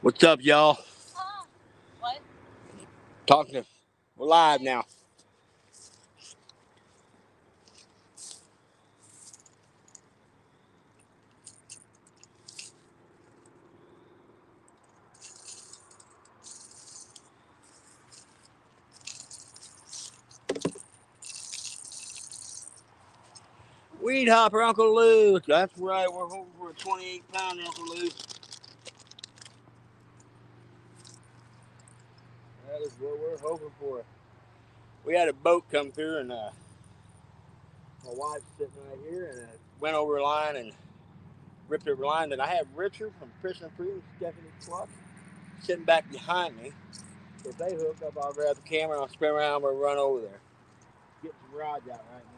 What's up, y'all? What? Talking to, we're live now. Weed Hopper, Uncle Lou. That's right, we're hoping for a 28-pound Uncle Lou. That is what we're hoping for. We had a boat come through, and my wife's sitting right here, and went over a line and ripped over a line. Then I have Richard from Fishing Free and Stephanie Clark sitting back behind me. So if they hook up, I'll grab the camera and I'll spin around and we'll run over there. Get some rods out right now.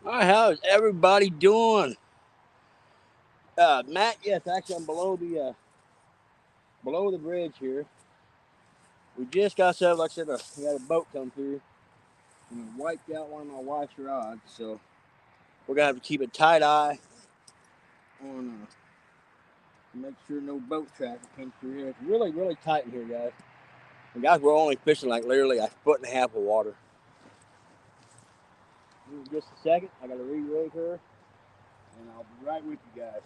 All right, how's everybody doing? Matt, yes, actually I'm below the bridge here. We just got set, like I said, we had a boat come through and it wiped out one of my wife's rods. So we're gonna have to keep a tight eye on make sure no boat traffic comes through here. It's really, really tight in here, guys. And guys, we're only fishing like literally a foot and a half of water. In just a second, I gotta re-rig her, and I'll be right with you guys.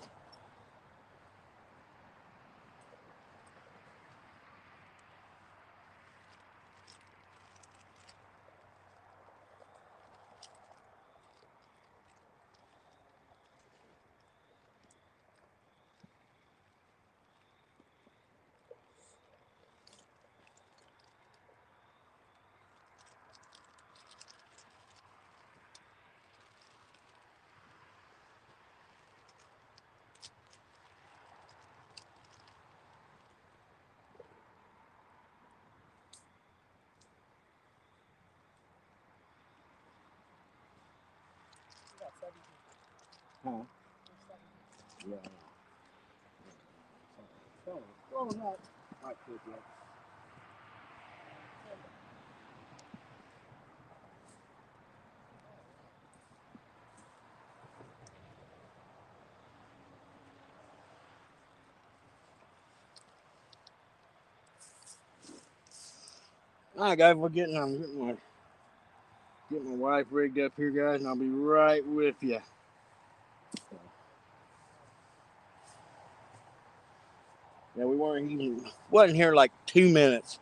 Huh? Yeah. Oh, no. Right, quick, yeah. All right, guys, I'm getting my wife rigged up here, guys, and I'll be right with you. Yeah, we wasn't here like 2 minutes,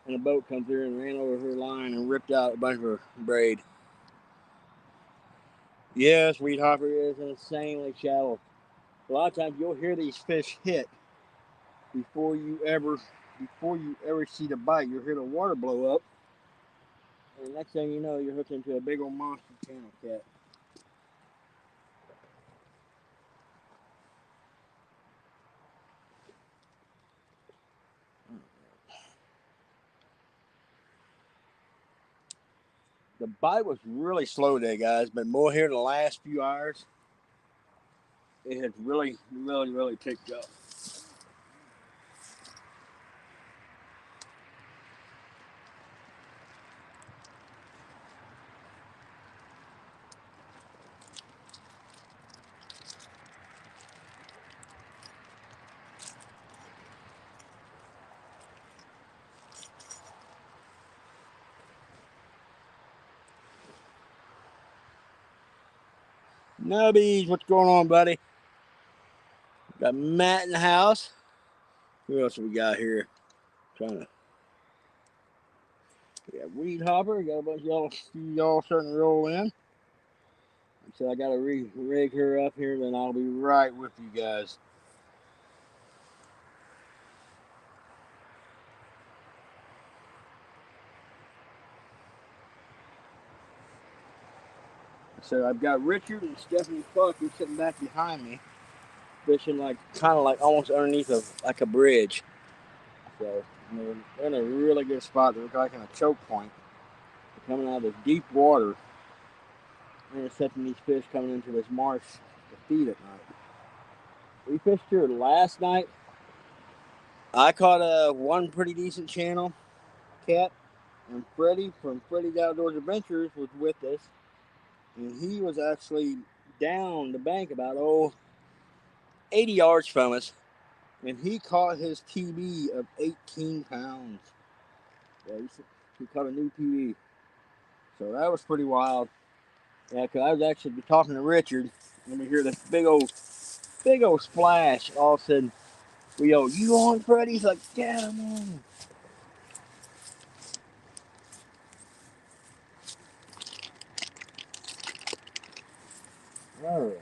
and a boat come through and ran over her line and ripped out a bunch of her braid. Yes, Weed Hopper is insanely shallow. A lot of times you'll hear these fish hit before you ever see the bite. You'll hear the water blow up, and the next thing you know, you're hooked into a big old monster channel cat. The bite was really slow today, guys, but more here in the last few hours. It has really, really, really picked up. Nubbies, what's going on, buddy? Got Matt in the house. Who else we got here? We got Weed Hopper. Got a bunch of y'all starting to roll in. So I gotta rig her up here, then I'll be right with you guys. So I've got Richard and Stephanie Fucker sitting back behind me, fishing kind of like almost underneath like a bridge. So they're in a really good spot. They're like in a choke point. They're coming out of this deep water, intercepting these fish coming into this marsh to feed at night. We fished here last night. I caught one pretty decent channel cat, and Freddie from Freddie's Outdoors Adventures was with us, and he was actually down the bank about 80 yards from us, and he caught his TB of 18 pounds. Yeah, he caught a new TB, so that was pretty wild. Yeah, because I was actually talking to Richard, and we hear this big old splash. All of a sudden, we go, "You on, Freddie?" He's like, "Yeah, I'm on." All right.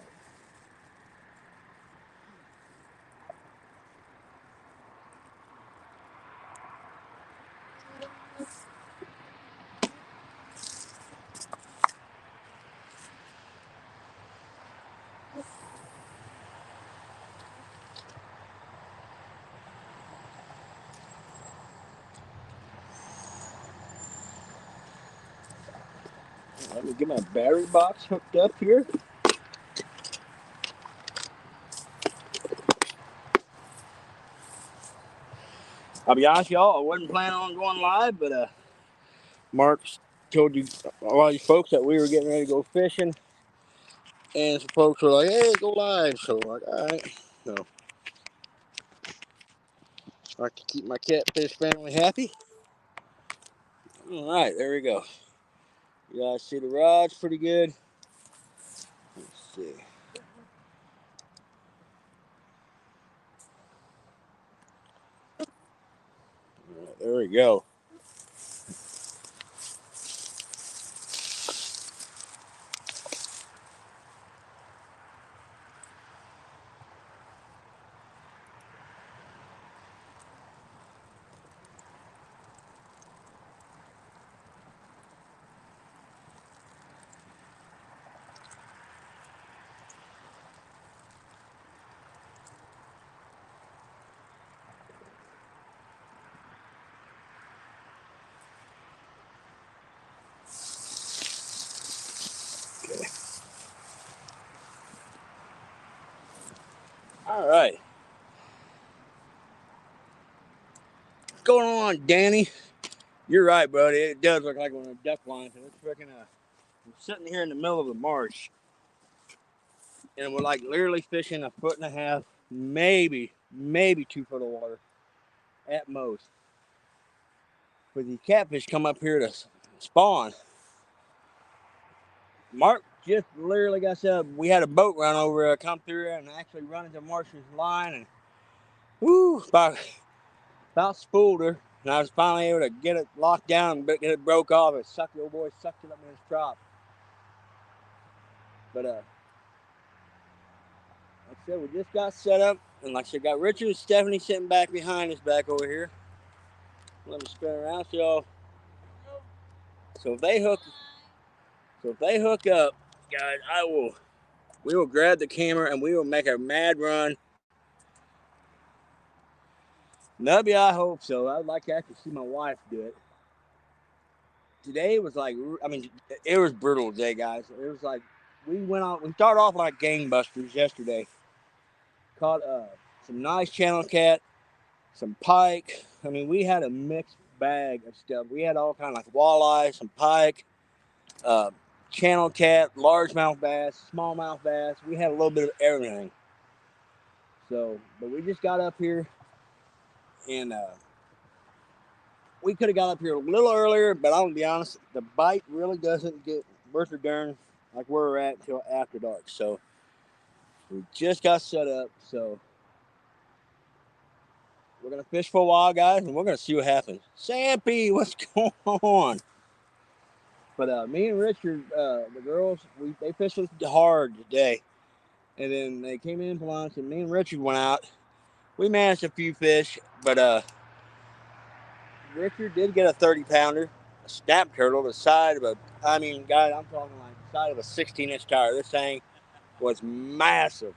Let me get my battery box hooked up here. I'll be honest, y'all, I wasn't planning on going live, but Mark told you a lot of you folks that we were getting ready to go fishing, and some folks were like, "Hey, go live." So like, all right. So I like to keep my catfish family happy. All right, there we go. You guys see the rods pretty good. Let's see. All right, there we go. Okay. All right. What's going on, Danny? You're right, buddy. It does look like one of the duck lines. It's freaking I'm sitting here in the middle of the marsh, and we're like literally fishing 1.5 foot, maybe 2 foot of water at most. But these catfish come up here to spawn. Mark just literally got set up. We had a boat run over, come through, and actually run into Marsh's line, and whoo, about spooled her. And I was finally able to get it locked down, but it broke off. It sucked the old boy, sucked it up in his trap. But like I said, we just got set up, and like I said, got Richard and Stephanie sitting back behind us back over here. Let me spin around, so y'all. So if they hook up, guys, we will grab the camera and we will make a mad run. Maybe I hope so. I'd like to actually see my wife do it. Today was like, I mean, it was brutal today, guys. It was like we started off like gangbusters yesterday. Caught some nice channel cat, some pike. I mean, we had a mixed bag of stuff. We had all kind of like walleye, some pike, channel cat, largemouth bass, smallmouth bass. We had a little bit of everything. So, but we just got up here, and we could have got up here a little earlier, but I'm gonna be honest, the bite really doesn't get worth a darn like where we're at until after dark. So we just got set up. So we're gonna fish for a while, guys, and we're gonna see what happens. Sampy, what's going on? But me and Richard, the girls, they fished hard today, and then they came in for lunch, and me and Richard went out. We managed a few fish, but Richard did get a 30-pounder, a snap turtle, the side of I mean, guys, I'm talking like the side of a 16-inch tire. This thing was massive.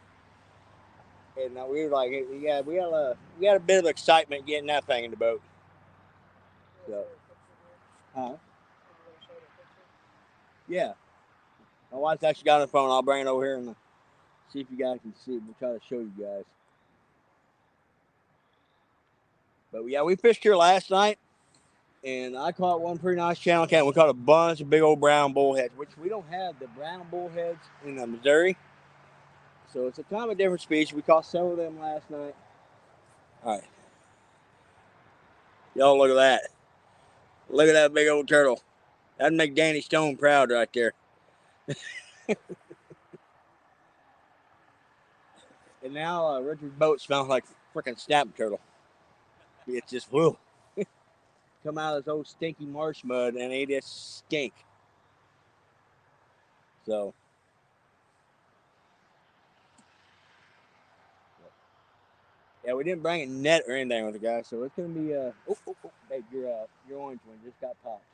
And we were like, yeah, we had a bit of excitement getting that thing in the boat. So, yeah. My wife's actually got on the phone. I'll bring it over here and see if you guys can see it. We'll try to show you guys. But yeah, we fished here last night, and I caught one pretty nice channel cat. We caught a bunch of big old brown bullheads, which we don't have the brown bullheads in Missouri. So it's a kind of a different species. We caught several of them last night. All right. Y'all look at that. Look at that big old turtle. That'd make Danny Stone proud right there. And now Richard's boat smells like freaking snap turtle. It's just, whoa. Come out of this old stinky marsh mud and they just stink. So, yeah, we didn't bring a net or anything with the guys, so it's gonna be hey, your orange one just got popped.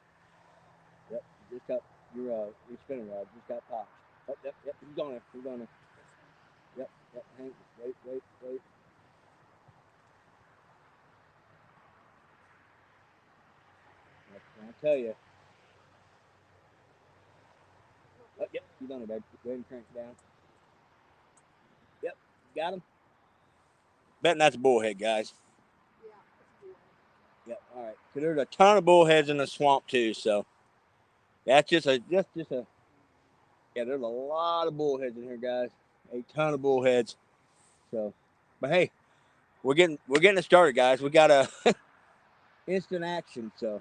Yep, just got your spinning rod just got popped. Oh, yep, he's on there. Yep, hang, wait. I'll tell you. Oh, yep, he's on it, babe. Go ahead and crank it down. Yep, got him. Betting that's a bullhead, guys. Yep, all right. So there's a ton of bullheads in the swamp too, so that's just a yeah, there's a lot of bullheads in here, guys. A ton of bullheads. So, but hey, we're getting it started, guys. We got a instant action, so.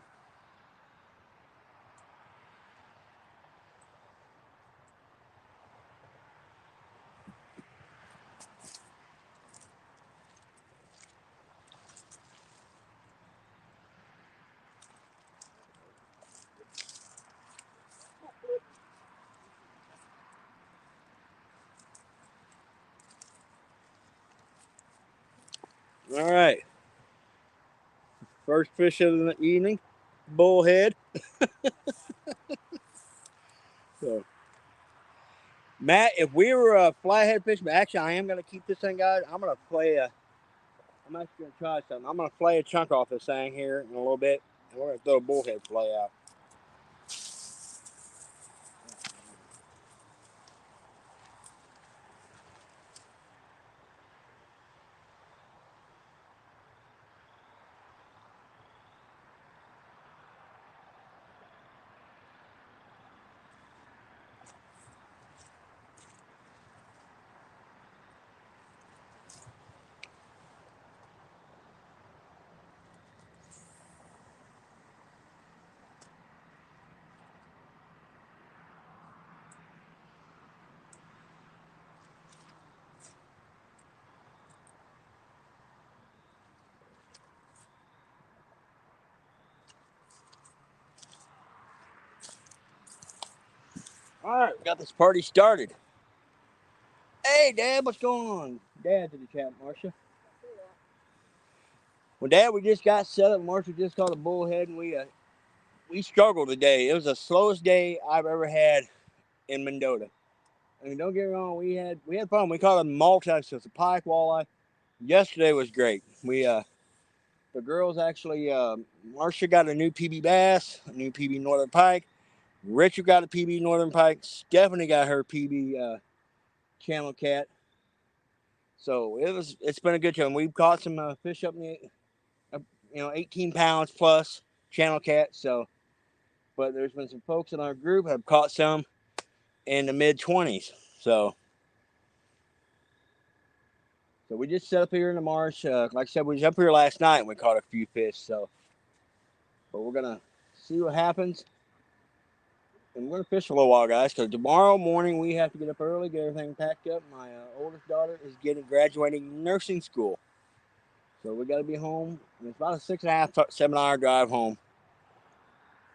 All right. First fish of the evening, bullhead. So, Matt, if we were a flathead fisherman, actually, I am going to keep this thing, guys. I'm going to I'm actually going to try something. I'm going to flay a chunk off this thing here in a little bit, and we're going to throw a bullhead flay out. All right, we got this party started. Hey, Dad, what's going on? Dad's in the chat, Marcia. Well, Dad, we just got set up. Marcia just caught a bullhead, and we struggled today. It was the slowest day I've ever had in Mendota. I mean, don't get me wrong, we had fun. We caught a multi, so it's a pike walleye. Yesterday was great. The girls actually, Marcia got a new PB bass, a new PB northern pike. Richard got a PB northern pike. Stephanie got her PB channel cat. So it's been a good time. We've caught some fish up in the 18 pounds plus channel cat. So, but there's been some folks in our group have caught some in the mid 20s. So we just set up here in the marsh. Like I said, we was up here last night and we caught a few fish. So, but we're gonna see what happens And we're going to fish for a little while, guys, because tomorrow morning we have to get up early, get everything packed up. My oldest daughter is graduating nursing school. So we got to be home. It's about a 6.5, 7 hour drive home.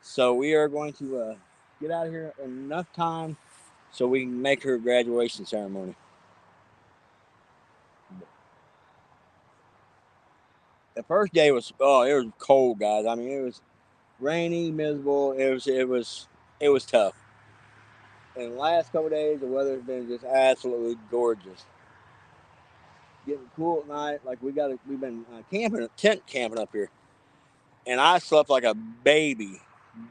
So we are going to get out of here in enough time so we can make her graduation ceremony. The first day was it was cold, guys. I mean, it was rainy, miserable. It was tough. And the last couple of days, the weather's been just absolutely gorgeous. Getting cool at night. Like we've been tent camping up here, and I slept like a baby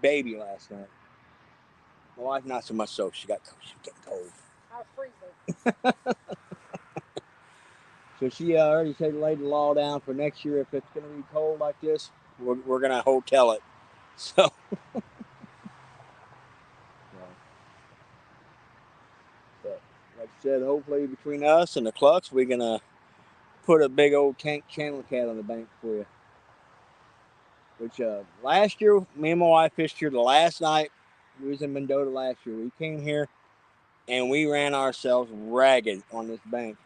last night. My wife not so much so. She was getting cold. I was freezing. So she already laid the law down for next year. If it's going to be cold like this, we're going to hotel it. So. But like I said, hopefully between us and the Clucks, we're going to put a big old channel cat on the bank for you. Which last year, me and my wife fished here the last night. We was in Mendota last year. We came here and we ran ourselves ragged on this bank.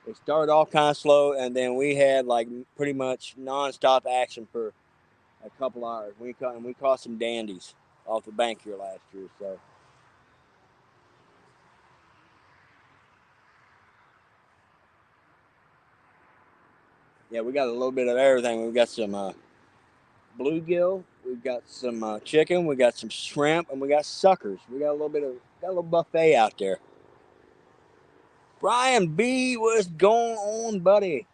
It started off kind of slow, and then we had like pretty much nonstop action for a couple hours. We caught some dandies off the bank here last year. So. Yeah, we got a little bit of everything. We've got some bluegill, we've got some chicken, we got some shrimp, and we got suckers. We got a little buffet out there. Brian B, what's going on, buddy?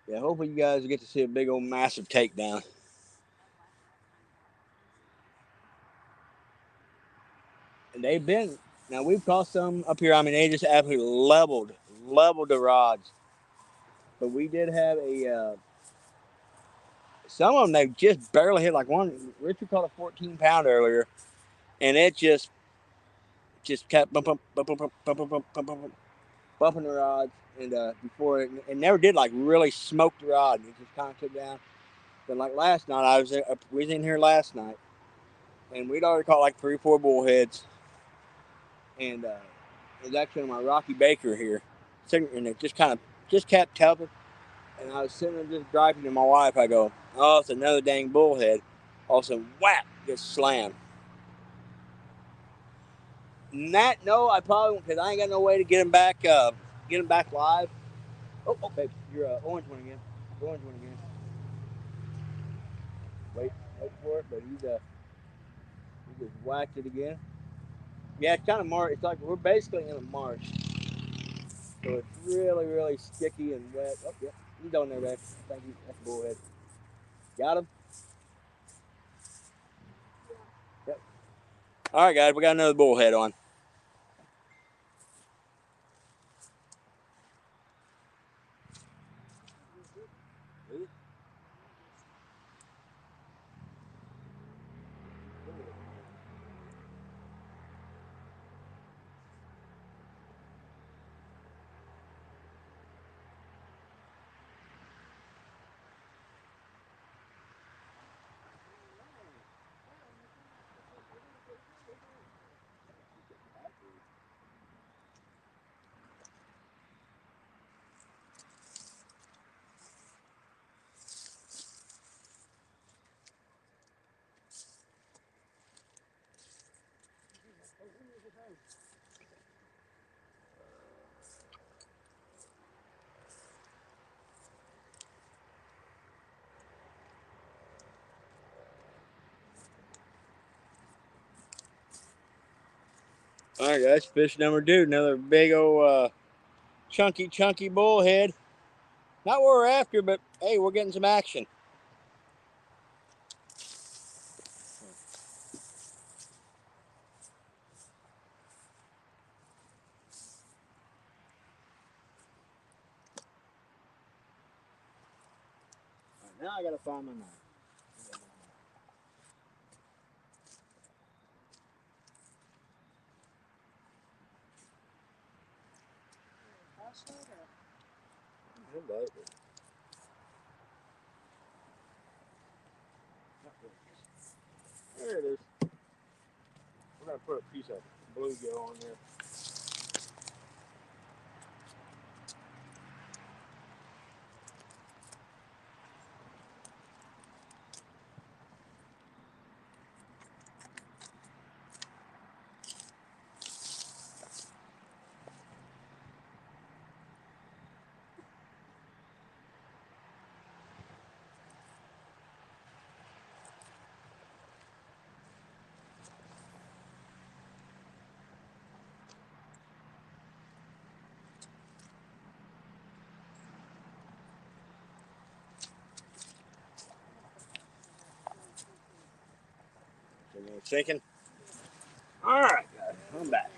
Yeah, hopefully you guys get to see a big old massive takedown. And we've caught some up here. I mean, they just absolutely leveled the rods. But we did have some of them they just barely hit. Like one, Richard caught a 14 pound earlier, and it just kept bumping the rods, and before it never did like really smoke the rod. It just kind of took down. But like last night, we was in here last night, and we'd already caught like 3-4 bullheads, and it was actually my Rocky Baker here, and it just kept tugging, and I was sitting there just griping to my wife. I go, "Oh, it's another dang bullhead!" All of a sudden, whap! Just slammed. No, I probably won't, because I ain't got no way to get him back live. Oh, okay, you're orange one again. Orange one again. Wait for it, but he just whacked it again. Yeah, it's kind of marsh. It's like we're basically in a marsh, so it's really, really sticky and wet. Oh, yeah, he's on there, Rex. Thank you. That's a bullhead. Got him. Yep. All right, guys, we got another bullhead on. All right, guys, fish number 2, another big old chunky bullhead. Not what we're after, but hey, we're getting some action. All right, now I gotta find my knife. There it is. We're gonna put a piece of bluegill on there. Sinking. All right, guys, I'm back.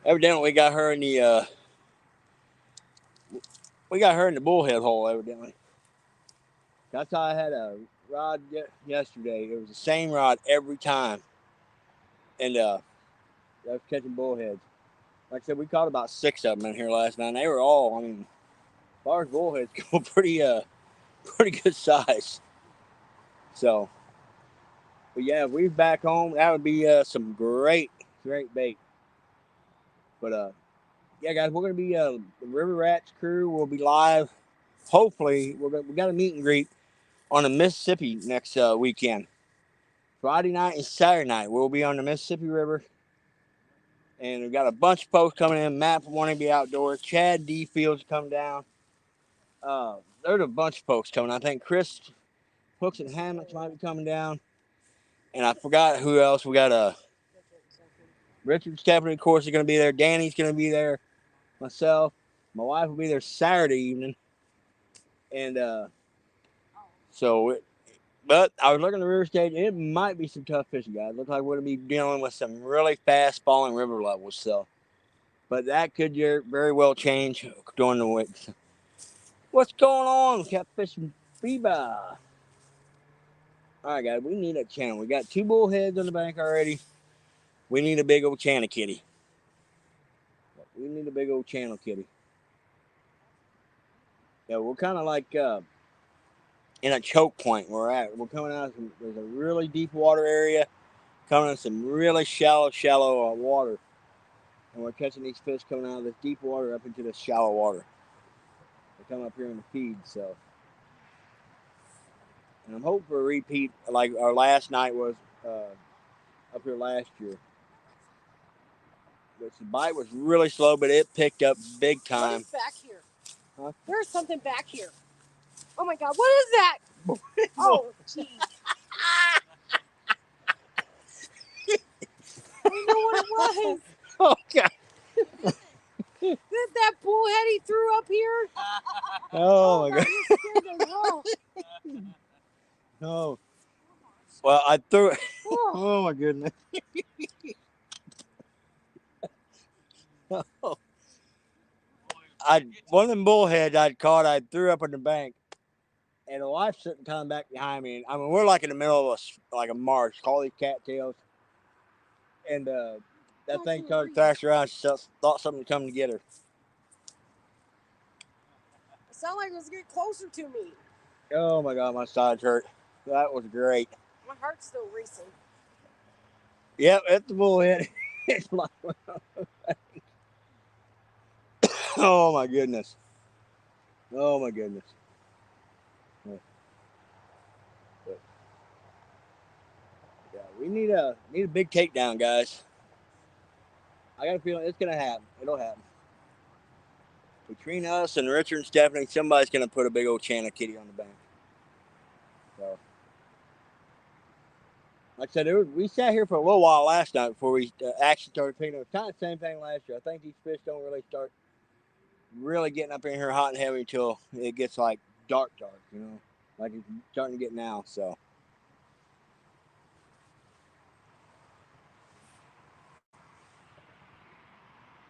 Evidently, we got her in the bullhead hole. Evidently, that's how I had a rod yesterday. It was the same rod every time, and I was catching bullheads. Like I said, we caught about 6 of them in here last night. And they were all, I mean, as far as bullheads go, pretty good size. So, but yeah, if we're back home, that would be some great bait. But yeah, guys, we're gonna be the River Rats crew will be live. Hopefully, we got a meet and greet on the Mississippi next weekend. Friday night and Saturday night, we'll be on the Mississippi River, and we've got a bunch of folks coming in. Matt from Wanting to Be Outdoors, Chad D Fields come down. There's a bunch of folks coming. I think Chris Hooks and Hammocks might be coming down, and I forgot who else. We got Richard Stephanie, of course, is going to be there. Danny's going to be there. Myself, my wife will be there Saturday evening, and but I was looking at the river stage. It might be some tough fishing, guys. Looks like we're going to be dealing with some really fast falling river levels. So, but that could very well change during the week. What's going on, Catfishing Fever? All right, guys, we need a channel. We got 2 bullheads on the bank already. We need a big old channel kitty. Yeah, we're kind of like in a choke point where we're at. We're coming out of there's a really deep water area, coming in some really shallow water. And we're catching these fish coming out of this deep water up into this shallow water. They come up here in the feed, so. And I'm hoping for a repeat like our last night was up here last year. But the bite was really slow, but it picked up big time. What is back here? Huh? There's something back here. Oh my God, what is that? Oh, geez. I didn't know what it was. Oh, God. Is that bullhead he threw up here? Oh, my God. You scared the hell. No. Well, I threw it. Oh, my goodness. One of them bullheads I'd caught, I threw up on the bank, and the wife's sitting kind of back behind me. I mean, we're like in the middle of a marsh, call these cattails, and that thing started thrashing around. She thought something was coming to get her. It sounded like it was getting closer to me. Oh my God, my sides hurt. That was great. My heart's still racing. Yep, it's the bullhead. It's like, oh my goodness. Oh my goodness. Yeah, we need a big takedown, guys. I got a feeling it's gonna happen. It'll happen. Between us and Richard and Stephanie, somebody's gonna put a big old channel kitty on the bank. So, like I said, we sat here for a little while last night before we actually started picking up. Kind of the same thing last year. I think these fish don't really start getting up in here hot and heavy until it gets like dark, you know, like it's starting to get now. So.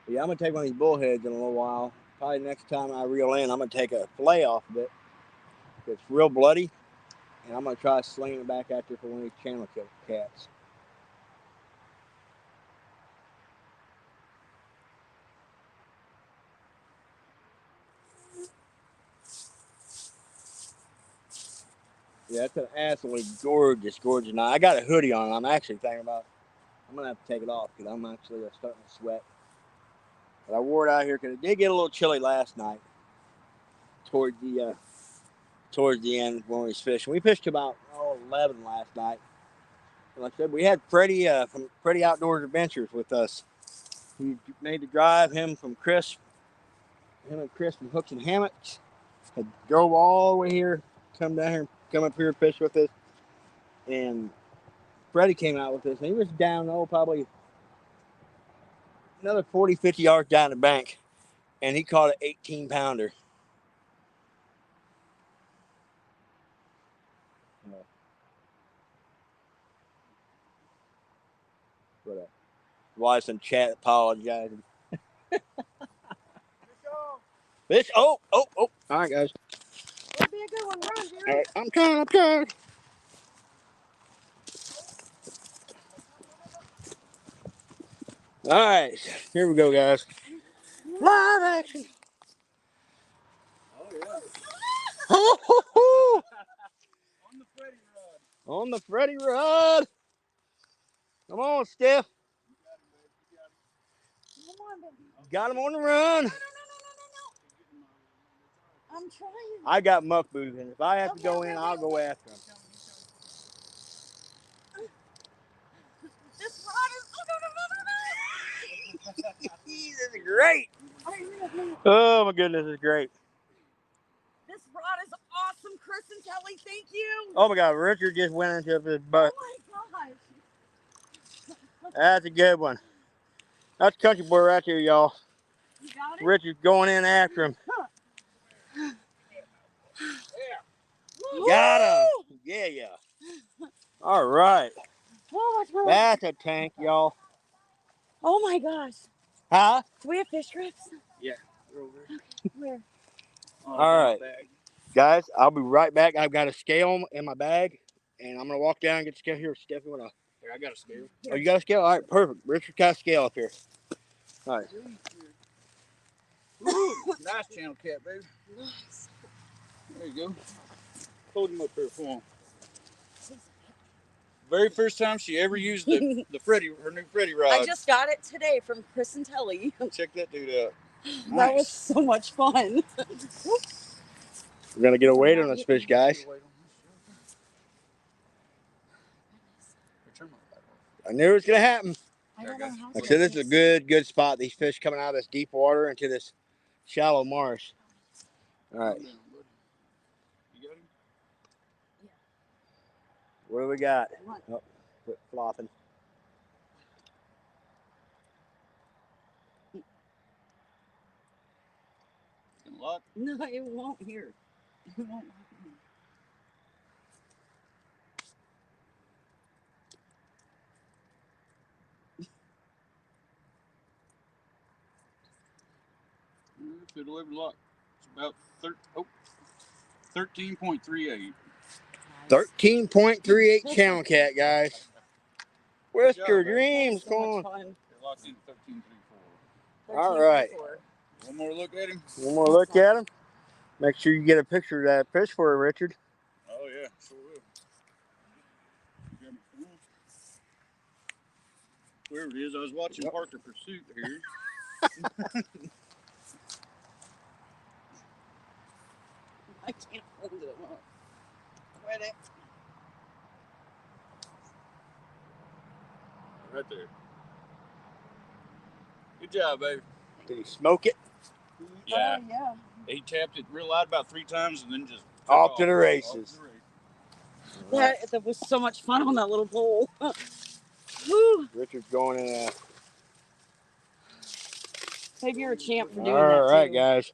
Yeah, I'm gonna take one of these bullheads in a little while. Probably next time I reel in, I'm gonna take a fillet off of it. It's real bloody, and I'm gonna try slinging it back out there for one of these channel cats. Yeah, it's an absolutely gorgeous night. I got a hoodie on. I'm actually thinking about. I'm gonna have to take it off because I'm actually starting to sweat. But I wore it out here because it did get a little chilly last night. Towards the end when we was fishing, we fished about 11 last night. And like I said, we had Freddie from Freddie Outdoors Adventures with us. He made the drive. Him and Chris from Hooks and Hammocks had drove all the way here, come up here and fish with us. And Freddie came out with us, and he was down probably another 40, 50 yards down the bank, and he caught an 18-pounder. But Wise in chat apologizing. Fish. Oh. All right, guys. It'll be a good one. Run, Jerry. All right, I'm trying. All right, here we go, guys. Live action. Oh, yeah. Oh, On the Freddie rod. on the Freddie rod. Come on, Steph. Come on, baby. Got him on the run. No. I'm trying. I got muck boots, and if I have to go in, I'll go after him. This rod is. This is great. Oh my goodness, this is great. This rod is awesome, Chris and Kelly. Thank you. Oh my God, Richard just went into his butt. Oh my gosh. That's a good one. That's country boy right there, y'all. You got it? Richard's going in after him. Got him. Yeah. All right. Oh, that's a tank, y'all. Oh my gosh. Huh? Do we have fish grips? Yeah. Okay. Where? All right. Guys, I'll be right back. I've got a scale in my bag, and I'm going to walk down and get the scale here. Stephanie, Here, I got a scale. Oh, you got a scale? All right, perfect. Richard got a scale up here. All right. Ooh, nice channel cat, baby. Nice. There you go. Hold him up there for him. Very first time she ever used her new Freddie rod. I just got it today from Chris and Telly. Check that dude out. Nice. That was so much fun. We're going to get a weight on this fish, guys. I knew it was going to happen. Like I said, this is a good spot. These fish coming out of this deep water into this shallow marsh. All right. You got him? Yeah. What do we got? Oh, quit flopping. Gonna lock? No, it won't here. It won't lock. It'll ever lock. It's about 13.38. 13.38 channel cat, guys. Whisker Dreams, come on. They're locked in 13.34. All right. One more look at him. One more look at him. Make sure you get a picture of that fish for her, Richard. Oh, yeah, sure will. Wherever it is, I was watching Parker Pursuit here. I can't hold it. Quit it. Right there. Good job, baby. Did he smoke it? Yeah. Yeah. He tapped it real loud about 3 times and then just Off to the races. That was so much fun on that little pole. Woo. Richard's going in. Maybe you're a champ for doing that. All right, too. guys.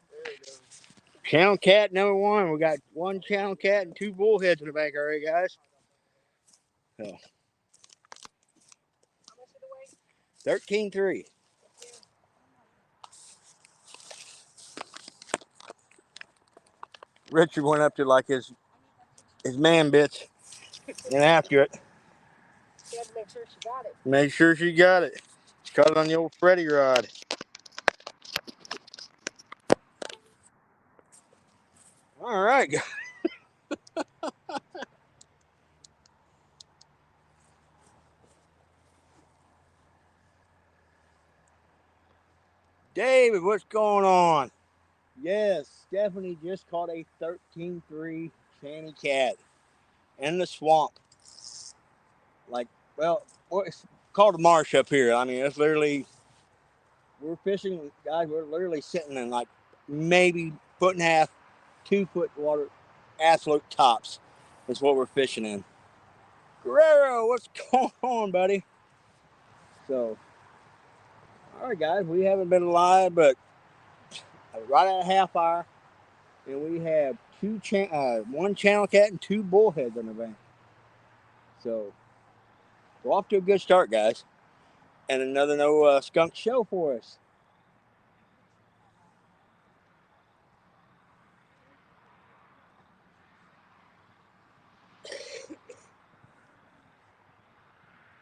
Channel cat number 1. We got 1 channel cat and 2 bullheads in the bank already, guys. So. 13.3. Richard went up to like his man bits and after it. You had to make sure she got it. Make sure she got it. She caught it on the old Freddie rod. All right, guys. David, what's going on? Yes, Stephanie just caught a 13-3 Channy cat in the swamp. Like, well, it's called a marsh up here. I mean, it's literally, we're fishing, guys, we're literally sitting in like maybe foot and a half, 2 foot water, absolute tops. Is what we're fishing in. Guerrero, what's going on, buddy? So, all right, guys, we haven't been live, but right at a half hour, and we have one channel cat and 2 bullheads on the bank. So, we're off to a good start, guys. And another no skunk show for us.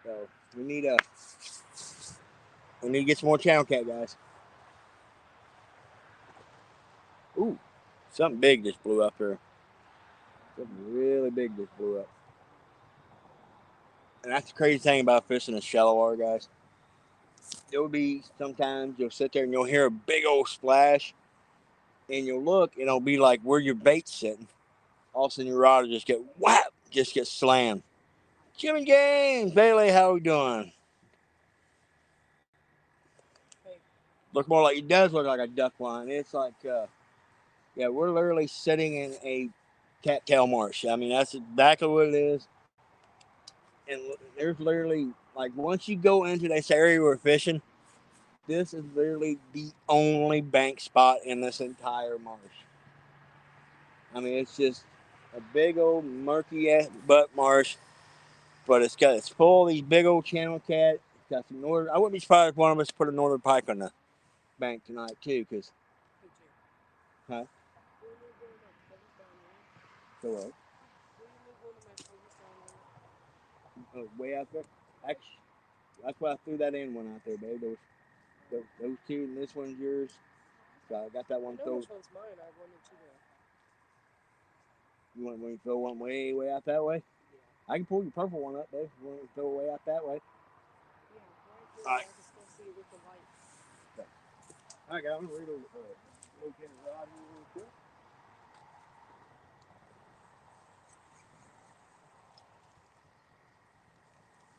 So, we need to get some more channel cat, guys. Ooh, something big just blew up here. Something really big just blew up. And that's the crazy thing about fishing in shallow water, guys. There'll be sometimes you'll sit there and you'll hear a big old splash, and you'll look and it'll be like where your bait's sitting. All of a sudden your rod will just get whap, just get slammed. Jimmy James, Bailey, how we doing? Look more like, it does look like a duck line. It's like, yeah, we're literally sitting in a cattail marsh. I mean, that's exactly what it is. And there's literally, like, once you go into this area we're fishing, this is literally the only bank spot in this entire marsh. I mean, it's just a big old murky ass butt marsh, but it's full of these big old channel cat. It's got some northern. I wouldn't be surprised if one of us put a northern pike on the bank tonight too, because, huh? So what? Oh, way out there. Actually, that's why I threw that in one out there, babe. Those two, and this one's yours. So I got that one. I know which one's mine. I wanted to know. You want me to throw one way out that way? Yeah. I can pull your purple one up, babe. You want me to throw it way out that way? Yeah, right here. All right. I can still see it with the light. Okay. All right, guys. I'm going to locate a rod here real quick.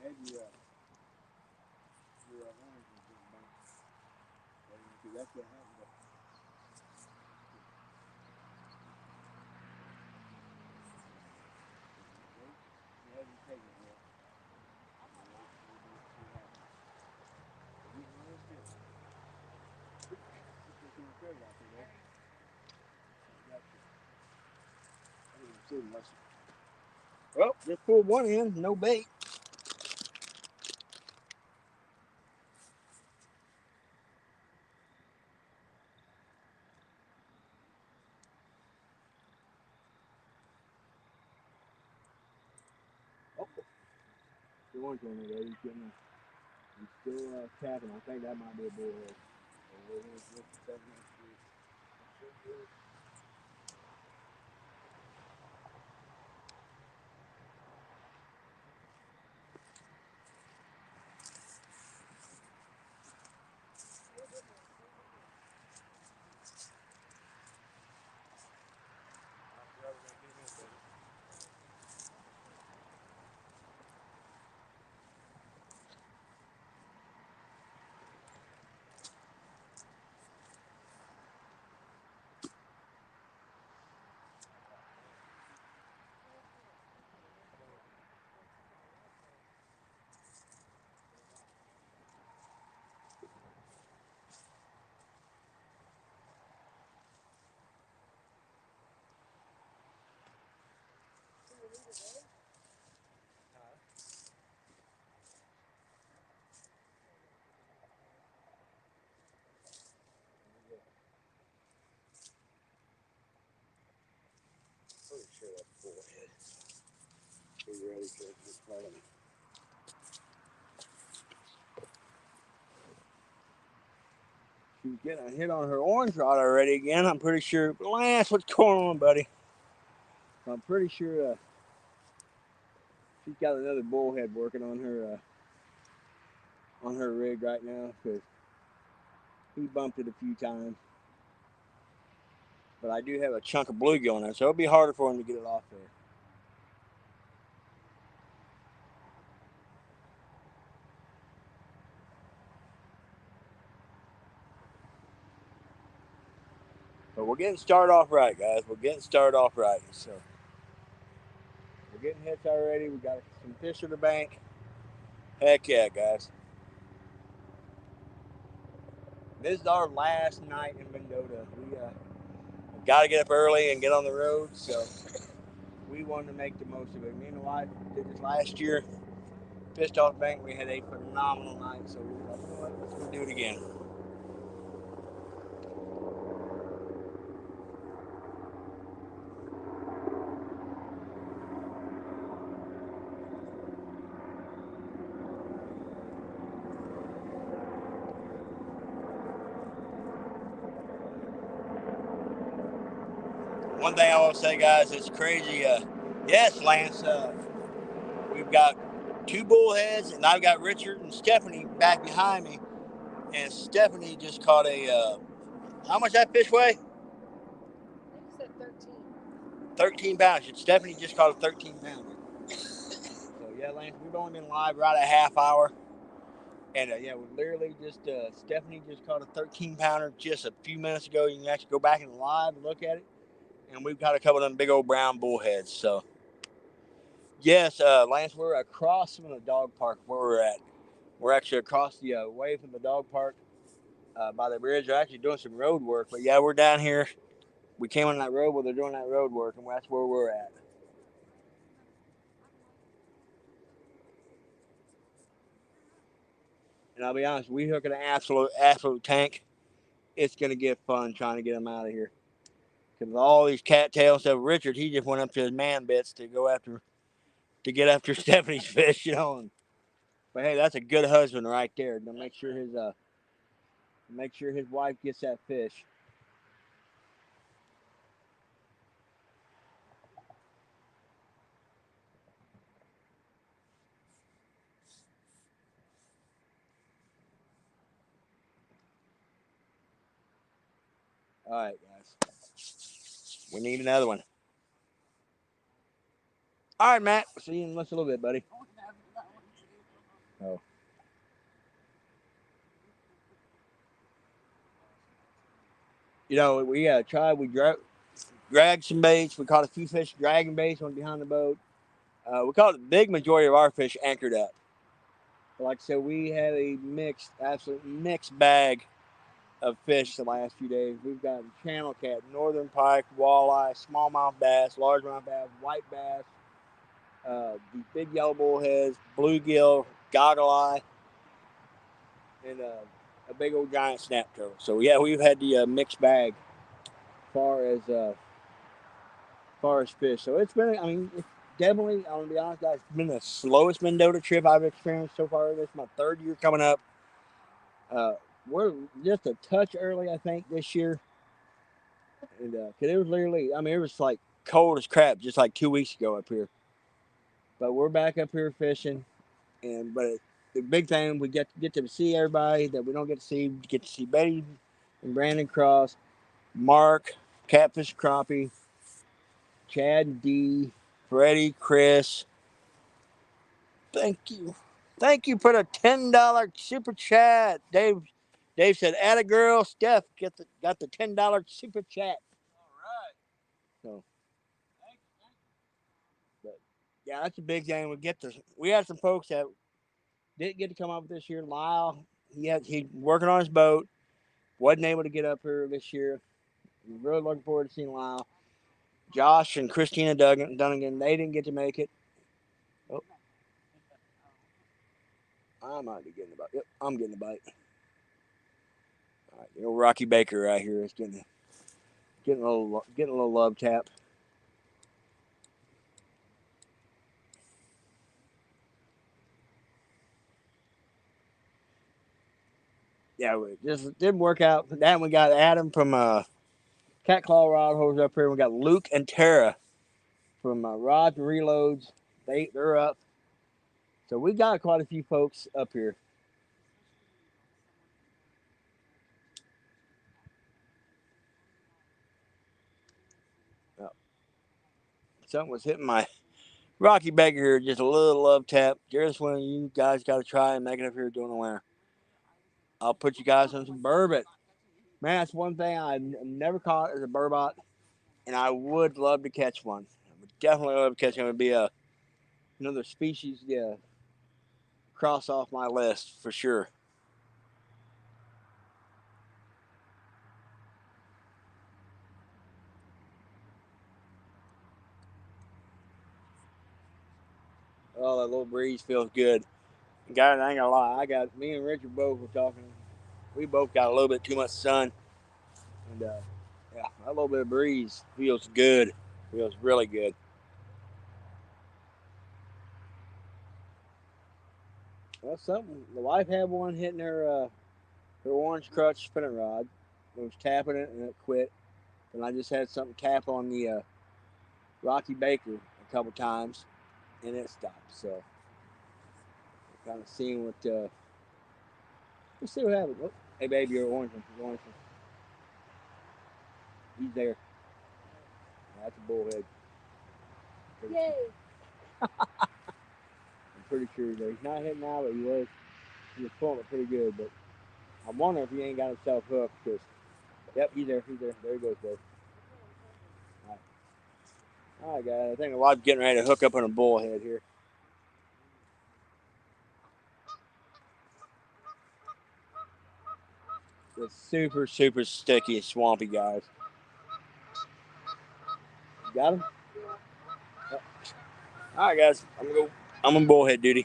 Maybe your orange is getting burnt. That's what happens. You haven't taken it yet. Well, just pulled one in, no bait. Oh, the orange one there, he's still tapping. I think that might be a bullhead. Pretty sure that's bullhead. Be ready for this fight. She's getting a hit on her orange rod already again. I'm pretty sure. Lance, what's going on, buddy? I'm pretty sure she's got another bullhead working on her rig right now. Cause He bumped it a few times. But I do have a chunk of bluegill in there, so it'll be harder for him to get it off there. But we're getting started off right, guys. We're getting started off right. So we're getting hits already. We got some fish in the bank. Heck yeah, guys. This is our last night in Mendota. We got to get up early and get on the road, so we wanted to make the most of it. Me and the wife did this last year. Fished off the bank. We had a phenomenal night, so we were like, you know what, let's go do it again. One thing I want to say, guys, it's crazy. Yes, Lance, we've got 2 bullheads, and I've got Richard and Stephanie back behind me. And Stephanie just caught a, how much that fish weigh? I think you said 13. 13 pounds. Stephanie just caught a 13 pounder. So, yeah, Lance, we've only been live right a half hour. And, yeah, we literally just, Stephanie just caught a 13 pounder just a few minutes ago. You can actually go back in live and look at it. And we've got a couple of them big old brown bullheads. So, yes, Lance, we're across from the dog park where we're at. We're actually across the way from the dog park by the bridge. They're actually doing some road work. But, yeah, we're down here. We came on that road where they're doing that road work, and that's where we're at. And I'll be honest, we hook an absolute tank. It's going to get fun trying to get them out of here. Because all these cattails, so Richard, he just went up to his man bits to get after Stephanie's fish, you know. But hey, that's a good husband right there. To make sure his wife gets that fish. All right, guys. We need another one. All right, Matt. We'll see you in just a little bit, buddy. Oh. You know, we tried. We dragged some baits. We caught a few fish dragging baits on behind the boat. We caught the big majority of our fish anchored up. But like I said, we had a absolute mixed bag of fish the last few days. We've got channel cat, northern pike, walleye, smallmouth bass, largemouth bass, white bass, the big yellow bullheads, bluegill, goggle eye, and a big old giant snap turtle. So yeah, we've had the mixed bag as far as fish. So it's been, I mean, it's definitely, I'm gonna be honest, guys, it's been the slowest Mendota trip I've experienced so far. This is my 3rd year coming up. We're just a touch early, I think, this year. And cause it was literally, I mean, it was like cold as crap just like 2 weeks ago up here. But we're back up here fishing, but the big thing we get to see everybody that we don't get to see. We get to see Betty and Brandon Cross, Mark, Catfish Crappie, Chad and D, Freddie, Chris. Thank you for the $10 super chat, Dave. Dave said, "Atta girl, Steph got the $10 super chat." All right. So, but yeah, that's a big thing. We had some folks that didn't get to come up this year. Lyle, he working on his boat, wasn't able to get up here this year. We're really looking forward to seeing Lyle. Josh and Christina Dunnigan, they didn't get to make it. Oh, I might be getting a bite. Yep, I'm getting a bite. All right, the old Rocky Baker right here is getting a little love tap. Yeah, it just didn't work out. That we got Adam from Cat Claw Rod Holders up here. We got Luke and Tara from Rods and Reloads. They're up. So we got quite a few folks up here. Something was hitting my Rocky Baker here, just a little love tap. Just when you guys got to try and make it up here during the winter. I'll put you guys on some burbot. Man, that's one thing I've never caught is a burbot, and I would love to catch one. I would definitely love to catch one. It would be another species, yeah, cross off my list for sure. Oh, that little breeze feels good. Guys, I ain't gonna lie. Me and Richard both were talking. We both got a little bit too much sun, and yeah, that little bit of breeze feels good. Feels really good. Well, something. The wife had one hitting her orange crutch spinning rod. I was tapping it and it quit. And I just had something tap on the Rocky Baker a couple times, and it stopped. So, kind of seeing what. Let's see what happens. Oh, hey, baby, you're orange one. You're orange one. He's there. That's a bullhead. Yay! I'm pretty sure he's there. He's not hitting now, but he was. He was pulling it pretty good. But I wonder if he ain't got himself hooked. Because, yep, he's there. He's there. There he goes, babe. All right, guys. I think the wife's getting ready to hook up on a bullhead here. It's super, super sticky, swampy, guys. You got him? Yep. All right, guys. I'm on bullhead duty.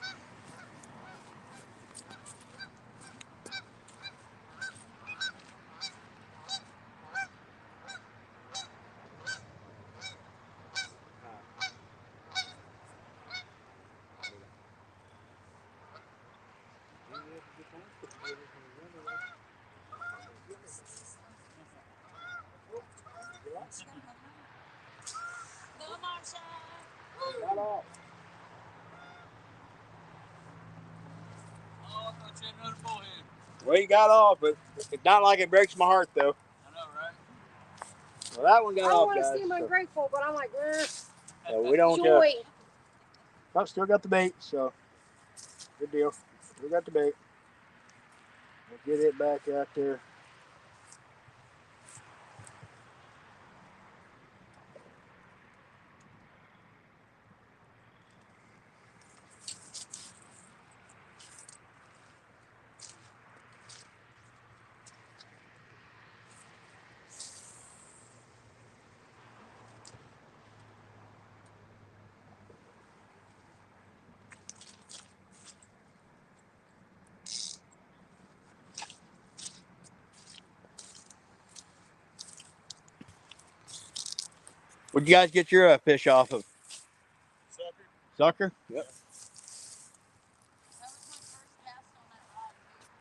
Got off. Oh, I thought you had another bullhead. Well, he got off, but it's not like it breaks my heart, though. I know, right? Well, that one got I off, want to guys. seem ungrateful, but I'm like, So we don't. joy. I've still got the bait, so good deal. We got the bait. We'll get it back out there. Where'd you guys get your fish off of? Sucker. Sucker? Yep.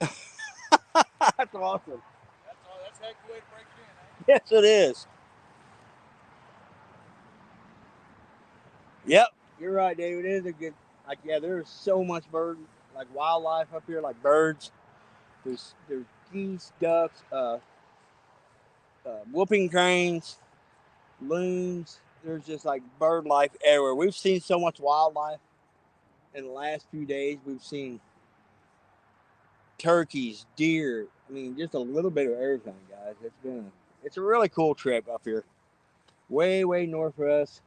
That's awesome. That's a heck of a way to break it in, eh? Yes, it is. Yep, you're right, David. It is a good. Like, yeah, there's so much wildlife up here, like birds. There's geese, ducks, whooping cranes, loons. There's just like bird life everywhere. We've seen so much wildlife in the last few days. We've seen turkeys, deer. I mean, just a little bit of everything, guys. It's a really cool trip up here, way north of us.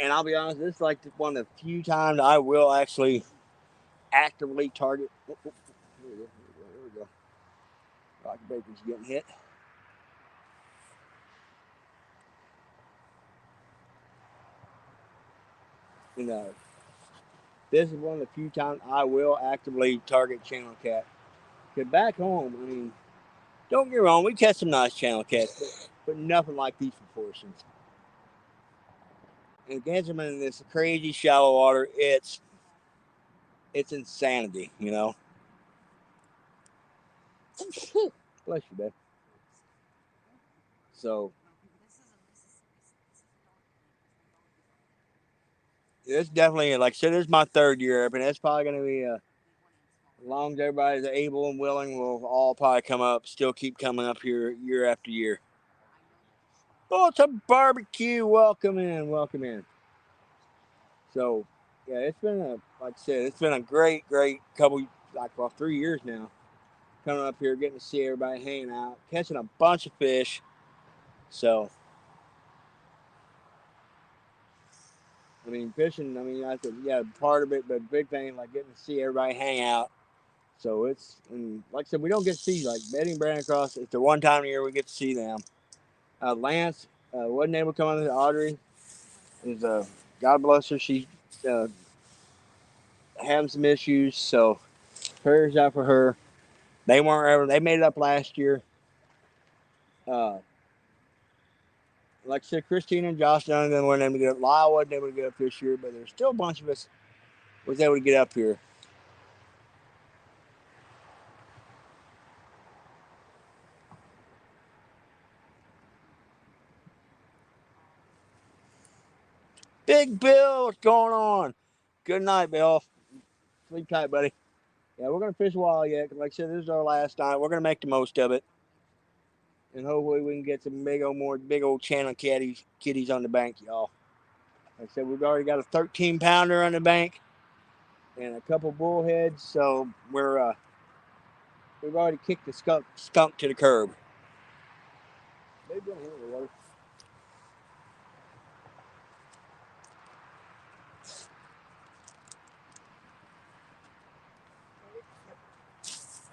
And I'll be honest, this is like one of the few times I will actually actively target. Here we go. Rocky Baker's getting hit. You know, this is one of the few times I will actively target channel cat. Because back home, I mean, don't get me wrong, we catch some nice channel cats, but nothing like these proportions. And catch them in this crazy shallow water, it's insanity, you know. Bless you, babe. So it's definitely, like I said, this is my third year up, and it's probably going to be as long as everybody's able and willing, we'll all probably come up, still keep coming up here year after year. Oh, it's a barbecue. Welcome in. Welcome in. So, yeah, it's been like I said, it's been a great couple, like, well, 3 years now. Coming up here, getting to see everybody hanging out, catching a bunch of fish. So, I mean, fishing, I mean, that's yeah, part of it, but big thing, like getting to see everybody hang out. So and like I said, we don't get to see, like, Betty and Brandon Cross. It's the one time a year we get to see them. Lance wasn't able to come on. Audrey is, God bless her, she uh, having some issues, so prayers out for her. They weren't ever, they made it up last year. Uh, like I said, Christina and Josh Dunnigan weren't able to get up. Lyle wasn't able to get up this year, but there's still a bunch of us was able to get up here. Big Bill, what's going on? Good night, Bill. Sleep tight, buddy. Yeah, we're gonna fish a while yet. Like I said, this is our last night. We're gonna make the most of it, and hopefully we can get some big old channel kitties on the bank, y'all. Like I said, we've already got a 13-pounder on the bank and a couple bullheads, so we've already kicked the skunk to the curb. They've been here, water.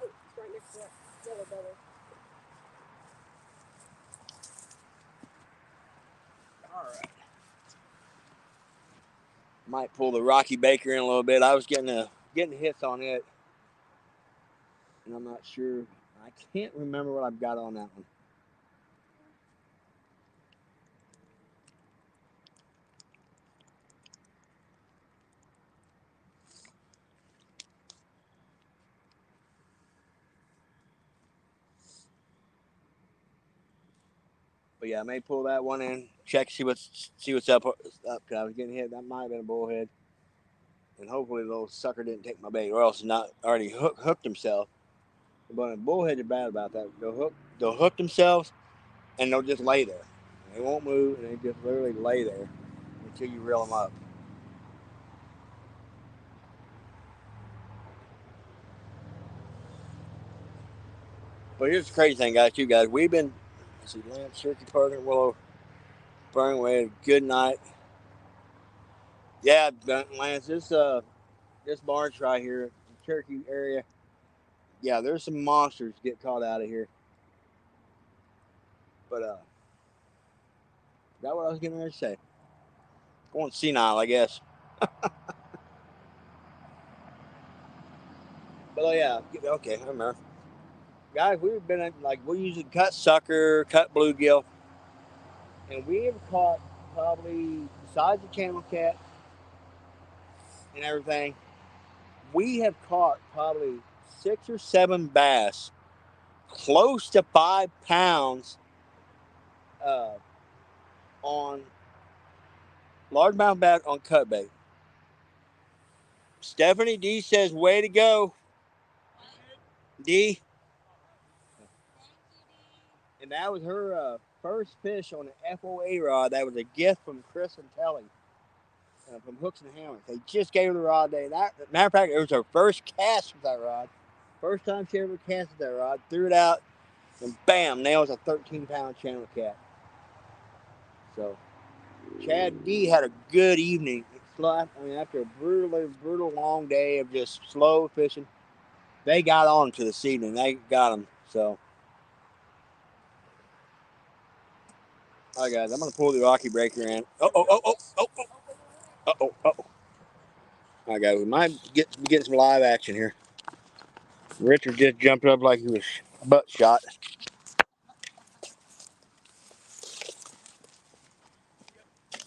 Oh, it's right next to that yellow belly. All right. Might pull the Rocky Baker in a little bit. I was getting hits on it, and I'm not sure. I can't remember what I've got on that one. But yeah, I may pull that one in, check, see what's up. Cause I was getting hit. That might have been a bullhead, and hopefully the little sucker didn't take my bait, or else not already hooked himself. But bullheads are bad about that. They'll hook themselves, and they'll just lay there. They won't move, and they just literally lay there until you reel them up. But here's the crazy thing, guys. You guys, we've been. Let's see, Lance, Turkey Partner, Willow, Burning Way. Good night. Yeah, Lance. This marsh right here, the Cherokee area. Yeah, there's some monsters get caught out of here. But that what I was getting ready to say. Going senile, I guess. But yeah, okay, I remember. Guys, we've been like we usually cut sucker, cut bluegill, and we have caught probably besides the channel cat and everything, we have caught probably 6 or 7 bass, close to 5 pounds, uh, on largemouth bass on cut bait. Stephanie D says, "Way to go, D." And that was her first fish on an FOA rod. That was a gift from Chris and Telly from Hooks and Hammers. They just gave her the rod. Matter of fact, it was her first cast with that rod. First time she ever casted that rod. Threw it out, and bam, nails a 13-pound channel cat. So Chad D had a good evening. I mean, after a brutal long day of just slow fishing, they got on to this evening. They got them. So, all right, guys, I'm gonna pull the Rocky Breaker in. Oh. All right, guys, we might get some live action here. Richard just jumped up like he was butt shot.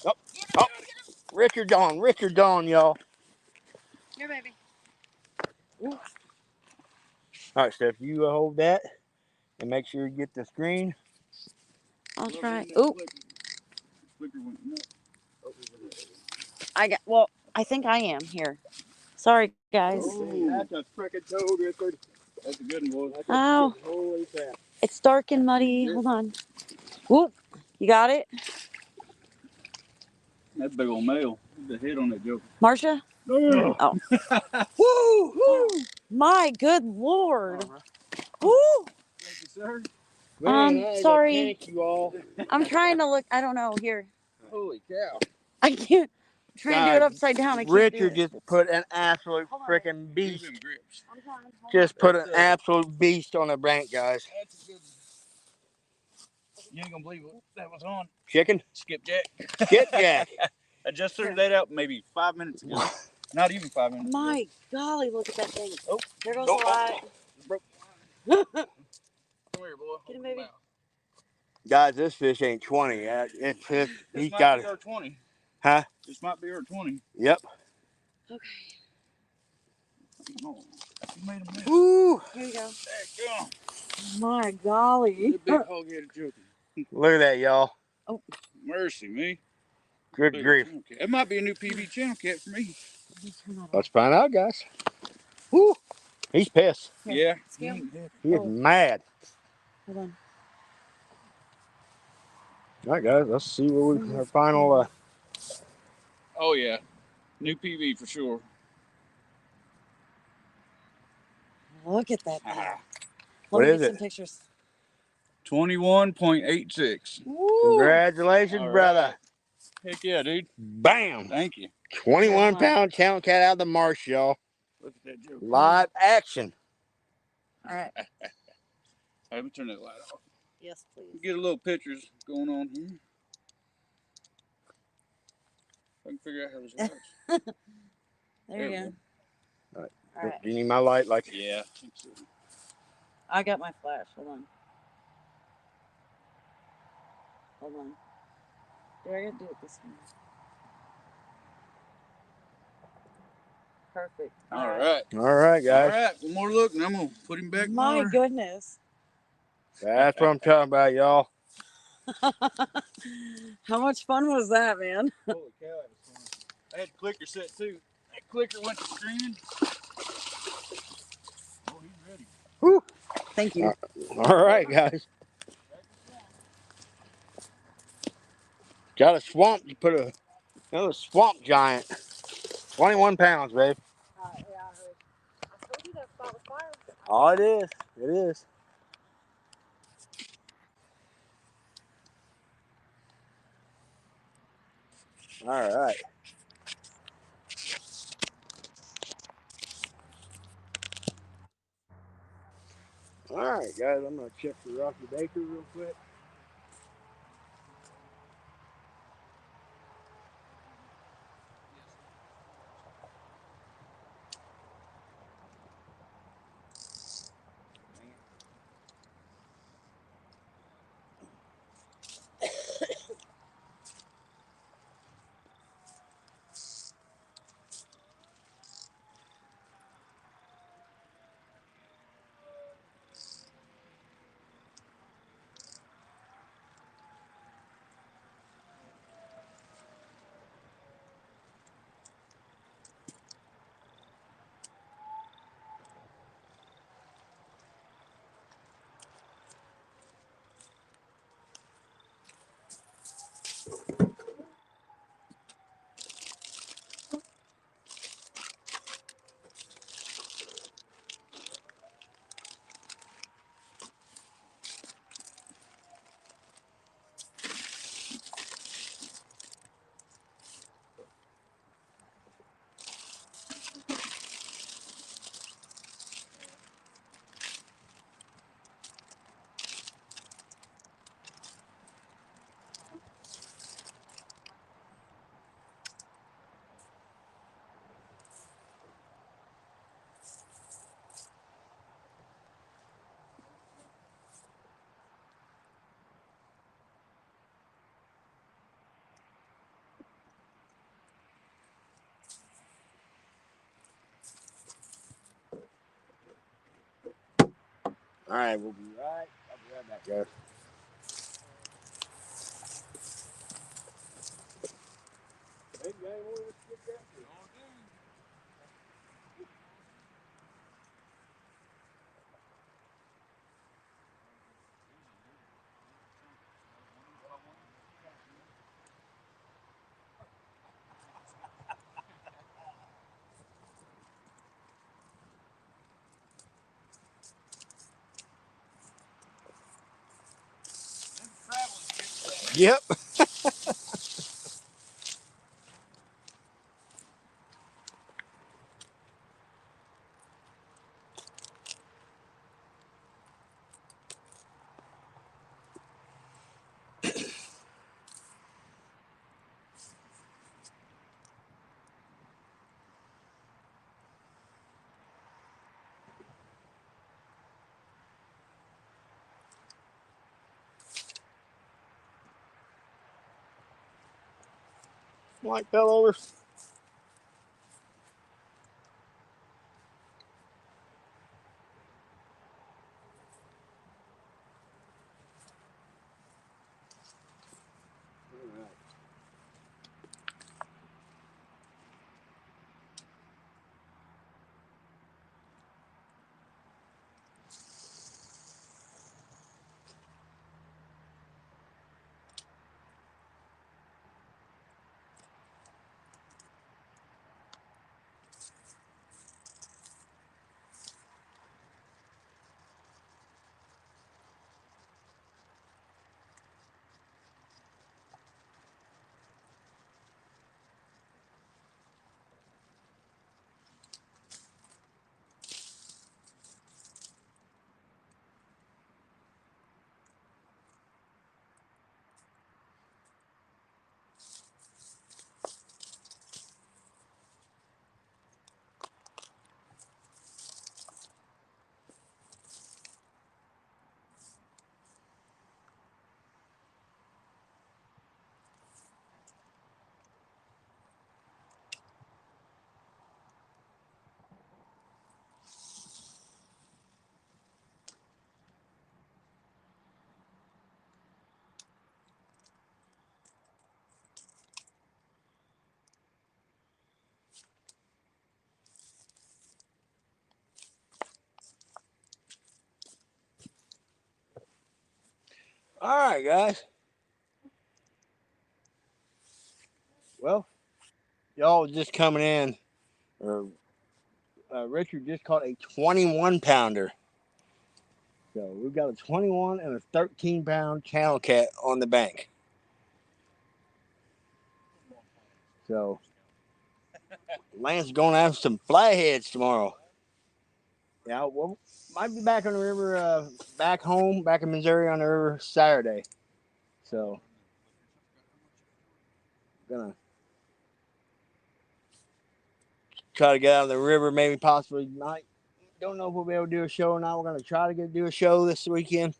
Oh, oh, Richard's on, y'all. Here, baby. All right, Steph, you hold that and make sure you get the screen. I'll try. Ooh. Well, I think I am here. Sorry, guys. Oh, that's a frickin' toad, Richard. That's a good one, boy. Oh, holy crap. it's dark and muddy. Hold on. Whoop. You got it? That big old male. The head on that joker. Marcia? No. Oh. Woo! Woo! My good Lord. Woo! Thank you, sir. Man, that is a Sorry. tank, you all. I'm trying to look. I don't know. Here. Holy cow. I can't. I'm trying to do it Guys, upside down. I can't Richard do it. just put an absolute Hold on. freaking Give beast. him grips. I'm trying. Hold Just put an That's, absolute beast on the bank, guys. That's a good one. You ain't gonna believe what that was on. Chicken? Skipjack. Skipjack. I just threw that out maybe 5 minutes ago. Not even 5 minutes ago. My golly, look at that thing. Oh, There goes oh, the light. broke the line. Come here, boy. Get him, Open baby. your mouth. Guys, this fish ain't 20. He's This might got be it. our 20. Huh? This might be our 20. Yep. Okay. Oh, you made a mess. Woo! Here you go. There My golly. you go. Big hog-headed joker. Look at that, y'all. Mercy me. Good Big grief. channel cat. That might be a new PB channel cat for me. Let's find out, guys. Woo! He's pissed. Yeah. Scale. He is mad. Hold on. All right, guys. Let's see what our final. Oh yeah. New PB for sure. Look at that thing. What Let me is get it? some pictures. 21.86. Woo! Congratulations, All brother. right. Heck yeah, dude. Bam. Thank you. 21-pound channel cat out of the marsh, y'all. Look at that joker. Live action. All right. Let me turn that light off. Yes, please. Get a little pictures going on here. I can figure out how this works. There you go. All right. All right. Do you need my light? Yeah, I think so. I got my flash. Hold on. Hold on. Do I gotta do it this way? Perfect. All right. All right, guys. All right. One more look, and I'm gonna put him back in My water. goodness. That's what I'm talking about, y'all. How much fun was that, man? Holy cow, that was fun. I had the clicker set too. That clicker went to screaming. Oh, he's ready. Whew. Thank you. All right, guys. Got a swamp. You put another swamp giant. 21 pounds, babe. Yeah, I heard. I told you that spot was fire. Oh, it is. It is. All right. All right, guys. I'm going to check the Rocky Baker real quick. All right, we'll be right. I'll be right back, guys. Hey, you ain't wanna skip that? Yep. White fell over. All right, guys. Well, y'all just coming in. Richard just caught a 21 pounder. So we've got a 21 and a 13-pound channel cat on the bank. So Lance is going to have some flatheads tomorrow. Yeah, well, might be back on the river, back home, back in Missouri on the river Saturday. So gonna try to get out of the river, maybe possibly night. Don't know if we'll be able to do a show or not. We're gonna try to do a show this weekend.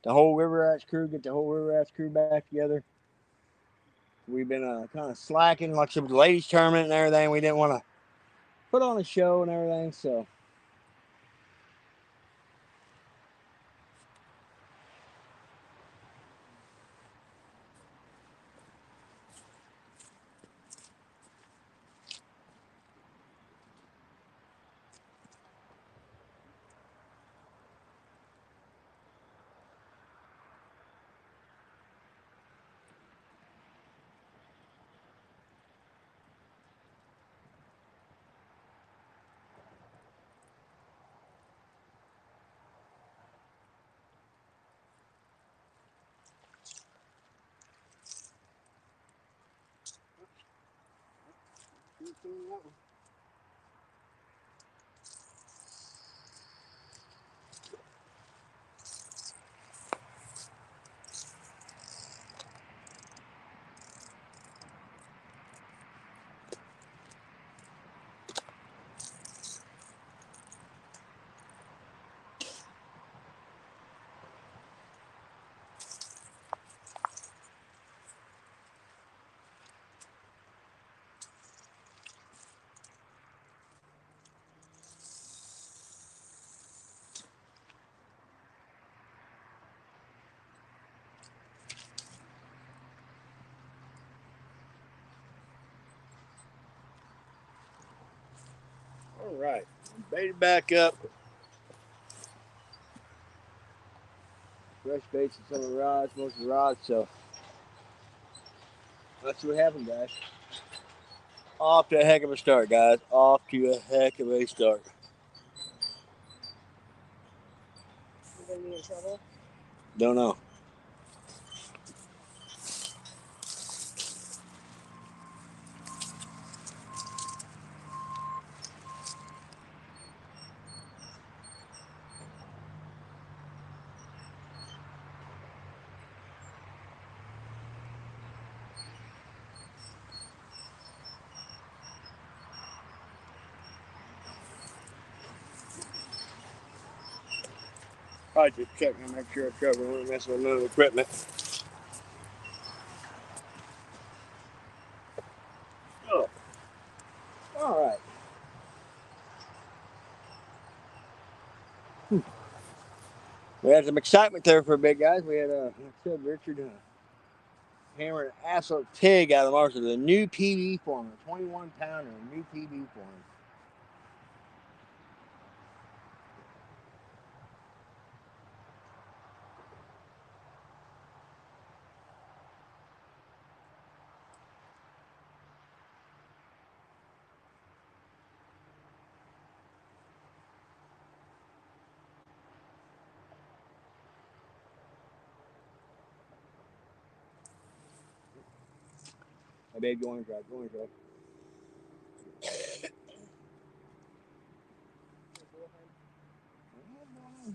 The whole River Rats crew, get the whole River Rats crew back together. We've been kind of slacking, like with the ladies tournament and everything. We didn't want to put on a show and everything, so. All right, baited back up. Fresh baits and some of the rods, most of the rods, so that's what happened, guys. Off to a heck of a start, guys. Off to a heck of a start. You're gonna be in trouble. Don't know. Probably just checking to make sure it's covered. We're messing with none of the equipment. Oh, all right. We had some excitement there for a bit, guys. We had, like I said, Richard hammering an absolute pig out of the marsh with a new PB form, a 21 pounder, a new PB form. Hey, babe, go on and drive. Go on and drive.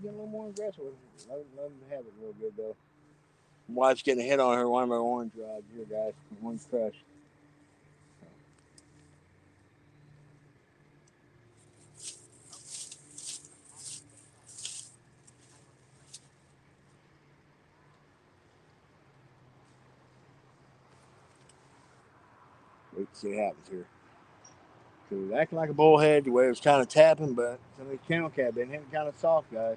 Get a little more aggressive with it. Let him have it real good, though. My wife's getting a hit on her one of my orange rods here, guys. Orange crush. Wait to see what happens here. So it was acting like a bullhead the way it was kind of tapping, but some of the channel cat been hitting kind of soft, guys.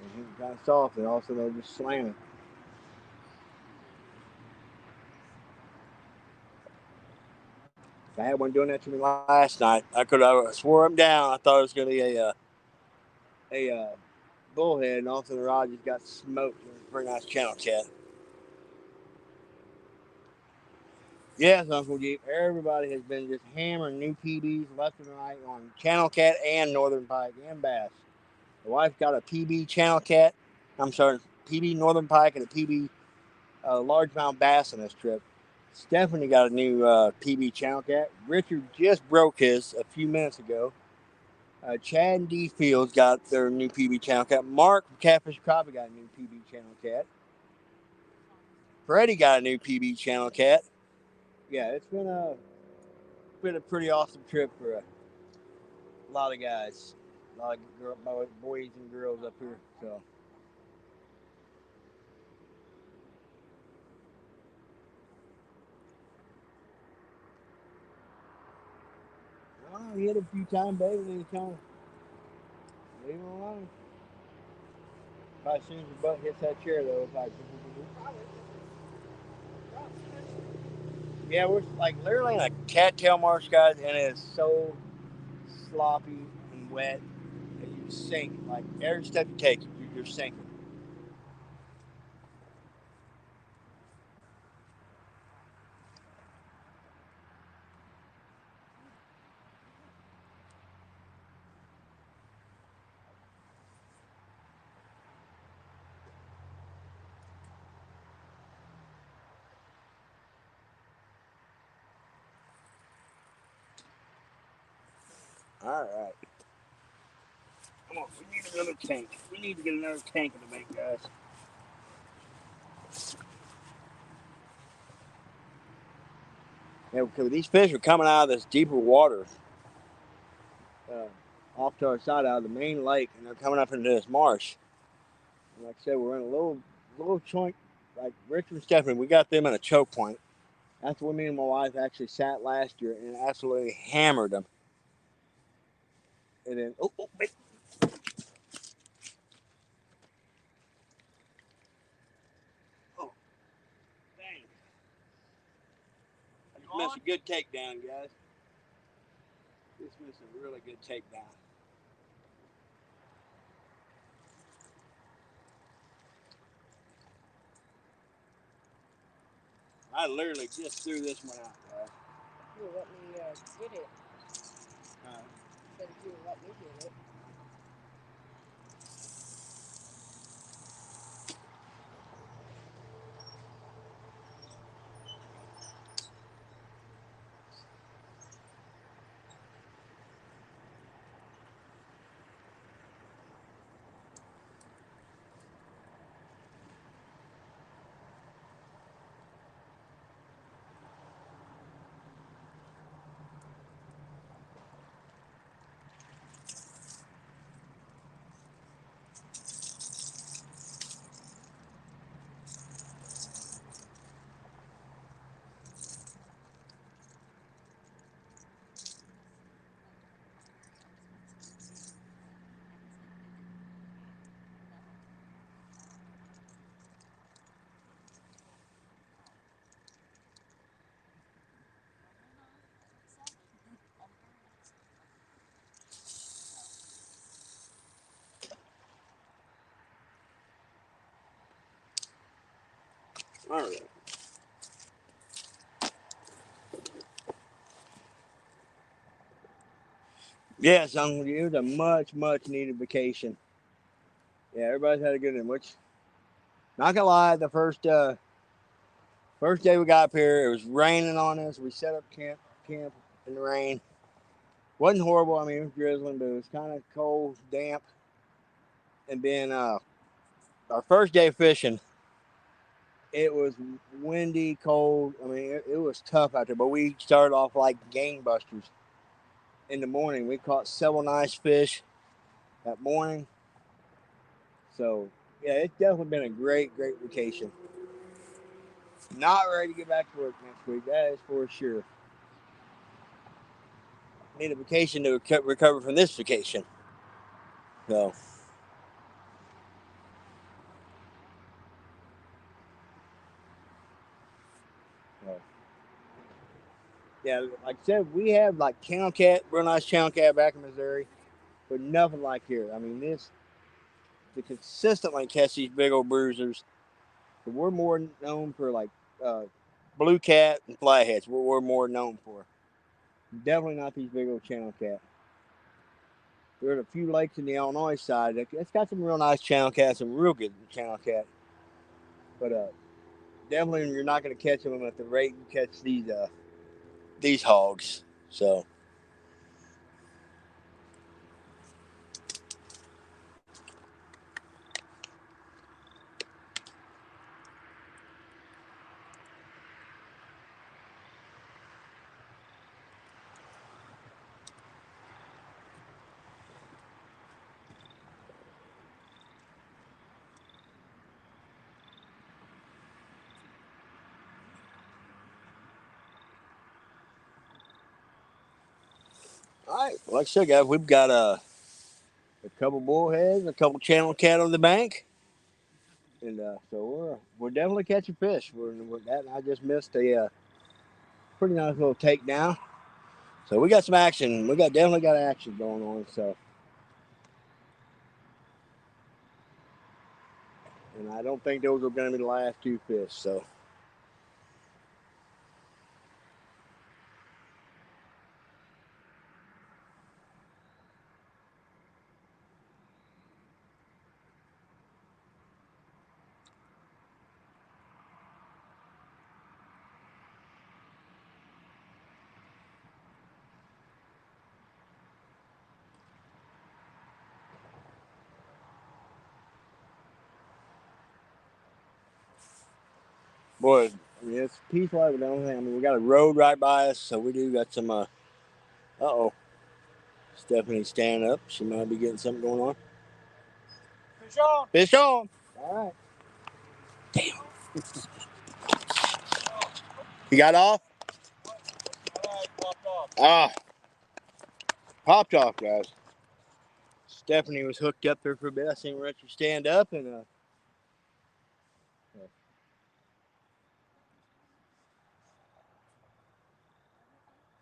Been hitting kind of soft, and also they'll just slam it. If I had one doing that to me last night, I swore him down. I thought it was going to be a bullhead, and also the rod just got smoked. It was a pretty nice channel cat. Yes, Uncle Jeep. Everybody has been just hammering new PBs left and right on channel cat and northern pike and bass. The wife got a PB channel cat. I'm sorry, PB northern pike and a PB largemouth bass on this trip. Stephanie got a new PB channel cat. Richard just broke his a few minutes ago. Chad and D Fields got their new PB channel cat. Mark from Catfish Crappie got a new PB channel cat. Freddie got a new PB channel cat. Yeah, it's been a pretty awesome trip for a lot of guys, a lot of boys and girls up here. So. Well, he hit a few times, baby, and he kind of leave him alone. Probably as soon as your butt hits that chair, though, it's like. Yeah, we're like literally in a cattail marsh, guys, and it is so sloppy and wet that you sink. Like every step you take, you're sinking. All right. Come on, we need another tank. We need to get another tank in the bank, guys. Yeah, because these fish are coming out of this deeper water, off to our side out of the main lake, and they're coming up into this marsh. And like I said, we're in a little joint, like Richard and Stephanie. We got them in a choke point. That's where me and my wife actually sat last year and absolutely hammered them. And then, oh, dang! I just missed a good takedown, guys. Just missed a really good takedown. I literally just threw this one out, guys. You let me get it. Said you let me get it. All right. Yes, it was a much needed vacation. Yeah, everybody's had a good one. Which, not gonna lie, the first day we got up here, it was raining on us. We set up camp in the rain. Wasn't horrible. I mean, it was drizzling, but it was kind of cold, damp. And then our first day fishing, it was windy, cold. I mean, it was tough out there. But we started off like gangbusters in the morning. We caught several nice fish that morning. So yeah, it's definitely been a great vacation. Not ready to get back to work next week. That is for sure. Need a vacation to recover from this vacation. So, so yeah, like I said, we have like channel cat, real nice channel cat back in Missouri, but nothing like here. I mean, to consistently catch these big old bruisers. So we're more known for like uh, blue cat and flatheads. We're more known for. Definitely not these big old channel cat. There's a few lakes in the Illinois side. It's got some real nice channel cats, some real good channel cat. But definitely you're not going to catch them at the rate you catch these hogs. So. All right, like I said, guys, we've got a couple bullheads, a couple channel cat on the bank, and so we're definitely catching fish. We're that, and I just missed a pretty nice little takedown. So we got some action. Definitely got action going on. So, and I don't think those are going to be the last two fish. So, boy, I mean it's peaceful. But the only thing, I mean, we got a road right by us, so we do got some. Oh, Stephanie standing up. She might be getting something going on. Fish on. Fish on. All right. Damn. You got off? Popped off. Ah, popped off, guys. Stephanie was hooked up there for a bit. I seen Richard stand up and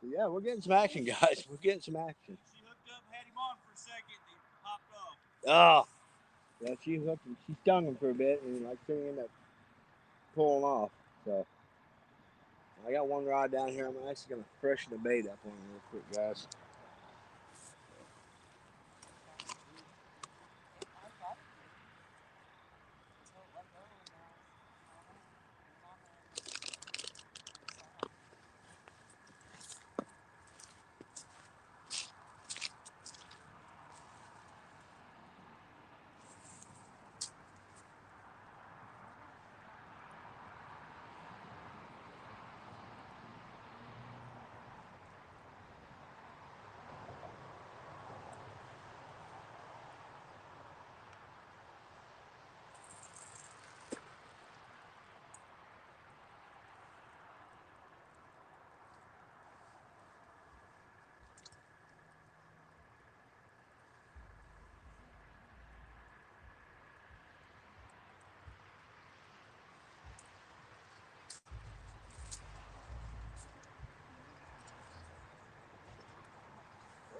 yeah, we're getting some action, guys. We're getting some action. She hooked up, had him on for a second, and he popped off. Oh, yeah, she hooked him. She stung him for a bit, and like she ended up pulling off. So I got one rod down here. I'm actually gonna freshen the bait up on it real quick, guys.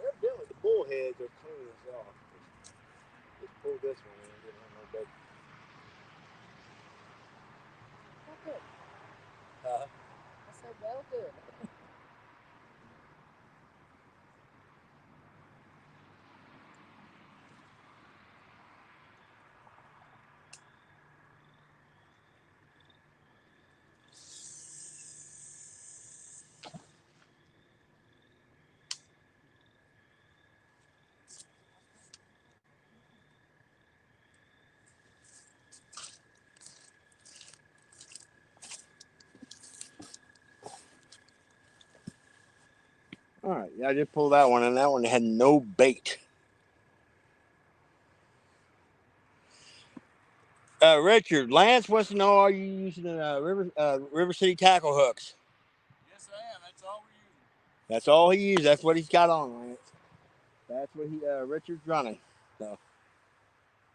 Evidently, the bullheads are cleaning us off. Just pull this one in and get on no bait. good. Uh, I said, well, good. all right, yeah, I just pulled that one, and that one had no bait. Richard, Lance wants to know: are you using River City tackle hooks? Yes, I am. That's all we're using. That's all he used. That's what he's got on, Lance. That's what Richard's running. So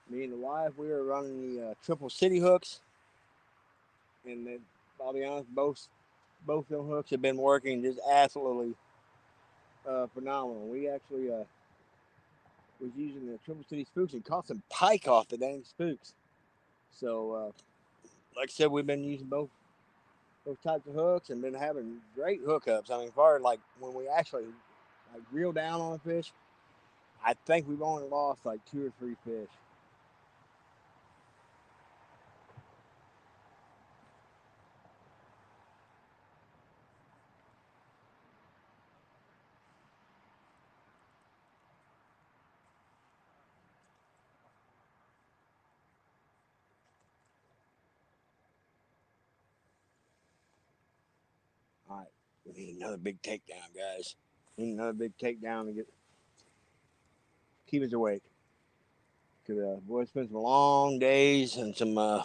me and the wife, we were running the Triple City hooks, and then, I'll be honest, both them hooks have been working just absolutely phenomenal. We actually was using the Triple City spooks and caught some pike off the dang spooks. So, like I said, we've been using both those types of hooks and been having great hookups. I mean, as far as like when we actually like reel down on a fish, I think we've only lost like 2 or 3 fish. All right, we need another big takedown, guys. We need another big takedown to keep us awake. Cause boy, it's been some long days and some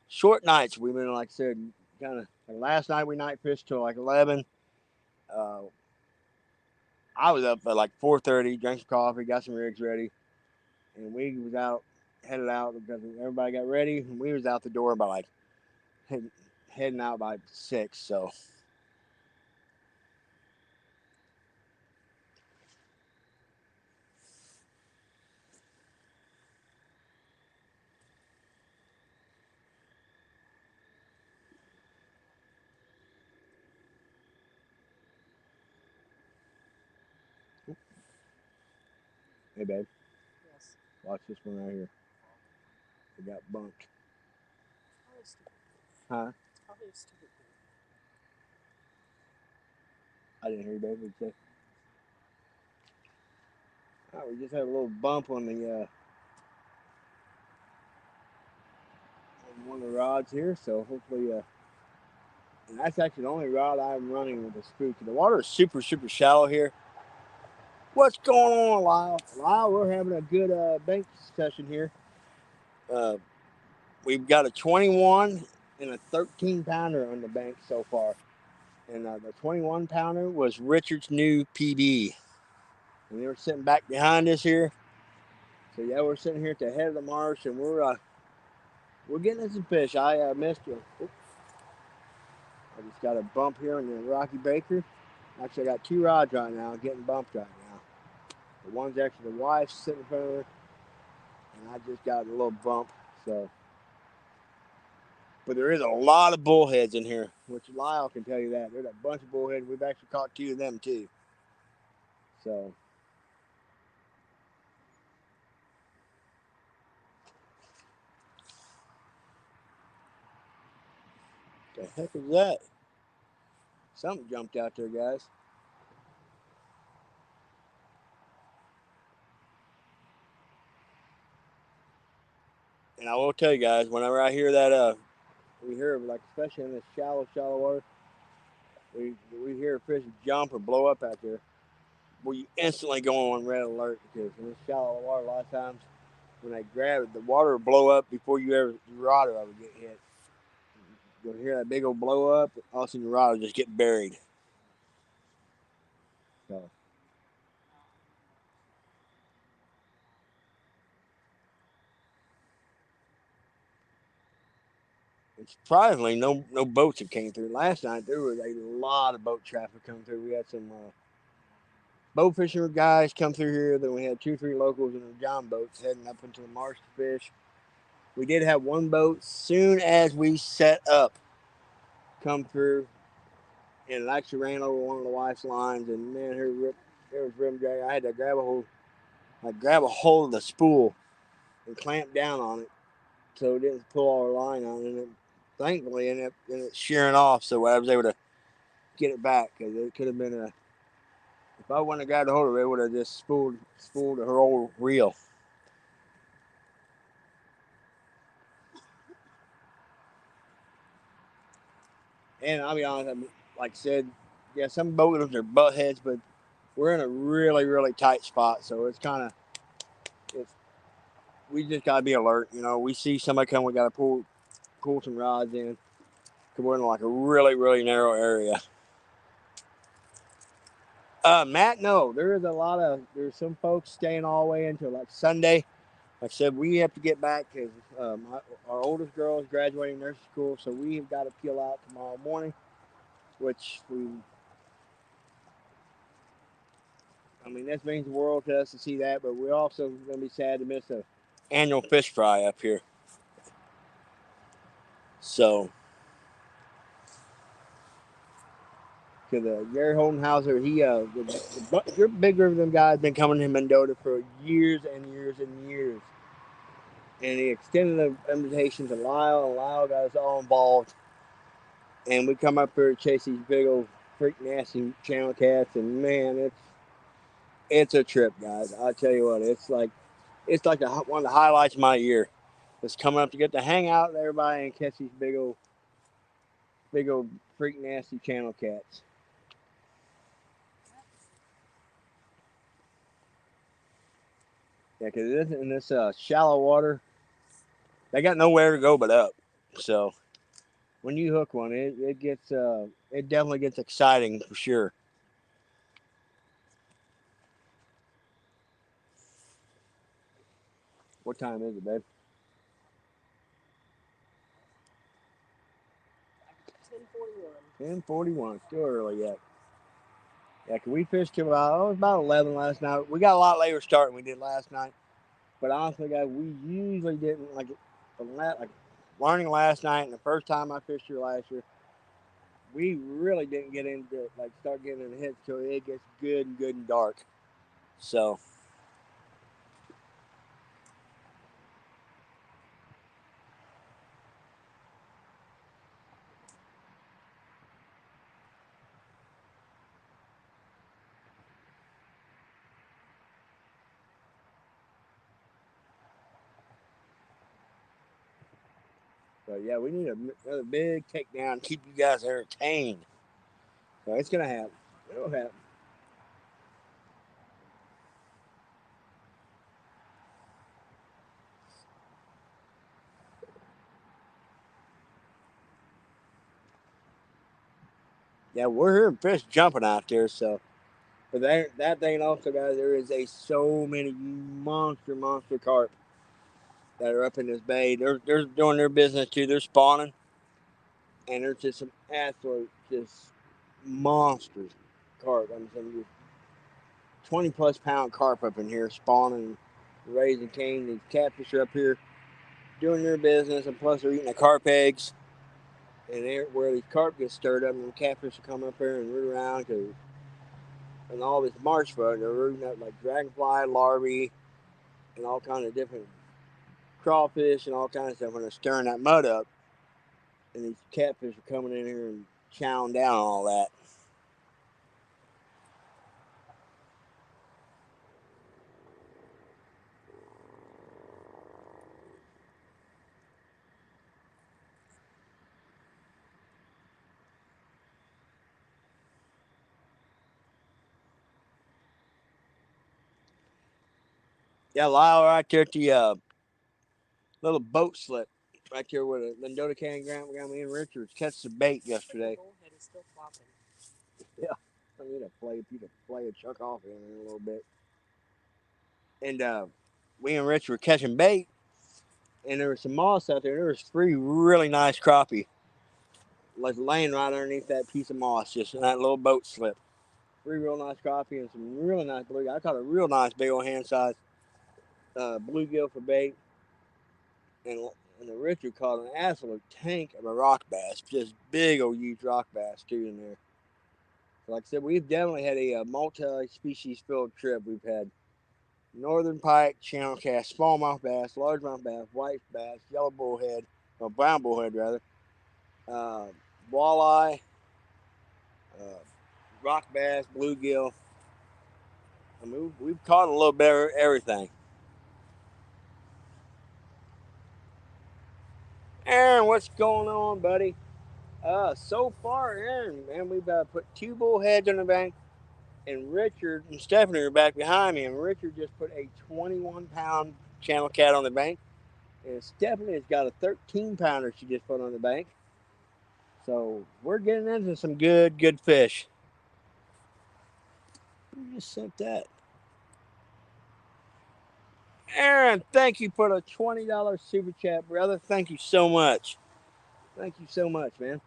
short nights. We've been, like I said, kind of. Like last night we night fished till like 11. Uh, I was up at like 4:30, drank some coffee, got some rigs ready, and we was headed out because everybody got ready, and we was out the door by like heading out by 6. So hey babe, Yes. watch this one right here. It got bumped. Probably stupid. Huh? It's probably a stupid thing. I didn't hear you, babe. What'd you say? Oh, we just had a little bump on the on one of the rods here, so hopefully and that's actually the only rod I'm running with the spook. The water is super shallow here. What's going on, Lyle? Lyle, we're having a good bank session here. Uh, we've got a 21 and a 13 pounder on the bank so far. And the 21 pounder was Richard's new PB. And they were sitting back behind us here. So yeah, we're sitting here at the head of the marsh, and we're getting some fish. I missed you. Oops. I just got a bump here on the Rocky Baker. Actually, I got 2 rods right now getting bumped right now. The one's actually the wife's sitting in front of her, and I just got a little bump. So, but there is a lot of bullheads in here, which Lyle can tell you that. There's a bunch of bullheads. We've actually caught 2 of them too. So, the heck is that? Something jumped out there, guys. And I will tell you guys, whenever I hear that, we hear like especially in this shallow water, we hear a fish jump or blow up out there. We instantly go on red alert because in this shallow water, a lot of times when they grab it, the water will blow up before your rod will ever get hit. You'll hear that big old blow up, all of a sudden your rod will just get buried. So and surprisingly, no boats have came through. Last night there was a lot of boat traffic coming through. We had some boat fishing guys come through here. Then we had 2 or 3 locals in the John boats heading up into the marsh to fish. We did have one boat soon as we set up. come through, and it actually ran over one of the wife's lines, and man, there was rim drag. I had to grab a hold of the spool and clamp down on it so it didn't pull all the line out, and it thankfully ended up shearing off, so I was able to get it back, because it could have been if I wouldn't have grabbed a hold of it, it would have just spooled her old reel. And I'll be honest, like I said, yeah, some boaters are butt heads, but we're in a really, really tight spot, so it's kind of, we just gotta be alert. We see somebody come, we gotta pull some rods in, because we're in like a really, really narrow area. Matt, no, there's some folks staying all the way until like Sunday. Like I said, we have to get back because our oldest girl is graduating nursing school, so we've got to peel out tomorrow morning, which this means the world to us to see that, but we're also going to be sad to miss the annual fish fry up here. So, because Gary Holdenhauser, your big river them guys been coming to Mendota for years and years and years. And he extended the invitation to Lyle, and Lyle got us all involved. And we come up here to chase these big old freak nasty channel cats, and man, it's a trip, guys. I tell you what, it's like one of the highlights of my year. It's coming up to get to hang out with everybody and catch these big old freak nasty channel cats. Yeah, because in this shallow water, they got nowhere to go but up. So when you hook one, it definitely gets exciting for sure. What time is it, babe? 10:41. 10:41. Still early yet. Yeah, cause we fished till about 11 last night. We got a lot later start than we did last night. But honestly, guys, we usually didn't like learning last night and the first time I fished here last year. We really didn't get into start getting in the hits till it gets good and dark. So. But yeah, we need another big takedown to keep you guys entertained. So it's gonna happen. It'll happen. Yeah, we're hearing fish jumping out there. So, but that thing also, guys, there is so many monster carp that are up in this bay. They're doing their business too. They're spawning, and there's just some absolute just monsters carp. Some 20+ pound carp up in here spawning, raising cane. These catfish are up here doing their business, and plus they're eating the carp eggs. And where these carp get stirred up, and the catfish will come up here and root around, and all this marsh bug, they're rooting up like dragonfly larvae and all kinds of different crawfish and all kinds of stuff when they're stirring that mud up. And these catfish are coming in here and chowing down on all that. Yeah, Lyle, right there at the little boat slip right there where the Mendota Canyon Grant, we got me and Richards catch the bait yesterday. Bullhead is still flopping. Yeah, I need a play a chuck off in a little bit. And we and Rich were catching bait, and there was some moss out there. There was 3 really nice crappie, like laying right underneath that piece of moss, just in that little boat slip. 3 real nice crappie and some really nice bluegill. I caught a real nice big old hand size bluegill for bait, and and the Richard caught an absolute tank of a rock bass, just big old huge rock bass too in there. So like I said, we've definitely had a multi-species field trip. We've had northern pike, channel cast, smallmouth bass, largemouth bass, white bass, yellow bullhead, or brown bullhead rather, uh, walleye, uh, rock bass, bluegill. I mean, we've caught a little bit of everything. Aaron, what's going on, buddy? So far, Aaron, man, we've put 2 bullheads on the bank, and Richard and Stephanie are back behind me, and Richard just put a 21-pound channel cat on the bank, and Stephanie has got a 13-pounder she just put on the bank. So we're getting into some good fish. Who just sent that? Aaron, thank you for the $20 super chat, brother. Thank you so much. Thank you so much, man.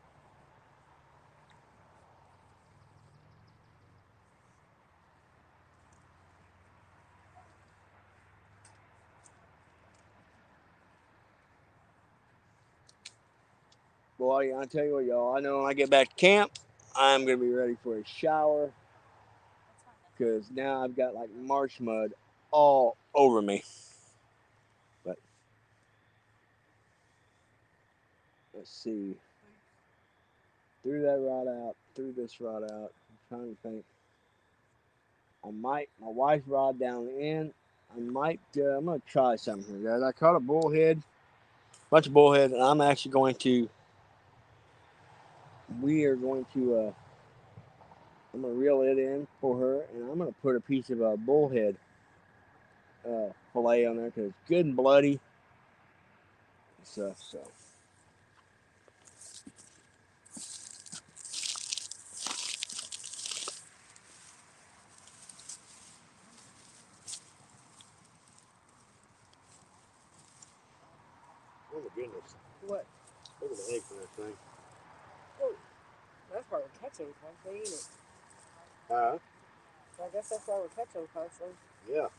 Boy, I tell you what, y'all, I know when I get back to camp, I'm going to be ready for a shower because now I've got like marsh mud all over me. But let's see. Threw that rod out, threw this rod out. I'm trying to think. My wife's rod down the end. I'm going to try something here, guys. I caught a bullhead, bunch of bullheads, and I'm actually I'm going to reel it in for her, and I'm going to put a piece of a bullhead fillet on there because it's good and bloody and stuff. So. Oh my goodness. What? Look at the eggs in that thing. Oh, that's why we're catching constantly, ain't it? So I guess that's why we're catching constantly. Yeah.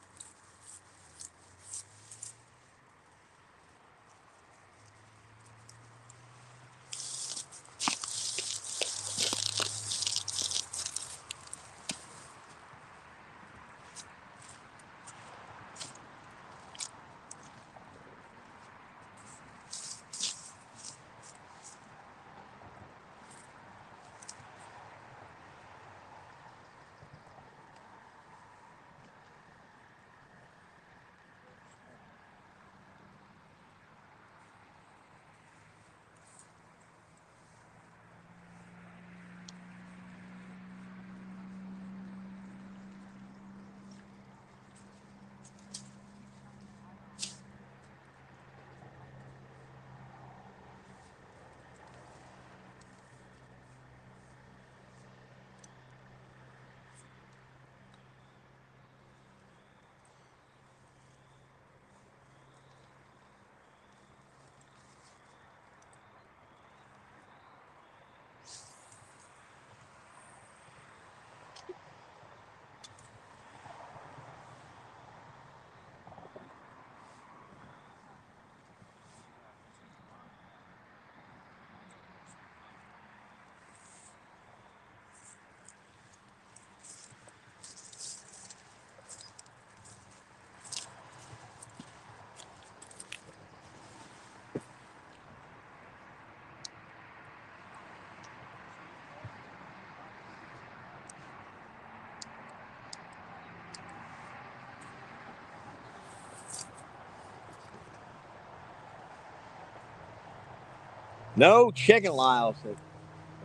No chicken, Lyle said.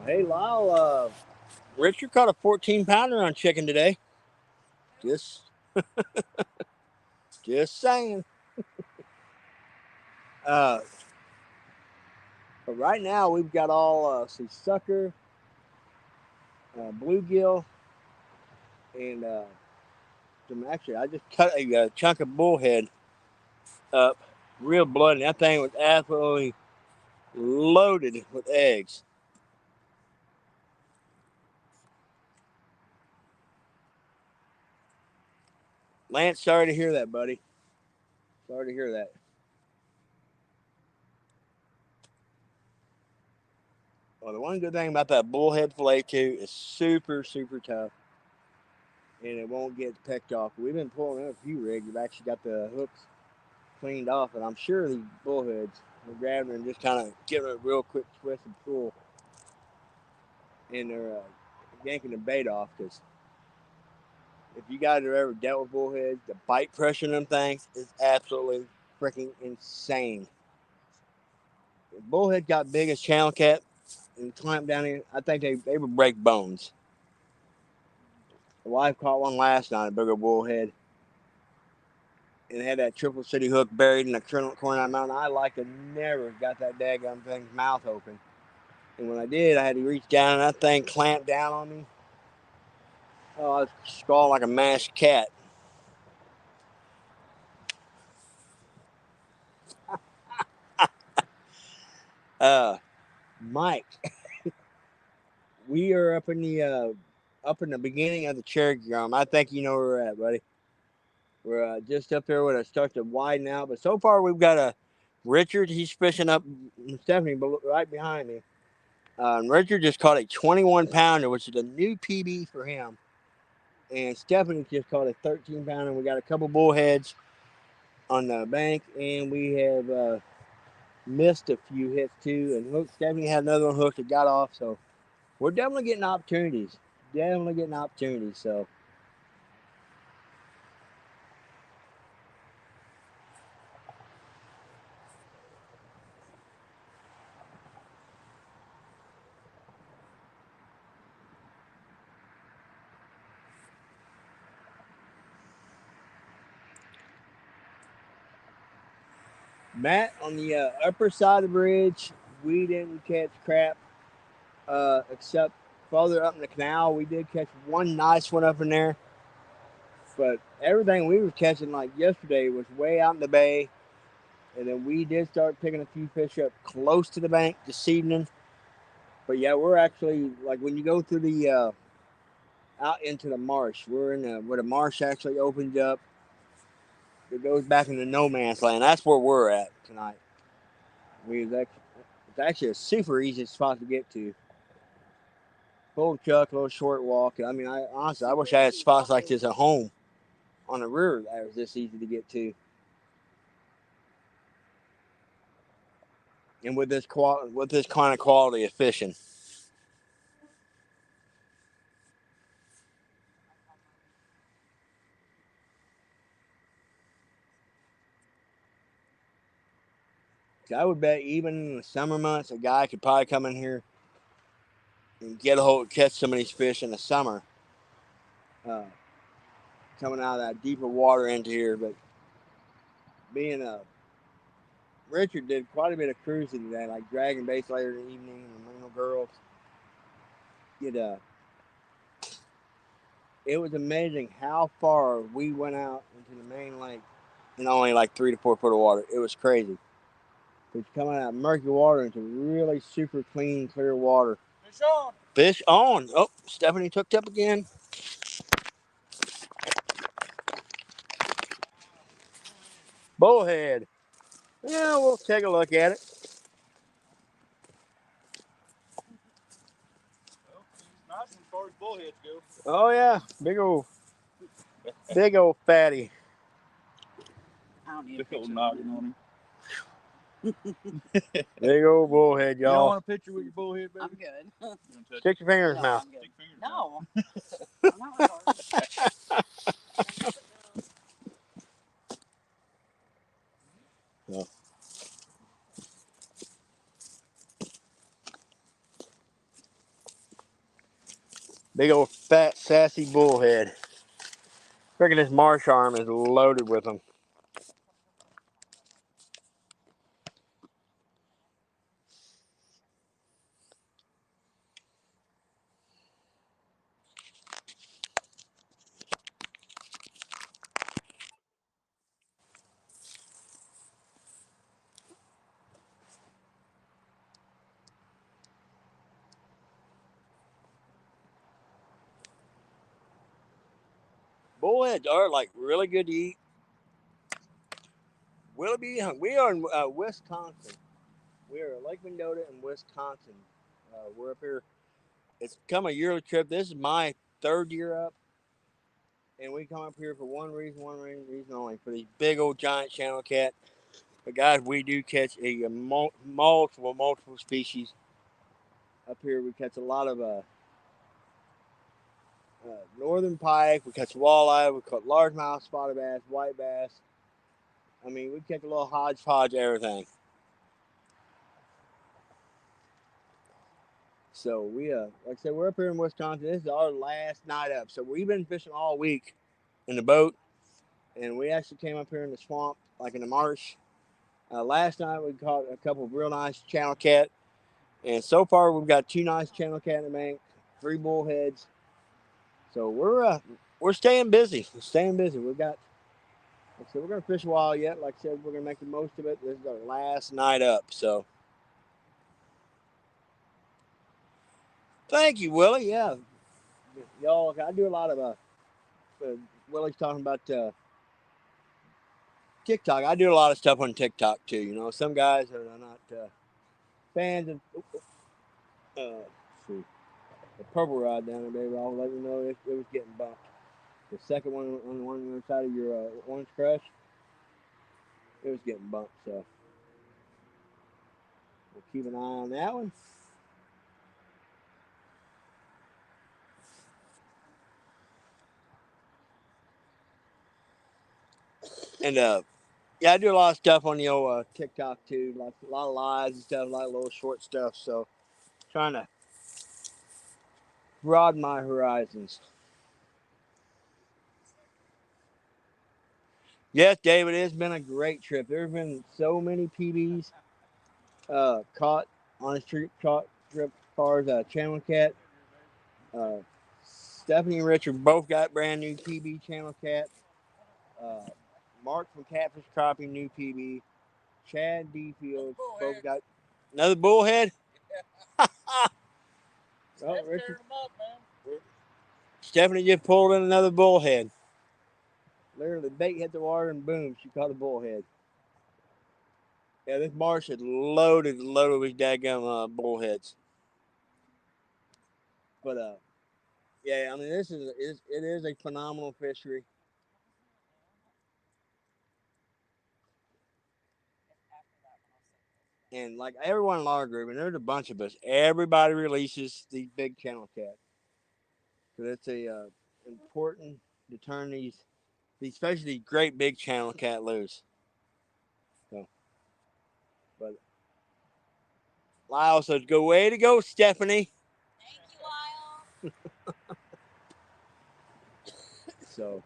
Hey, Lyle, Richard caught a 14-pounder on chicken today. Just saying. But right now we've got all sucker, bluegill, and actually I just cut a chunk of bullhead up, real bloody. That thing was absolutely loaded with eggs. Lance, sorry to hear that, buddy. Sorry to hear that. Well, the one good thing about that bullhead fillet too is super, super tough, and it won't get pecked off. We've been pulling in a few rigs. We've actually got the hooks cleaned off, and I'm sure these bullheads, we're grabbing and just kind of giving it a real quick twist and pull, and they're yanking the bait off. Because if you guys have ever dealt with bullheads, the bite pressure in them things is absolutely freaking insane. If bullhead got big as channel cat and clamped down in, I think they would break bones. The wife caught one last night, a bigger bullhead, and had that triple city hook buried in the corner of that mountain. I like to never got that daggum thing's mouth open. And when I did, I had to reach down and that thing clamped down on me. Oh, I was scrawling like a mashed cat. Mike, we are up in the beginning of the Cherokee Gum. I think you know where we're at, buddy. We're just up there where it starts to widen out. But so far, we've got a Richard. He's fishing up Stephanie right behind me. Richard just caught a 21 pounder, which is a new PB for him. And Stephanie just caught a 13 pounder. We got a couple bullheads on the bank, and we have missed a few hits too. And Stephanie had another one hooked that got off. So we're definitely getting opportunities. Definitely getting opportunities. So. Matt, on the upper side of the bridge, we didn't catch crap except farther up in the canal. We did catch one nice one up in there, but everything we were catching like yesterday was way out in the bay, and then we did start picking a few fish up close to the bank this evening. But yeah, we're actually like when you go through the out into the marsh, we're in where the marsh actually opens up. It goes back into no man's land. That's where we're at tonight. It's actually a super easy spot to get to. Full chuck, little short walk. I mean, I honestly, I wish I had spots like this at home on the river that was this easy to get to. And with this kind of quality of fishing. I would bet even in the summer months, a guy could probably come in here and catch some of these fish in the summer, uh, coming out of that deeper water into here. But being Richard did quite a bit of cruising today, like dragging baits later in the evening, and the Marino girls. It was amazing how far we went out into the main lake in only like 3 to 4 foot of water. It was crazy. It's coming out of murky water into really super clean, clear water. Fish on. Fish on. Oh, Stephanie hooked up again. Bullhead. Yeah, we'll take a look at it. Well, he's nice as far as bullheads go. Oh yeah, big old fatty. I don't need a Big picture. old noggin on him. Big old bullhead, You don't y'all. want a picture with your bullhead, baby? I'm good. You want to touch Stick your finger in his No, mouth. I'm good. Stick fingers No, I'm not recording. No. Big old fat sassy bullhead. Reckon this marsh arm is loaded with them. Bullheads are like really good to eat. We are in Wisconsin. We are at Lake Mendota in Wisconsin. We're up here. It's become a yearly trip. This is my 3rd year up, and we come up here for one reason only, for these big old giant channel cat. But guys, we do catch a multiple species up here. We catch a lot of northern pike. We catch walleye. We catch largemouth, spotted bass, white bass. I mean, we catch a little hodgepodge of everything. So we, like I said, we're up here in Wisconsin. This is our last night up. So we've been fishing all week in the boat, and we actually came up here in the swamp, like in the marsh. Last night we caught a couple of real nice channel cat, and so far we've got 2 nice channel cat in the bank, 3 bullheads. So we're staying busy. We're staying busy. We've got, like I said, we're gonna fish a while yet. Like I said, we're gonna make the most of it. This is our last night up. So thank you, Willie. Yeah, y'all. I do a lot of Willie's talking about TikTok. I do a lot of stuff on TikTok too. You know, some guys are not fans of. See, the purple rod down there, baby. I'll let you know it was getting bumped. The second one on the other side of your orange crush, it was getting bumped. So we'll keep an eye on that one. And yeah, I do a lot of stuff on the old TikTok too, like a lot of lives and stuff, like little short stuff. So trying to broaden my horizons. Yes, David, it's been a great trip. There's been so many PBs caught on a trip as far as channel cat. Stephanie and Richard both got brand new PB channel cat. Mark from Catfish Crappie, new PB. Chad D Fields both got another bullhead. Oh, Richard. Stephanie just pulled in another bullhead. Literally, the bait hit the water and boom, she caught a bullhead. Yeah, this marsh is loaded with daggum bullheads. But yeah, I mean, it is a phenomenal fishery. And like everyone in our group, and there's a bunch of us, everybody releases these big channel cats. So it's a important to turn these, especially these great big channel cat loose. So, but Lyle says, "Go way to go, Stephanie." Thank you, Lyle. So.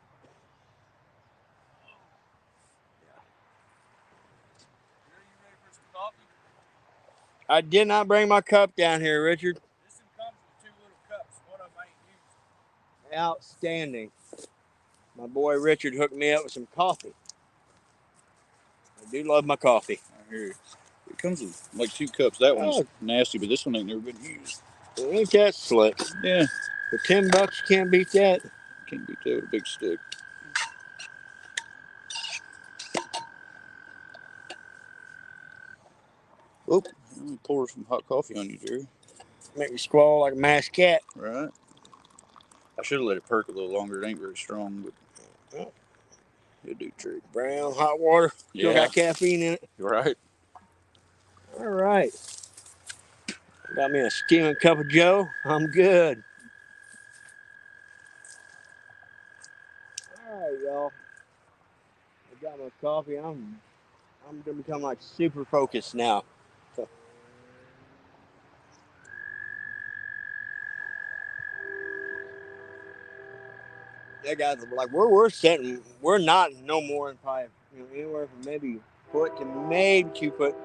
I did not bring my cup down here, Richard. This one comes with 2 little cups. One of them ain't used. Outstanding. My boy Richard hooked me up with some coffee. I do love my coffee. I hear you. It comes with like 2 cups. That one's nasty, but this one ain't never been used. Well, ain't that slick? Yeah. For $10, you can't beat that. Can't beat that with a big stick. Oop. Let me pour some hot coffee on you, Jerry. Make me squall like a mashed cat. Right. I should have let it perk a little longer. It ain't very strong, but it'll do trick. Brown hot water. Still got caffeine in it. Right. All right. Got me a steaming cup of Joe. I'm good. All right, y'all. I got my coffee. I'm gonna become like super focused now. So. Yeah, guys, like we're sitting, we're not no more than probably anywhere from maybe a foot to maybe 2 foot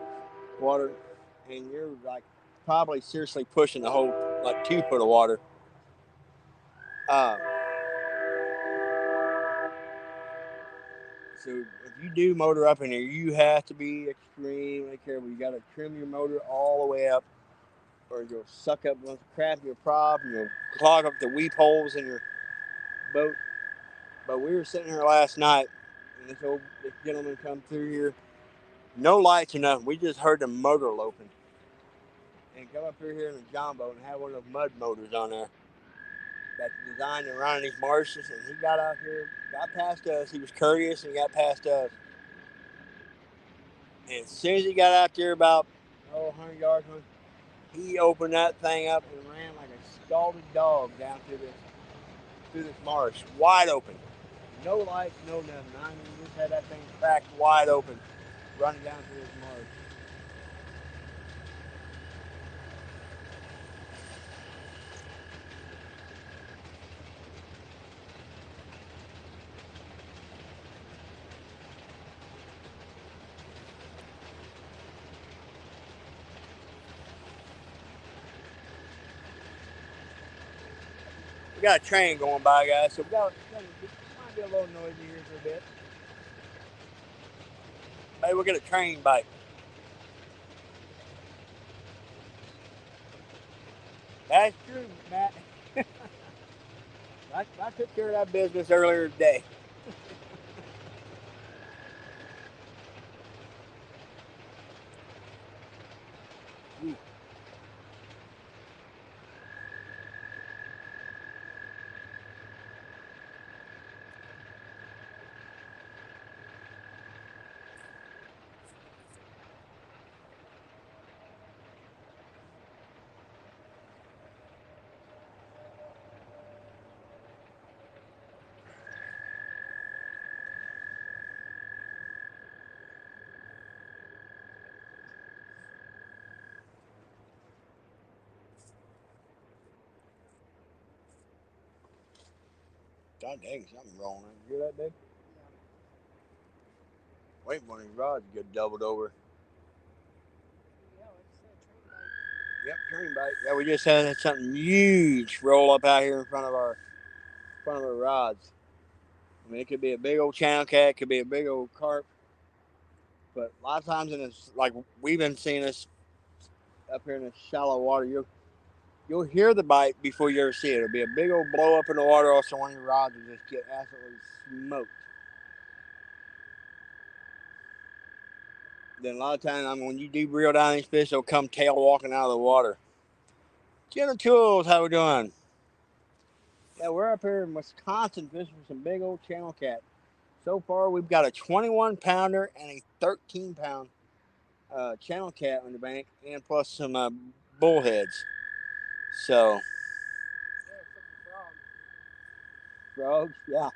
water, and you're like probably seriously pushing the whole like 2 foot of water. So if you do motor up in here, you have to be extremely careful. You got to trim your motor all the way up, or you'll suck up a bunch of crap in your prop, and you'll clog up the weep holes in your boat. But we were sitting here last night, and this gentleman come through here. No lights or nothing. We just heard the motor open. And and come up here in a John boat and have one of those mud motors on there that's designed to run in these marshes. And he got out here, got past us. He was courteous and he got past us. And as soon as he got out there about 100 yards, he opened that thing up and ran like a scalded dog down through this marsh, wide open. No lights, no nothing. I mean, we just had that thing cracked wide open, running down through this marsh. We got a train going by, guys, so it might be a little noisy here for a bit. Hey, we'll get a train bite. That's true, Matt. I took care of that business earlier today. God dang, something wrong. You hear that, babe? Wait, one of these rods get doubled over. Yeah, like I said, train bite. Yep, train bite. Yeah, we just had something huge roll up out here in front of our rods. I mean, it could be a big old channel cat, it could be a big old carp, but a lot of times in this, like we've been seeing this up here in the shallow water, you'll hear the bite before you ever see it. It'll be a big old blow up in the water, or so one of your rods will just get absolutely smoked. Then a lot of times, I mean, when you deep reel down these fish, they'll come tail walking out of the water. Jenna Tools, how we doing? Yeah, we're up here in Wisconsin fishing for some big old channel cat. So far, we've got a 21 pounder and a 13-pound channel cat on the bank, and plus some bullheads. So, Yeah, freaking frog. frogs, yeah.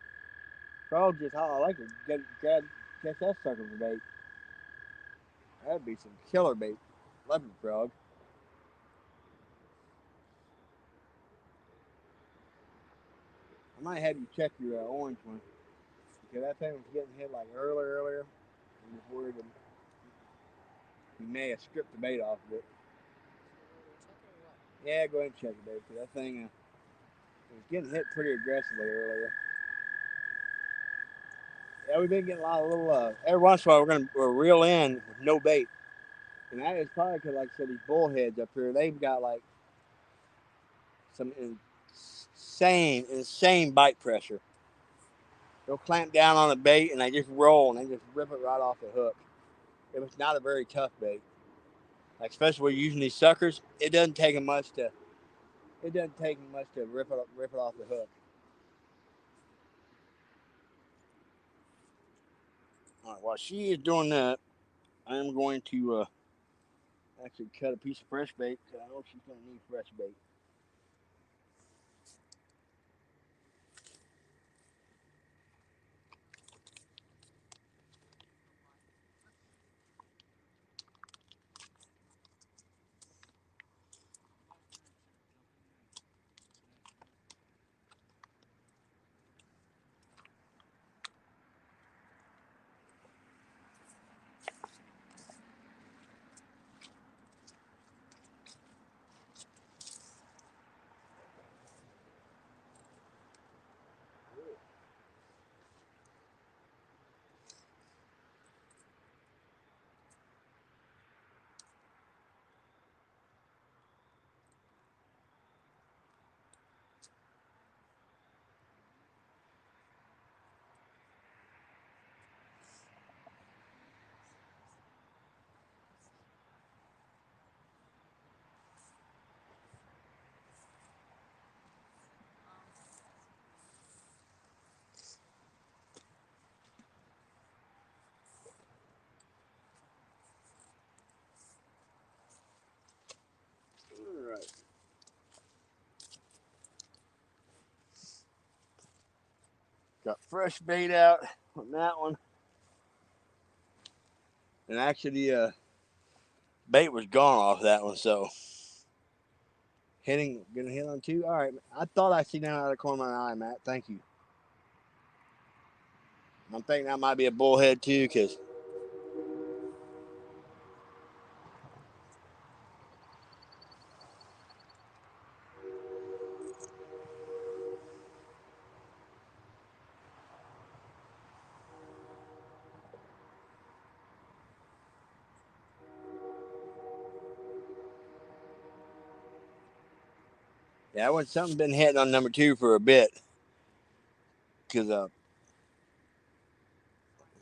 Frogs just how I like to catch that sucker for bait. That'd be some killer bait. Leopard frog. I might have you check your orange one. Because that thing was getting hit like earlier. I'm just worried that you may have stripped the bait off of it. Yeah, go ahead and check it, babe. Because that thing was getting hit pretty aggressively earlier. Yeah, we've been getting a lot of little. Every once in a while, we'll reel in with no bait, and that is probably because, like I said, these bullheads up here, they've got like some insane bite pressure. They'll clamp down on a bait and they just roll and they just rip it right off the hook. If it's not a very tough bait, like especially when you're using these suckers, it doesn't take them much to rip it off the hook. All right, while she is doing that, I am going to actually cut a piece of fresh bait because I know she's going to need fresh bait. Got fresh bait out on that one. And actually the bait was gone off that one, so gonna hit on two. All right, I thought I seen that out of the corner of my eye, Matt. Thank you. I'm thinking that might be a bullhead too, because yeah, I went something been hitting on number two for a bit, because a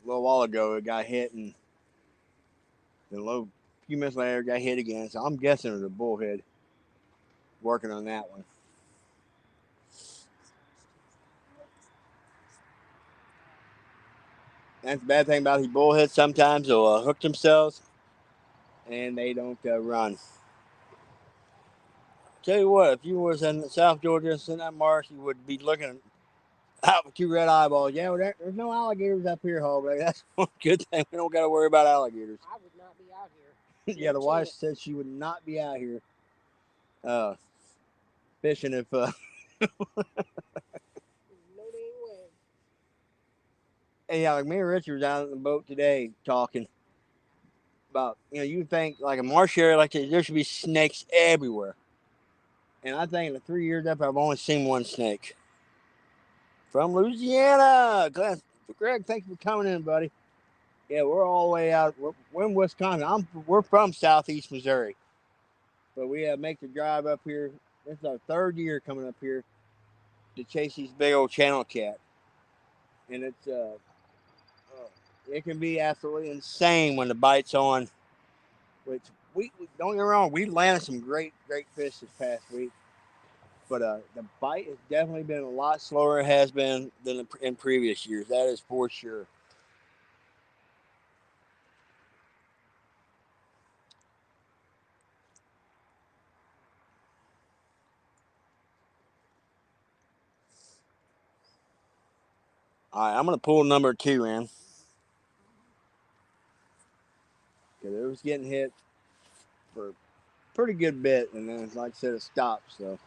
little while ago it got hit, and then a few minutes later it got hit again. So I'm guessing it was a bullhead working on that one. That's the bad thing about these bullheads. Sometimes they'll hook themselves and they don't run. Tell you what, if you was in South Georgia in that marsh, you would be looking out with two red eyeballs. Yeah, well, there's no alligators up here, Hog. That's one good thing. We don't got to worry about alligators. I would not be out here. Yeah, the wife said she would not be out here fishing if. No dang way. Yeah, like me and Richard was out on the boat today talking about, you think like a marsh area like this, there should be snakes everywhere. And I think in the 3 years up, I've only seen one snake. From Louisiana. Greg, thank you for coming in, buddy. Yeah, we're all the way out. We're in Wisconsin. We're from Southeast Missouri. But we make the drive up here. This is our 3rd year coming up here to chase these big old channel cat. And it can be absolutely insane when the bite's on. Which we don't get me wrong, we landed some great fish this past week. But the bite has definitely been a lot slower. It has been than in previous years. That is for sure. All right, I'm gonna pull number two in because it was getting hit for a pretty good bit, and then like I said, it stopped. So.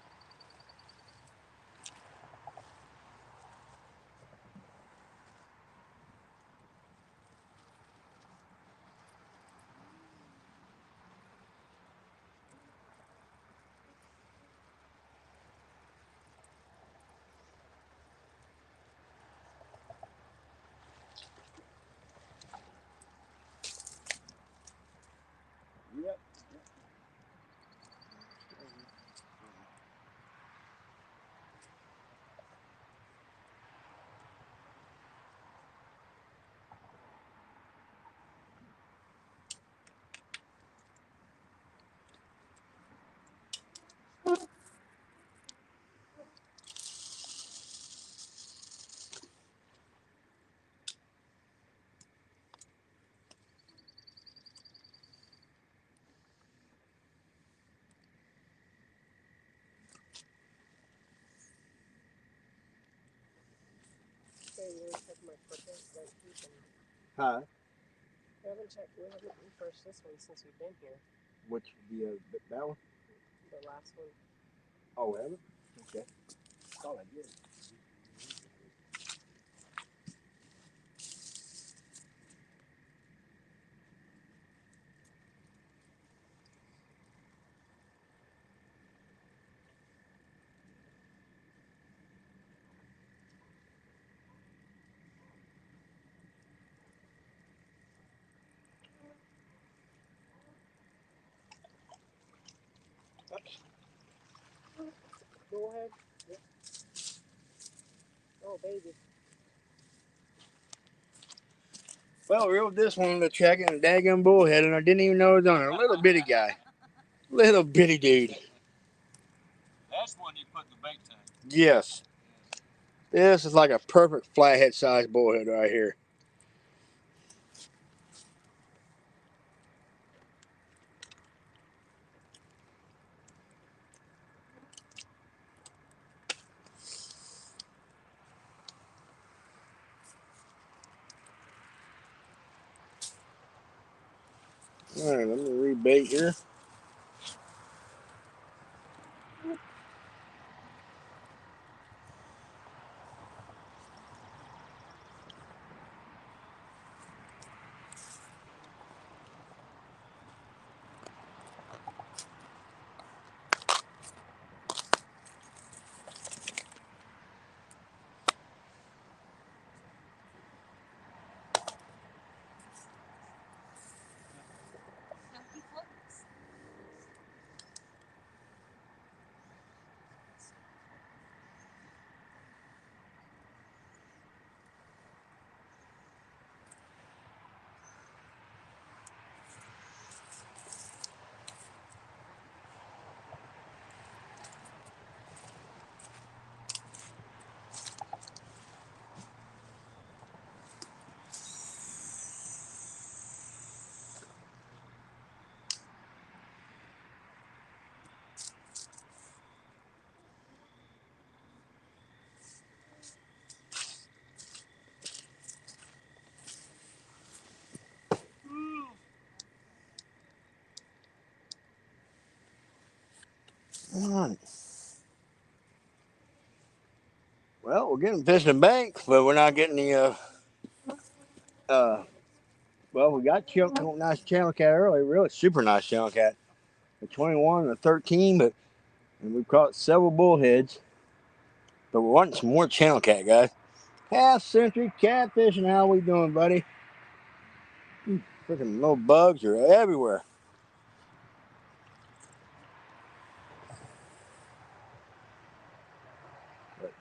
Yep. Okay, we haven't checked my purpose, Huh? we haven't refreshed this one since we've been here. Which that one? The last one. Oh, have it? Okay. That's all I did. Go ahead. Yep. Oh, baby. Well, we reeled this one to check and a daggum bullhead, and I didn't even know it was on it. A little bitty guy. Little bitty dude. That's one you put in the bait tank. Yes. This is like a perfect flathead sized bullhead right here. Alright, let me rebait here. Come on. Well, we're getting fish in the bank, but we're not getting the well, we got nice channel cat early, really super nice channel cat. A 21 and a 13, but and we've caught several bullheads. But we're wanting some more channel cat, guys. Half century catfishing, how we doing, buddy? Freaking little bugs are everywhere. But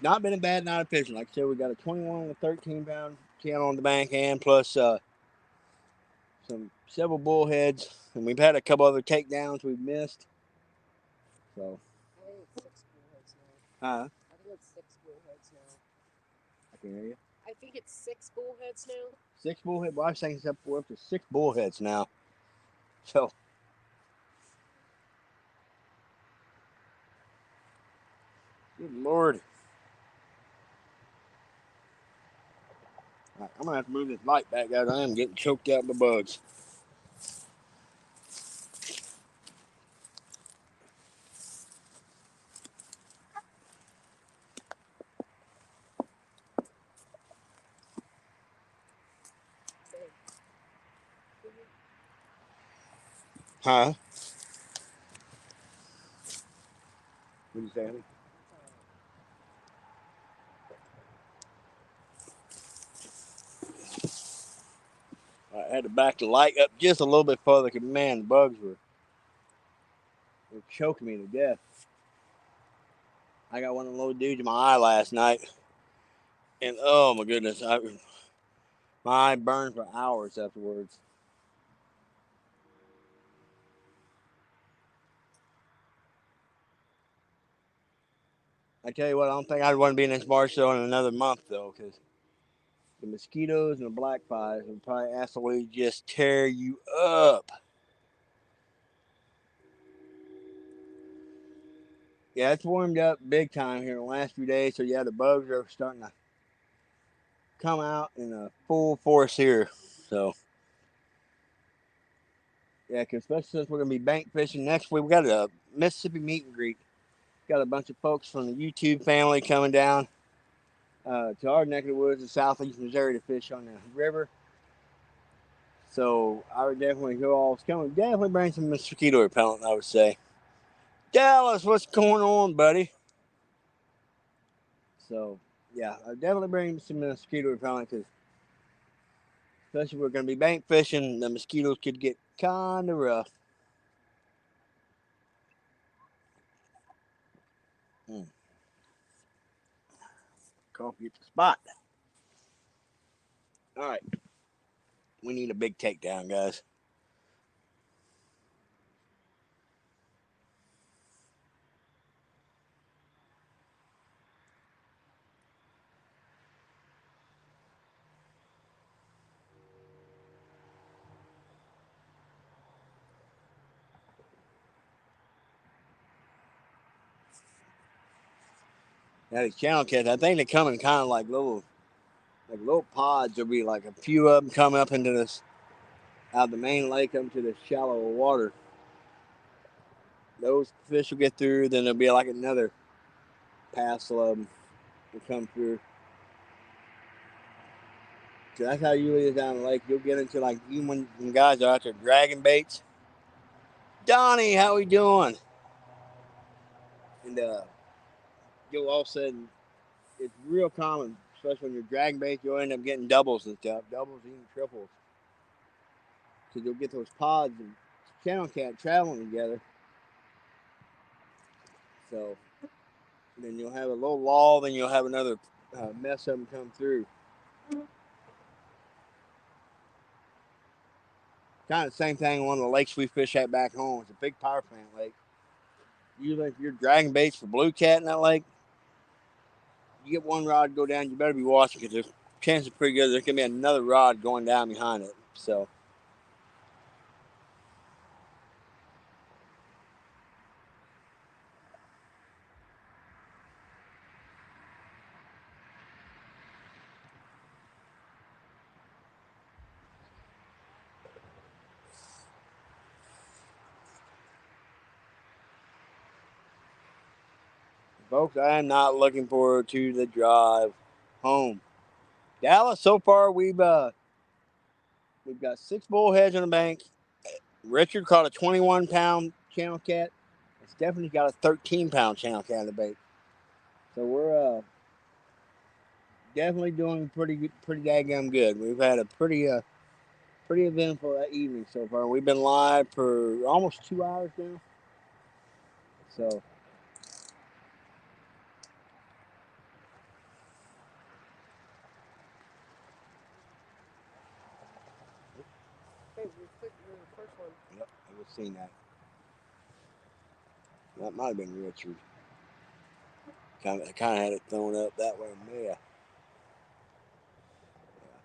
not been a bad night of fishing. Like I said, we got a 21 and a 13-pound channel on the bank and plus several bullheads, and we've had a couple other takedowns we've missed. So. I think it's 6 bullheads now. Huh? I think it's 6 bullheads now. I can hear you. I think it's 6 bullheads now. 6 bullheads? Well, I was thinking we're up to 6 bullheads now. So. Good Lord. All right, I'm going to have to move this light back, guys. I am getting choked out by bugs. Huh? What you saying? I had to back the light up just a little bit further because, man, the bugs were choking me to death. I got one of the little dudes in my eye last night. And, oh, my goodness. My eye burned for hours afterwards. I tell you what, I don't think I'd want to be in this marsh show in another month, though, because the mosquitoes and the black flies would probably absolutely just tear you up. Yeah, it's warmed up big time here in the last few days. So, yeah, the bugs are starting to come out in a full force here. So, yeah, because especially since we're going to be bank fishing next week, we got a Mississippi meet and greet. Got a bunch of folks from the YouTube family coming down to our neck of the woods in southeast Missouri to fish on the river. So I would definitely go all coming. Definitely bring some mosquito repellent, I would say. Dallas, what's going on, buddy? So yeah, I definitely bring some mosquito repellent because especially if we're going to be bank fishing, the mosquitoes could get kind of rough. Coffee at the spot. All right, we need a big takedown, guys. Now these channel cats, I think they come in kind of like little like little pods. There'll be like a few of them come up into this out of the main lake up to the shallow water. Those fish will get through. Then there'll be like another passel of them will come through. So that's how you leave down the lake. You'll get into like even when guys are out there dragging baits. Donnie, how we doing? And you'll all of a sudden, it's real common, especially when you're dragging baits, you'll end up getting doubles and stuff, doubles, even triples. So you'll get those pods and channel cat traveling together. So then you'll have a little lull, then you'll have another mess of them come through. Kind of the same thing on one of the lakes we fish at back home. It's a big power plant lake. Usually if you're dragging baits for blue cat in that lake, you get one rod go down, you better be watching because there's chances pretty good there can be another rod going down behind it. So folks, I am not looking forward to the drive home. Dallas, so far we've got 6 bullheads on the bank. Richard caught a 21-pound channel cat. Stephanie got a 13-pound channel cat on the bait. So we're definitely doing pretty daggum good. We've had a pretty eventful evening so far. We've been live for almost 2 hours now. So Hey, we clicked the first one. yep, I've seen that. That might have been Richard. Kind of had it thrown up that way. Yeah, I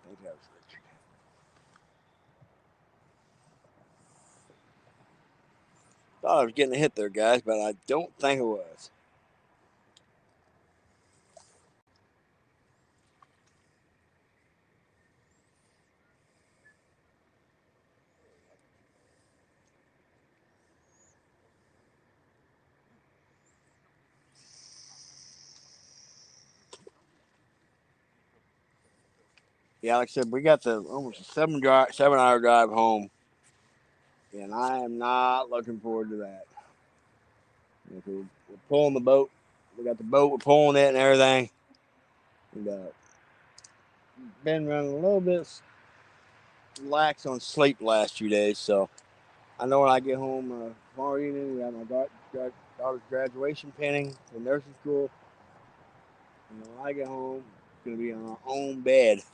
think that was Richard. Thought I was getting a hit there, guys, but I don't think it was. Yeah, like I said, we got the almost a 7-hour drive home, and I am not looking forward to that. We're pulling the boat. We got the boat. We're pulling it and everything. And been running a little bit lax on sleep the last few days, so I know when I get home tomorrow evening, we have my daughter's graduation pending from nursing school. And when I get home, it's going to be on our own bed. Hey,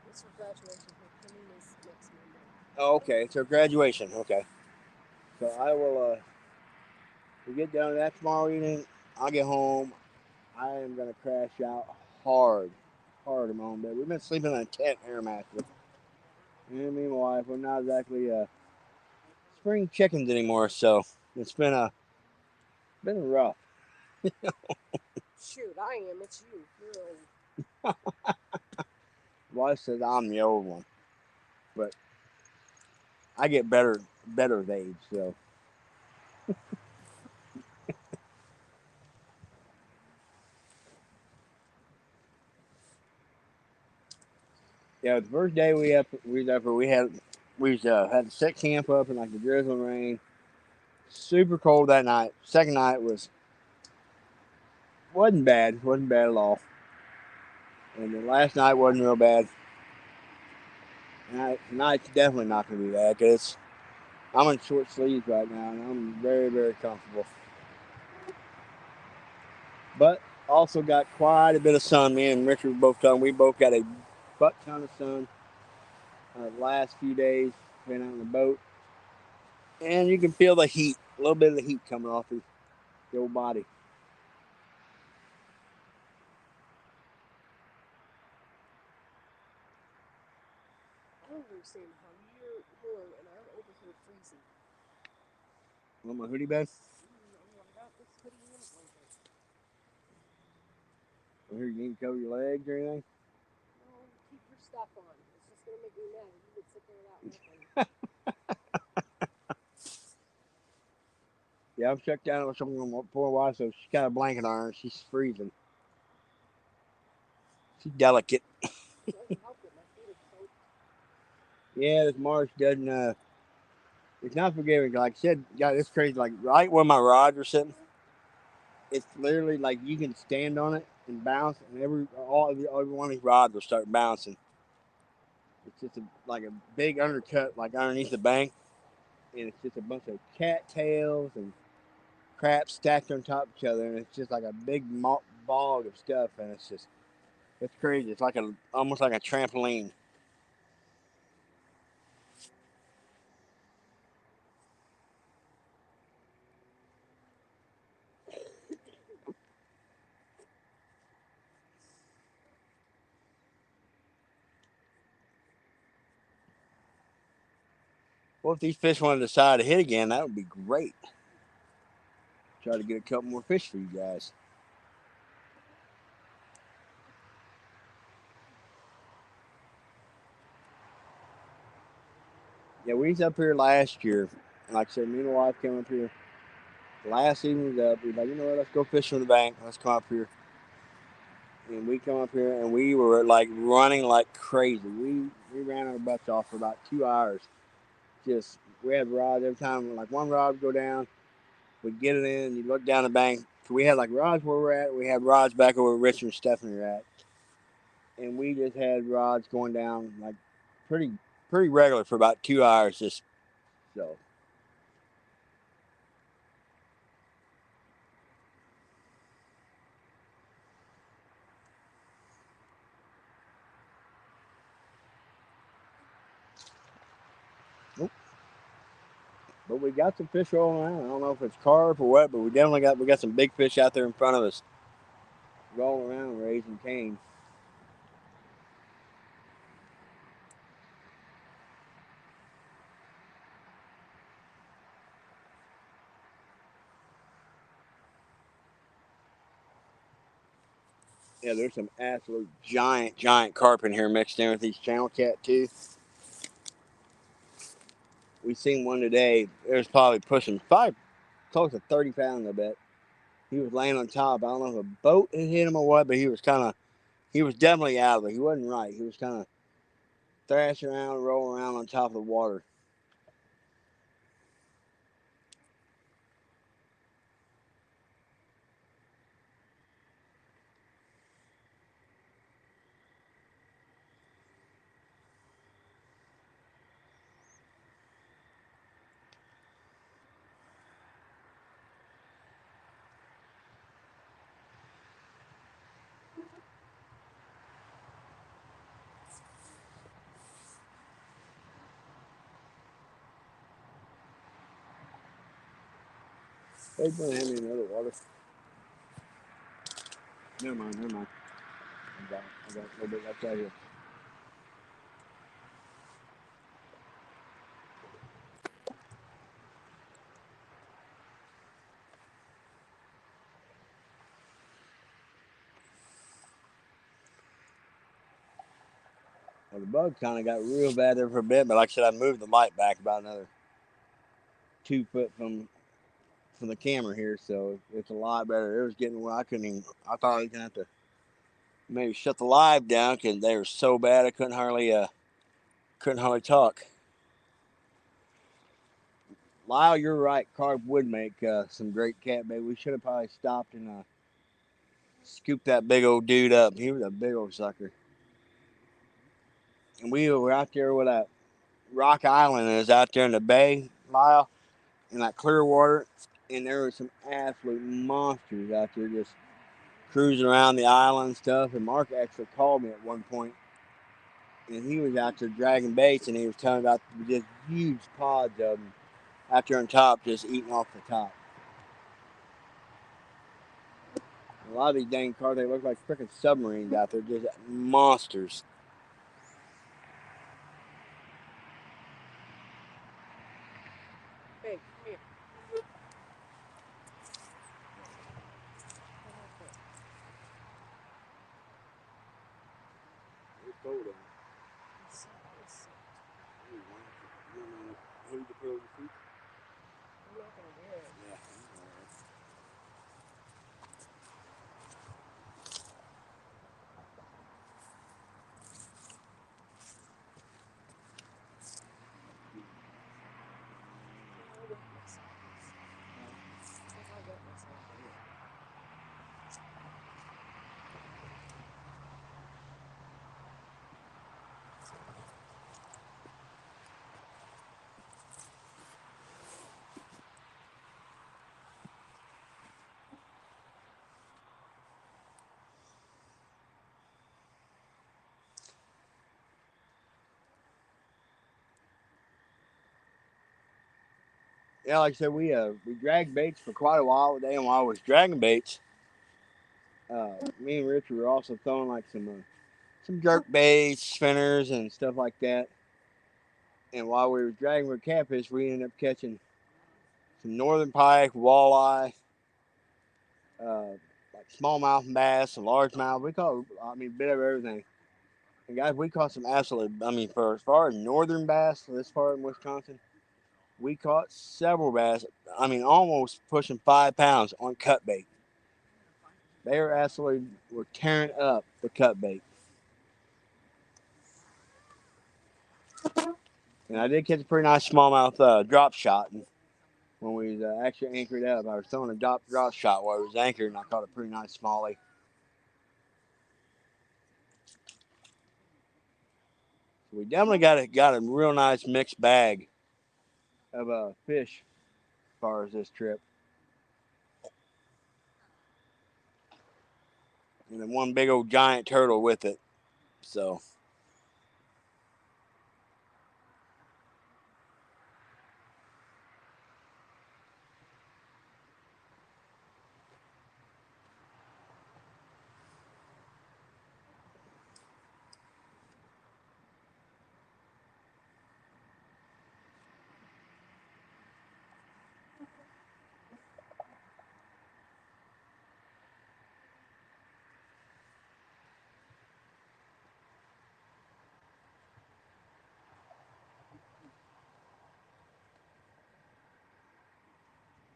what's your graduation? Her coming is next Monday. Oh, okay. It's her graduation. Okay. So I will, we get done with that tomorrow evening. I'll get home. I am going to crash out hard in my own bed. We've been sleeping in a tent air mattress. Me and my wife, we're not exactly spring chickens anymore, so it's been a rough. Shoot, I am. It's you. You're old. Wife says I'm the old one, but I get better with age. So yeah, the first day we had to set camp up in like the drizzling rain. Super cold that night. Second night wasn't bad at all. And the last night wasn't real bad. And tonight's definitely not going to be bad because I'm in short sleeves right now and I'm very, very comfortable. But also got quite a bit of sun. Me and Richard both done. We both got a butt ton of sun the last few days. Been out on the boat. And you can feel the heat, a little bit of the heat coming off your body. I don't understand how you're warm and I'm over here freezing. On my hoodie bed. I got this hoodie and a blanket. I hear you need to cover your legs or anything. No, stuff on. It's just gonna make me mad. You could sit there without nothing. Yeah, I've checked out with someone for a while, so she's got a blanket on her. She's freezing. She's delicate. It doesn't help that my feet are soaked. Yeah, this marsh doesn't. It's not forgiving. Like I said, God, it's crazy. Like right where my rods are sitting, it's literally like you can stand on it and bounce, and every one of these rods will start bouncing. It's just like a big undercut, like underneath the bank, and it's just a bunch of cattails and crap stacked on top of each other, and it's just like a big bog of stuff, and it's crazy. It's like almost like a trampoline. Well, if these fish want to decide to hit again, that would be great. Try to get a couple more fish for you guys. Yeah, we was up here last year. Like I said, me and my wife came up here. Last evening was up. We were like, you know what, let's go fish from the bank. Let's come up here. And we come up here and we were like running like crazy. We ran our butts off for about 2 hours. Just we had rods every time. Like one rod would go down, we'd get it in. You look down the bank. So we had like rods where we're at. We had rods back over where Richard and Stephanie are at, and we just had rods going down like pretty regular for about 2 hours. Just so. Nope. But we got some fish rolling around. I don't know if it's carp or what, but we got some big fish out there in front of us, rolling around raising cane. Yeah, there's some absolute giant carp in here mixed in with these channel cat too. We seen one today. It was probably pushing close to 30 pounds, I bet. He was laying on top. I don't know if a boat had hit him or what, but he was definitely out of it. He wasn't right. He was kind of thrashing around, rolling around on top of the water. They're going to hand me another water. Never mind. I got a little bit left out here. Well, the bug kind of got real bad there for a bit, but like I said, I moved the light back about another 2 foot from the camera here, so it's a lot better. It was getting where I couldn't even. I thought I was gonna have to maybe shut the live down because they were so bad I couldn't hardly talk. Lyle, you're right. Carp would make some great cat bait. We should have probably stopped and scooped that big old dude up. He was a big old sucker. And we were out there where that Rock Island is out there in the bay, Lyle, in that clear water. And there were some absolute monsters out there just cruising around the island and stuff. And Mark actually called me at one point, and he was out there dragging baits, and he was telling about just huge pods of them out there on top, just eating off the top. A lot of these dang cars, they look like freaking submarines out there, just monsters. Hey, come here. It's cold in. Yeah, like I said, we dragged baits for quite a while today, and while I was dragging baits, me and Richard were also throwing like some jerk baits, spinners, and stuff like that. And while we were dragging for catfish, we ended up catching some northern pike, walleye, like smallmouth bass, some largemouth. We caught, I mean, a bit of everything. And guys, we caught some absolute. I mean, for as far as northern bass, this part in Wisconsin, we caught several bass. I mean, almost pushing 5 pounds on cut bait. They were tearing up the cut bait. And I did catch a pretty nice smallmouth drop shot. And when we was actually anchored up, I was throwing a drop shot while I was anchored, and I caught a pretty nice smallie. So we definitely got a real nice mixed bag of fish as far as this trip. And then one big old giant turtle with it. So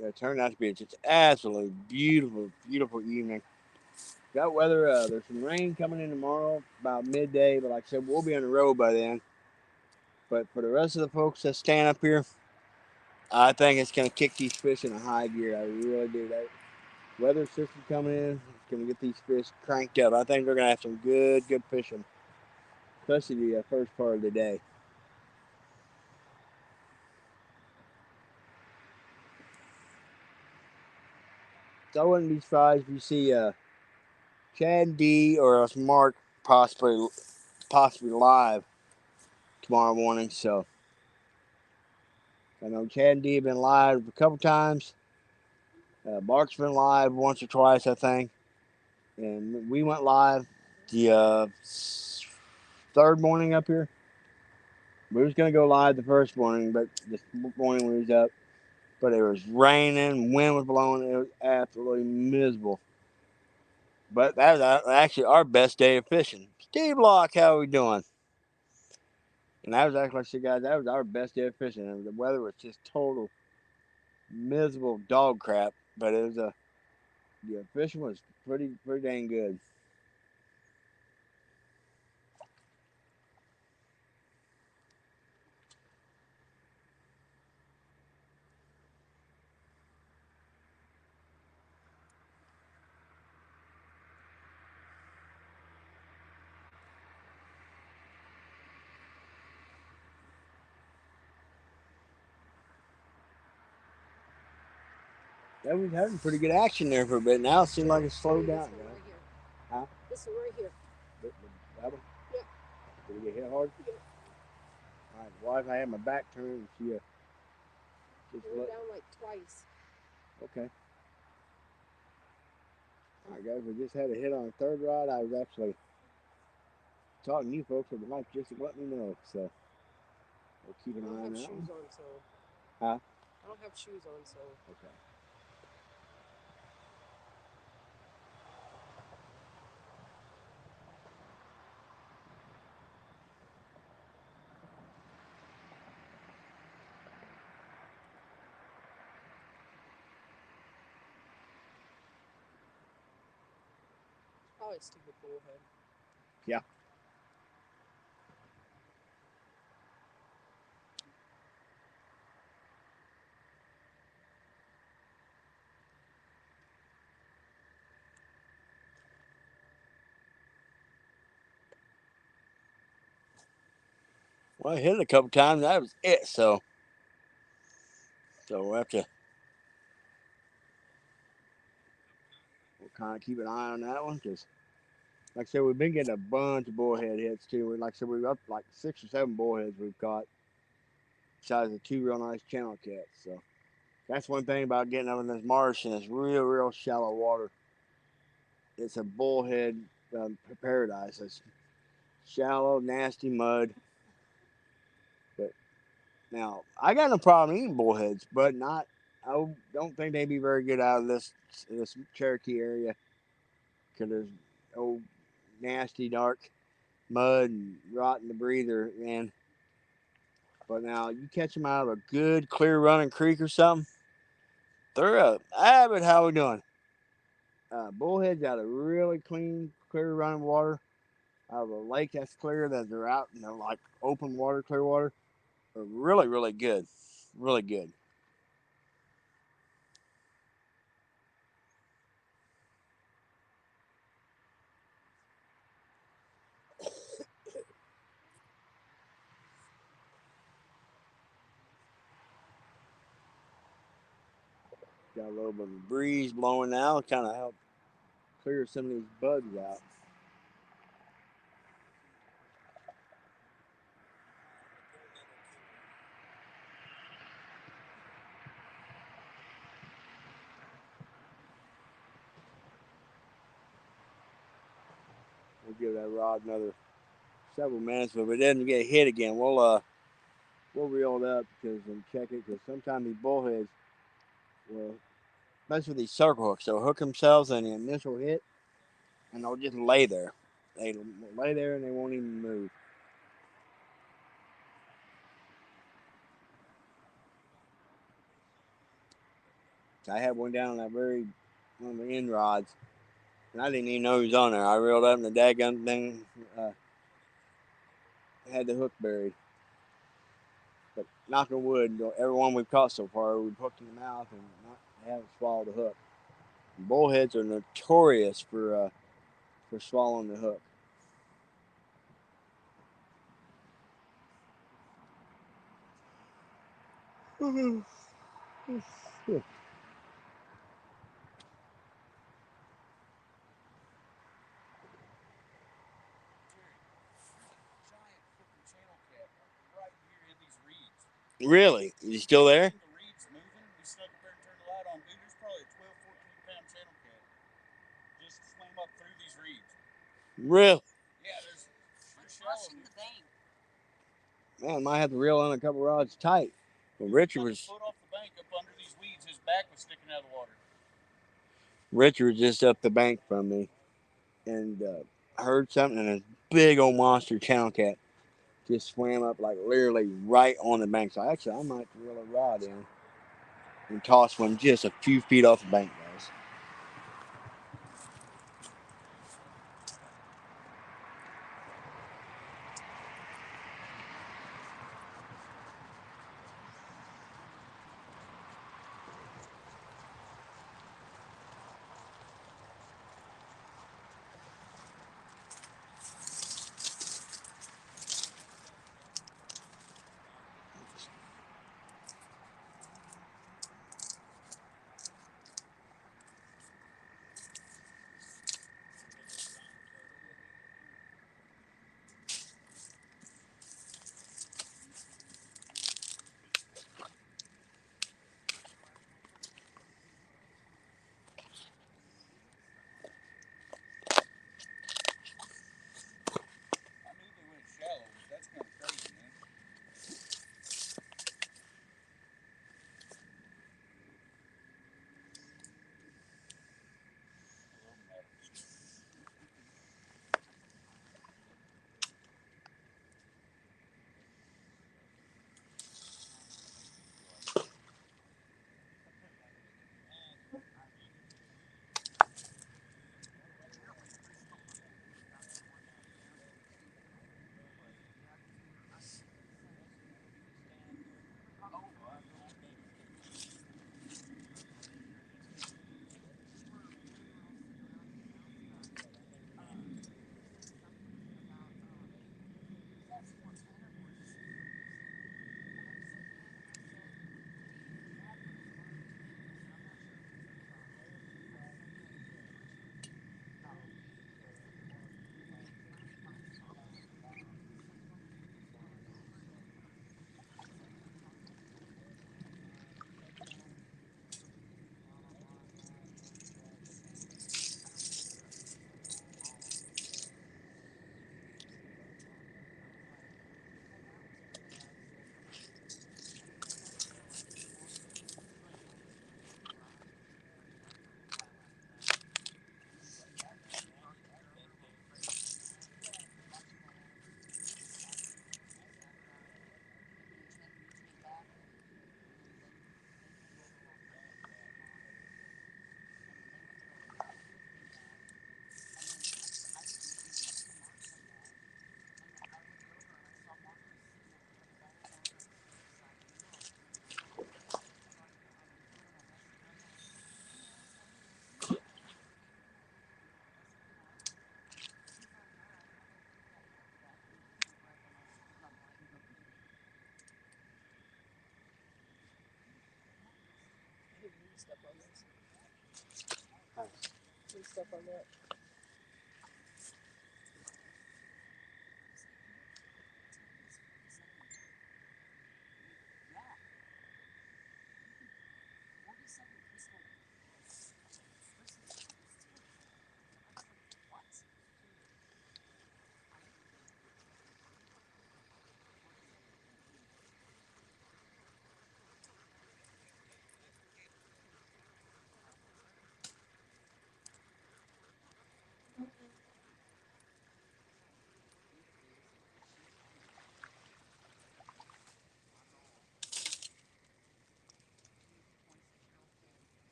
it turned out to be just absolutely beautiful, beautiful evening. Got weather. There's some rain coming in tomorrow about midday, but like I said, we'll be on the road by then. But for the rest of the folks that stand up here, I think it's going to kick these fish in a high gear. I really do. That weather system coming in is going to get these fish cranked up. I think they're going to have some good fishing, especially the first part of the day. So I wouldn't be surprised if you see Chad D or Mark possibly live tomorrow morning. So I know Chad and D have been live a couple times. Mark's been live once or twice, I think. And we went live the third morning up here. We was gonna go live the first morning, but this morning we was up. But it was raining, wind was blowing. It was absolutely miserable. But that was actually our best day of fishing. Steve Locke, how are we doing? And that was actually, like, guys, that was our best day of fishing. And the weather was just total miserable dog crap. But it was fishing was pretty dang good. That was having pretty good action there for a bit. Now it seems like it's slowed down, guys. Huh? This one right here. That one? Yeah. Did it get hit hard? Yeah. All right. Well, if I had my back turned, she just went down like twice. Okay. All right, guys. We just had a hit on a third rod. I was actually talking to you folks with the mic just to let me know. So we'll keep an eye on that. I don't have shoes on, so. Huh? I don't have shoes on, so. Okay. Probably a stupid bullhead. Yeah. Well, I hit it a couple times. That was it. So we'll have to. We'll kind of keep an eye on that one because, like I said, we've been getting a bunch of bullhead hits too. Like I said, we've up like 6 or 7 bullheads we've caught, besides the 2 real nice channel cats. So That's one thing about getting up in this marsh and it's real shallow water. It's a bullhead paradise. It's shallow, nasty mud. But now I got no problem eating bullheads, but not. I don't think they'd be very good out of this Cherokee area because there's old nasty dark mud and rotten debris there, man. But now you catch them out of a good clear running creek or something. They're up. Abbott, how we doing? Bullheads out of really clean, clear running water. Out of a lake that's clear, that they're out in like open water, clear water. Are really good. Really good. Got a little bit of a breeze blowing now, kind of help clear some of these bugs out. We'll give that rod another several minutes, but if it doesn't get hit again, we'll reel it up and check it because sometimes these bullheads will, especially with these circle hooks, they'll hook themselves in the initial hit and they'll just lay there. They lay there and they won't even move. I had one down on that one of the end rods, and I didn't even know he was on there. I reeled up and the daggum thing had the hook buried. But knock on wood, everyone we've caught so far, we've hooked in the mouth and they haven't swallowed the hook. And bullheads are notorious for swallowing the hook. Really? Is he still there? The reeds moving. We snuck up there and turned the light on. Dude, there's probably a 12, 14 pound channel cat just swam up through these reeds. Really? Yeah, there's Rushing the bank. Man, might have to reel in a couple rods tight. Well, Richard was foot off the bank up under these weeds. His back was sticking out of the water. Richard was just up the bank from me, and heard something, and a big old monster channel cat just swam up like literally right on the bank. So actually, I might reel a rod in and toss one just a few feet off the bank, guys. Step on this. Please step on that.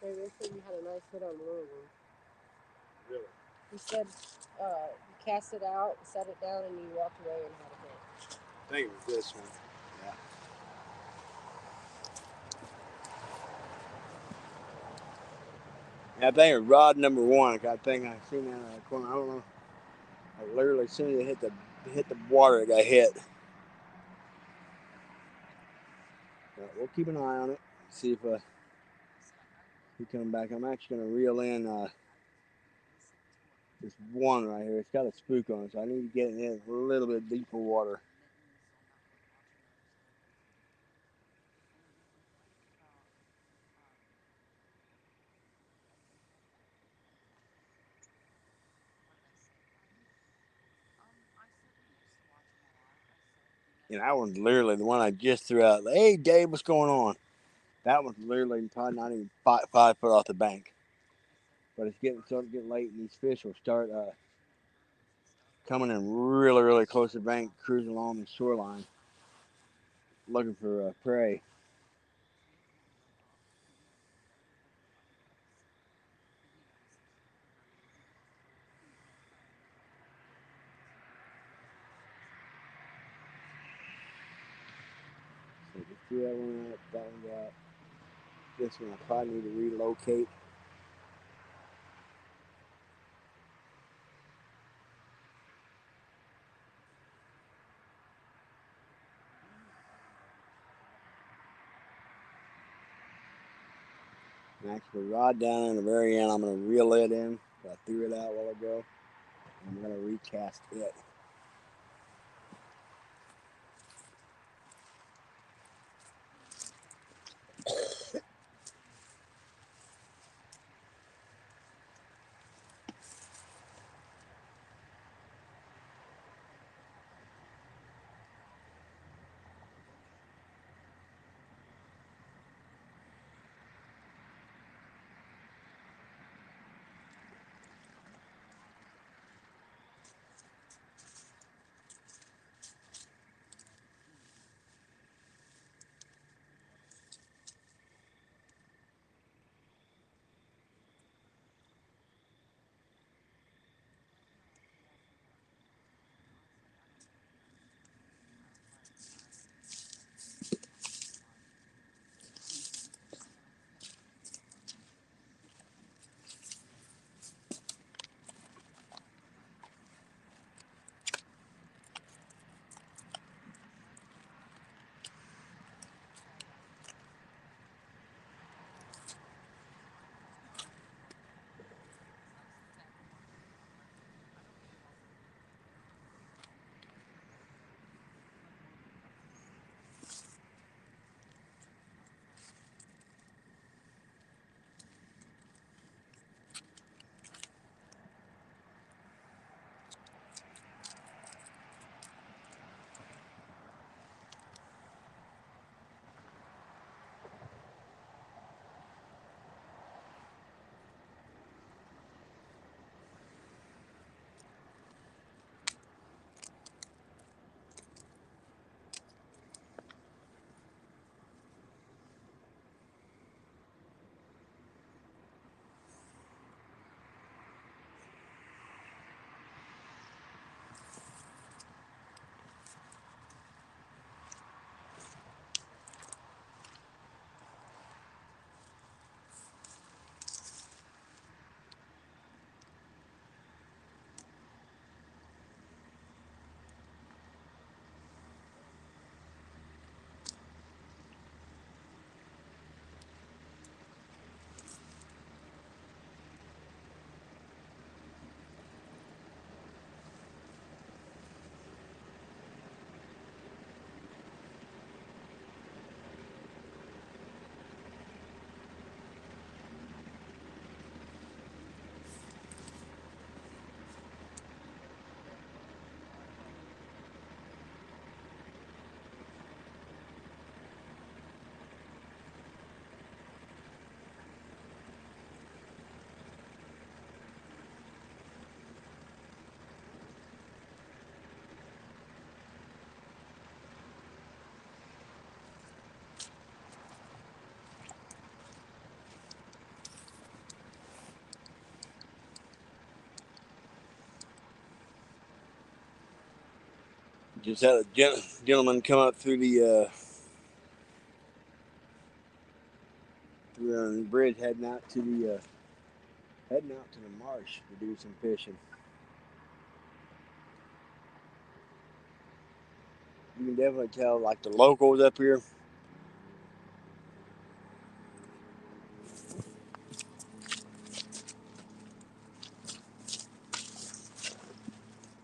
Hey, they said you had a nice hit on one of them. Really? He said you cast it out, set it down, and you walked away and had a hit. I think it was this one. Yeah. Yeah, I think it was rod number one. I think I seen that in the corner. I don't know. I literally, as soon as it hit the water, it got hit. But we'll keep an eye on it. See if he comes back. I'm actually gonna reel in this one right here. It's got a spook on it, so I need to get it in a little bit deeper water. And that one's literally the one I just threw out. Hey, Dave, what's going on? That one's literally probably not even 5 foot off the bank. But it's starting to get late, and these fish will start coming in really, really close to the bank, cruising along the shoreline, looking for prey. So just threw that one out, that one out. This one I probably need to relocate. And actually, the rod down in the very end, I'm going to reel it in. I threw it out a while ago. I'm going to recast it. Just had a gentleman come up through the bridge, heading out to the marsh to do some fishing. You can definitely tell, like, the locals up here.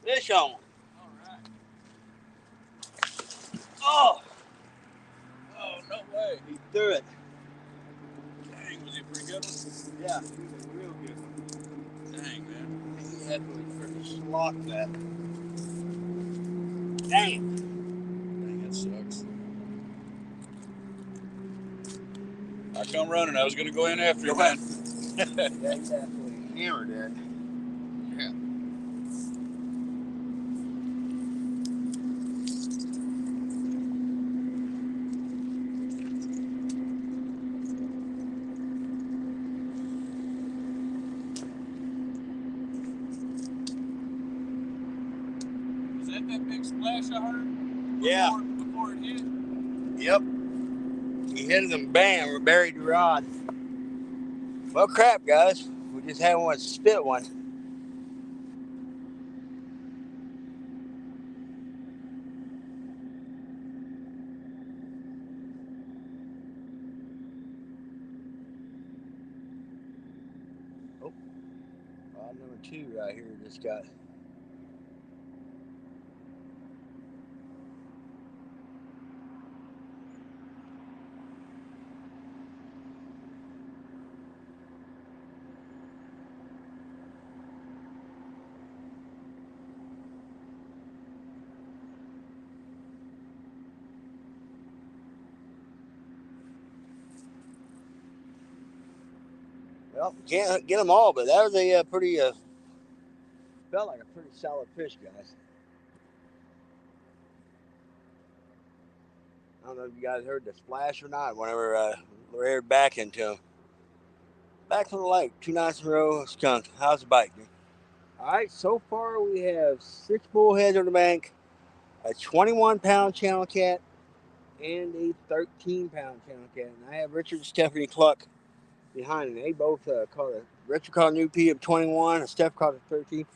Fish on. Alright. Oh, Oh, no way. he threw it. Dang, was he a pretty good one? Yeah, he was a real good one. Dang, man. He definitely freaking slocked that. Dang. Dang, that sucks. I come running. I was going to go in after you, man. Yeah, he definitely hammered it. Yeah. Was that big splash I heard? Yeah. Before it hit? Yep. He hit it and bam, we buried the rod. Well, crap, guys. We just had one spit one. Oh, rod number 2 right here just got. Well, can't get them all, but that was a pretty, felt like a pretty solid fish, guys. I don't know if you guys heard the splash or not whenever we aired back into him. Back from the lake, 2 nights in a row, skunk. How's the bite, dude? All right, so far we have 6 bullheads on the bank, a 21-pound channel cat, and a 13-pound channel cat. And I have Richard and Stephanie Cluck behind me. They both caught Richard caught a new P of 21, and Steph caught a 13.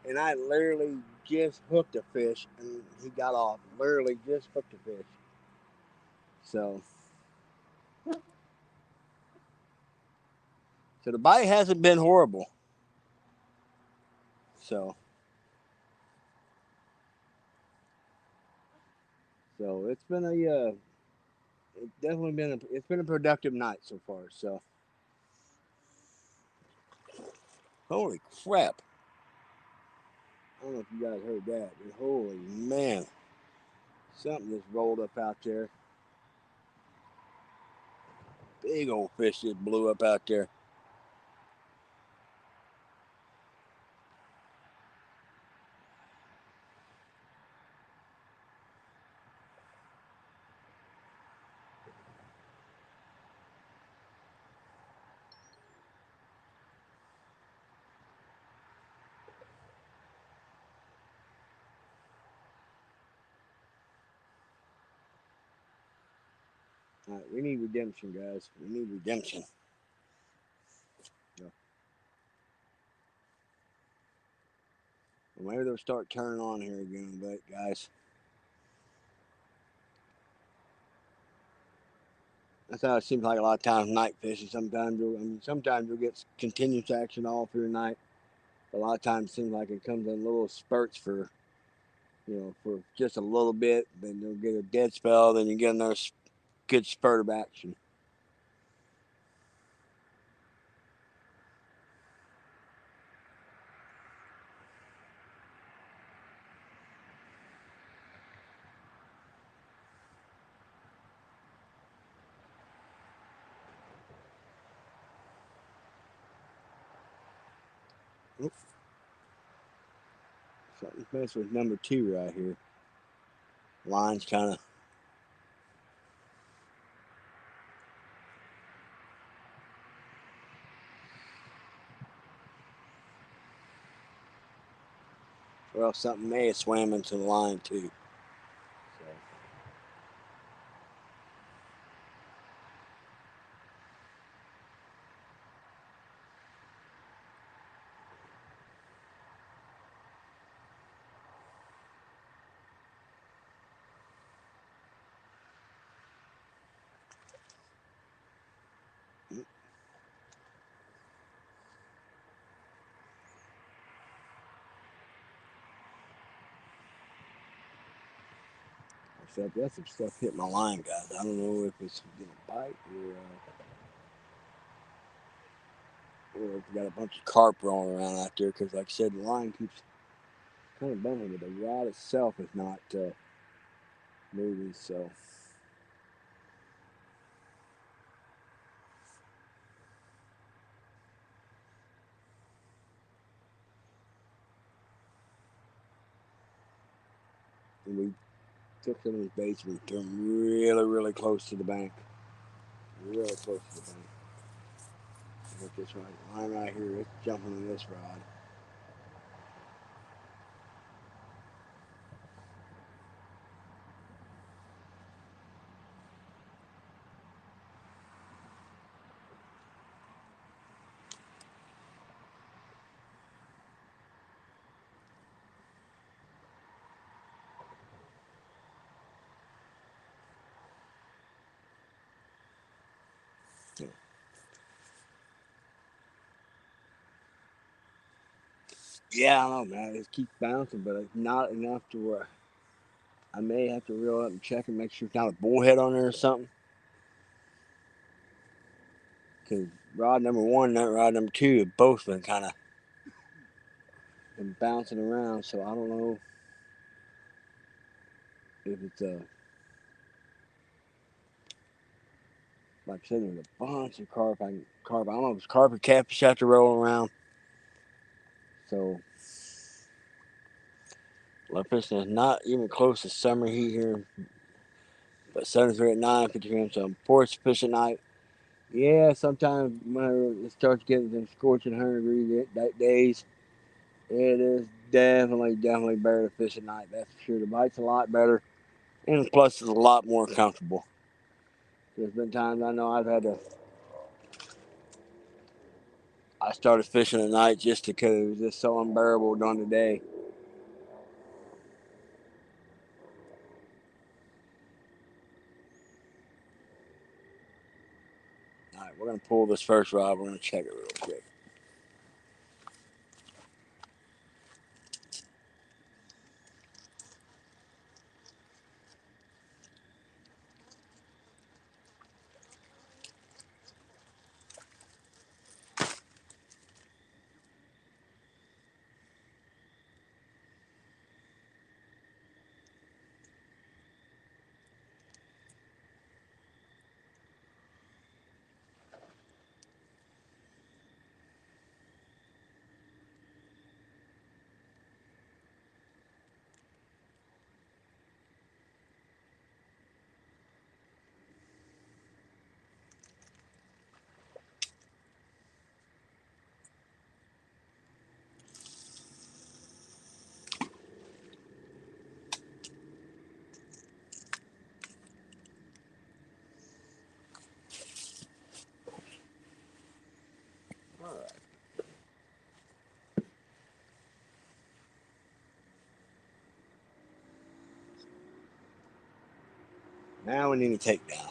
And I literally just hooked a fish, and he got off. Literally just hooked a fish. So the bite hasn't been horrible. So it's been it's definitely been a productive night so far. So holy crap! I don't know if you guys heard that, but holy man, something just rolled up out there. Big old fish just blew up out there. All right, we need redemption, guys. We need redemption. So, well, maybe they'll start turning on here again, but guys, that's how it seems like a lot of times night fishing. Sometimes you'll get continuous action all through the night. A lot of times it seems like it comes in little spurts for just a little bit. Then you'll get a dead spell. Then you get another good spurt of action. Oops. Something's messing with number 2 right here. Line's kind of. Well, something may have swam into the line too. except that's some stuff hit my line, guys. I don't know if it's gonna bite or if we got a bunch of carp rolling around out there. Because, like I said, the line keeps kind of bending, but the rod itself is not moving. So. And we took some of these baits and we threw them really, really close to the bank. Really close to the bank. Look this line right here, it's jumping on this rod. Yeah, I don't know, man. It keeps bouncing, but it's not enough to where I may have to reel up and check and make sure it's not a bullhead on there or something. Because rod number one and rod number two have both been kind of bouncing around, so I don't know if it's like I said, there's a bunch of carp. I don't know if it's carp or catfish out to roll around. So, love fishing is not even close to summer heat here. But 73 at 9, 50 grams. So I'm forced to fish at night. Yeah, sometimes when it starts getting them scorching 100 degree days, it is definitely better to fish at night. That's for sure. The bite's a lot better, and plus it's a lot more comfortable. There's been times I know I've had to. I started fishing at night just because it was just so unbearable during the day. All right, we're gonna pull this first rod. We're gonna check it real quick. All right. Now we need to take down.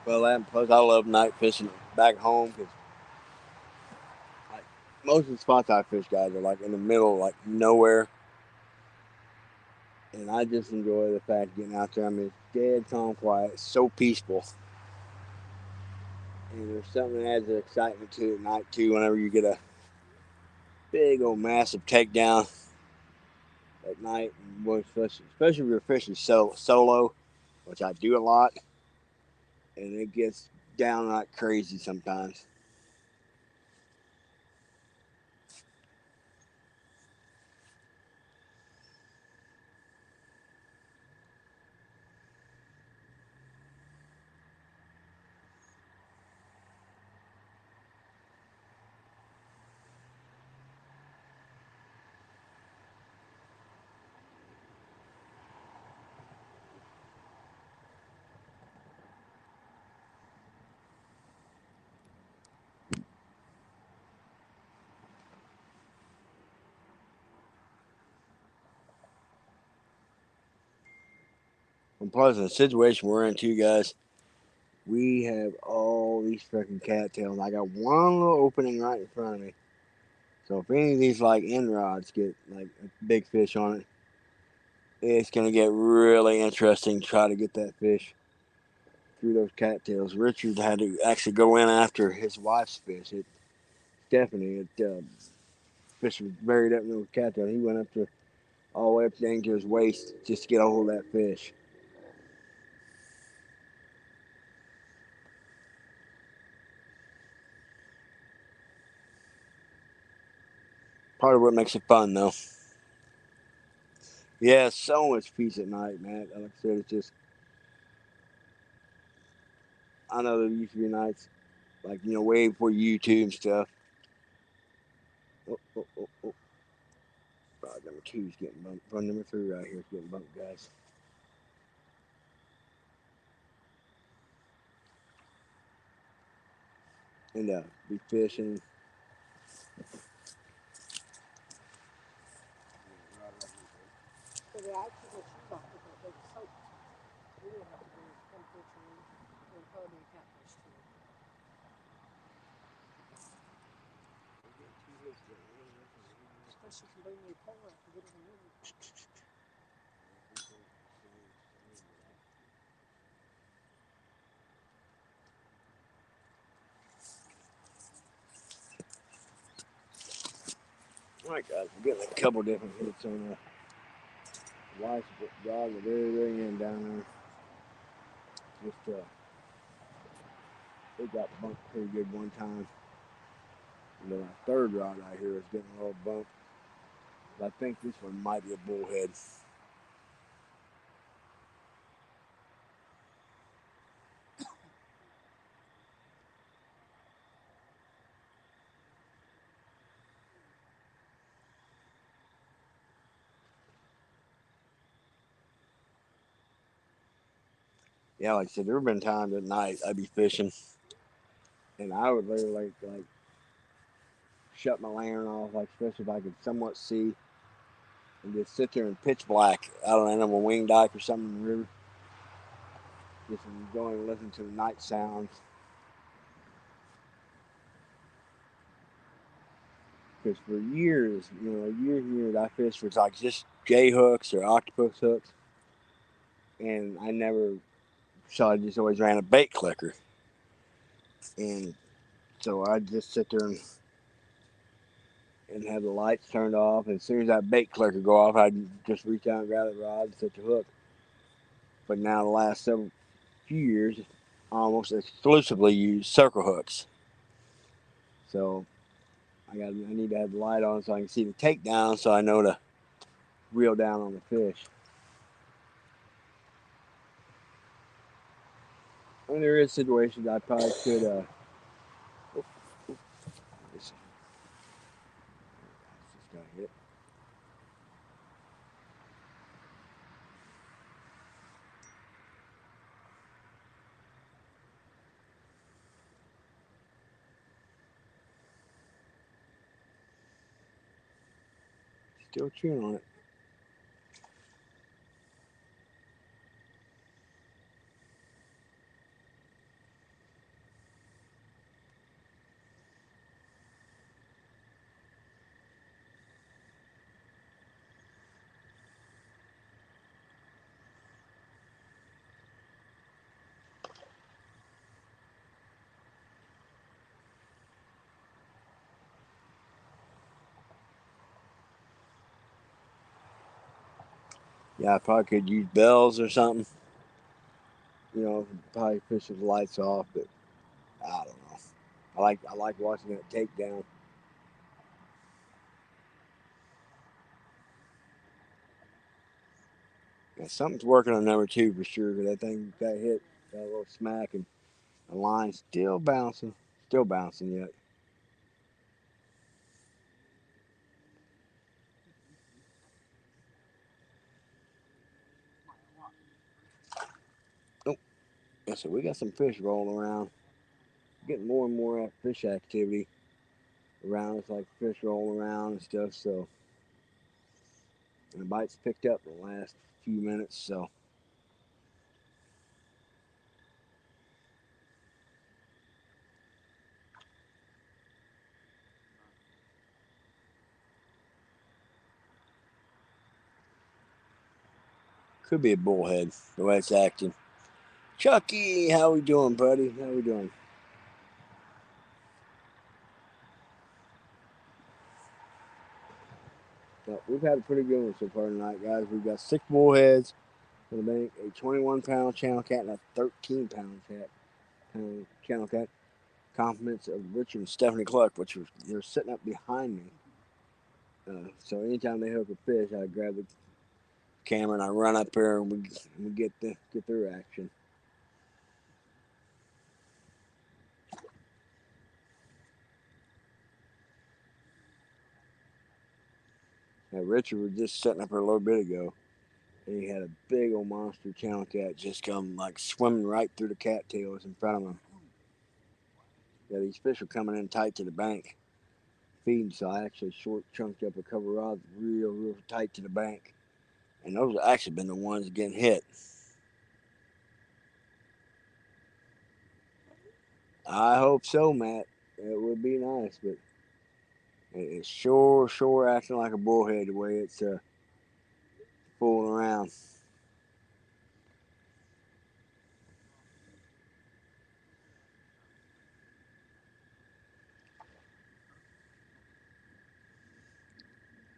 Well, and plus I love night fishing back home because like most of the spots I fish, guys, are like in the middle, like nowhere, and I just enjoy the fact of getting out there. I mean, it's dead calm, quiet, it's so peaceful, and there's something that adds an excitement to it at night too. Whenever you get a big old massive takedown at night, and especially if you're fishing solo, which I do a lot, and it gets down like crazy sometimes. And plus, in the situation we're in too, guys, we have all these freaking cattails. I got one little opening right in front of me. So if any of these like end rods get like a big fish on it, it's gonna get really interesting to try to get that fish through those cattails. Richard had to actually go in after his wife's fish. Fish was buried up in those cattails. He went up to all the way up down to his waist just to get a hold of that fish. Part of what makes it fun, though. Yeah, so much peace at night, man. Like I said, it's just, I know there used to be nights, like, way before YouTube and stuff. Oh. Rod number 2's getting bumped. Rod number 3 right here is getting bumped, guys. And be fishing. So they actually go shoes off with it. They soaked. We didn't have to go come fishing. It would probably be a catfish too. Especially if you bring me a pole out and get it in moving. All right, guys, we're getting a couple different hits on the wife's rod, the very end down there. Just, it got bumped pretty good one time. And then our third rod out here is getting a little bumped. But I think this one might be a bullhead. Yeah, like I said, there have been times at night I'd be fishing, and I would literally like shut my lantern off, like especially if I could somewhat see, and just sit there in pitch black out on a wing dyke or something in the river, just enjoying and listening to the night sounds. Because for years, years and years, I fished with like just J hooks or octopus hooks, and I never saw. I just always ran a bait clicker, and so I'd just sit there and have the lights turned off. And as soon as that bait clicker go off, I'd just reach out and grab the rod and set the hook. But now the last few years, I almost exclusively use circle hooks. So I need to have the light on so I can see the takedown, so I know to reel down on the fish. I mean, there is situations I probably could. Just got hit. Still chewing on it. Yeah, I probably could use bells or something. Probably fish with the lights off, but I don't know. I like watching that takedown. Yeah, something's working on number 2 for sure. But that thing got hit, got a little smack, and the line's still bouncing yet. Oh, yeah, so we got some fish rolling around. Getting more and more fish activity around us, like fish rolling around and stuff. So, and the bites picked up in the last few minutes. So, Could be a bullhead, the way it's acting. Chucky, how we doing, buddy? How we doing? Well, we've had a pretty good one so far tonight, guys. We've got 6 bullheads in the bank, a 21-pound channel cat, and a 13-pound channel cat. Compliments of Richard and Stephanie Cluck, which was they're sitting up behind me. So anytime they hook a fish, I grab the camera and I run up here and we get their reaction. Now, Richard was just sitting up here a little bit ago, and he had a big old monster channel cat just come like swimming right through the cattails in front of him. Yeah, these fish are coming in tight to the bank, feeding, so I actually short chunked up a couple rods real tight to the bank, and those have actually been the ones getting hit. I hope so, Matt. It would be nice, but it's sure acting like a bullhead the way it's fooling around.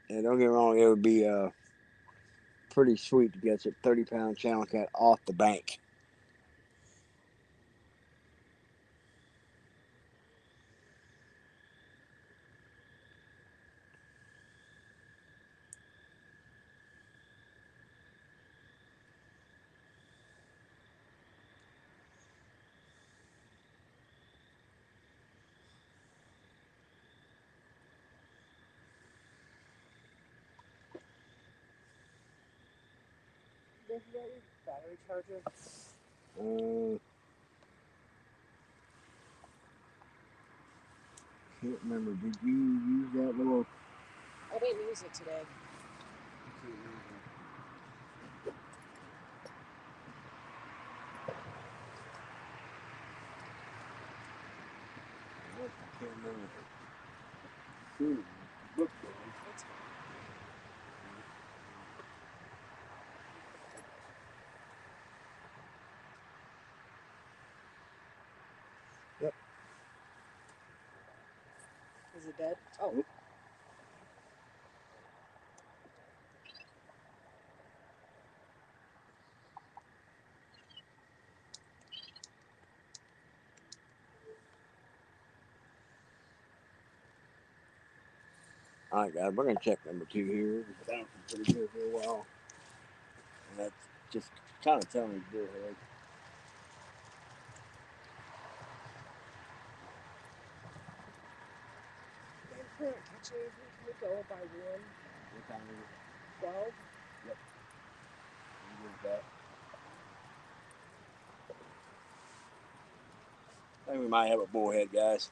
And don't get me wrong, it would be pretty sweet to get a 30-pound channel cat off the bank. Did you get your battery charger? Can't remember. Did you use that little? I didn't use it today. I can't remember. Shoot, book one. That's fine. Yep. Is it dead? Oh. Nope. All right, guys, we're gonna check number 2 here. It's bouncing pretty good for a while, and that's just kind of telling me bullhead. They can't catch anything. Can we go by one? What time is it? 12? Yep. Use that. I think we might have a bullhead, guys.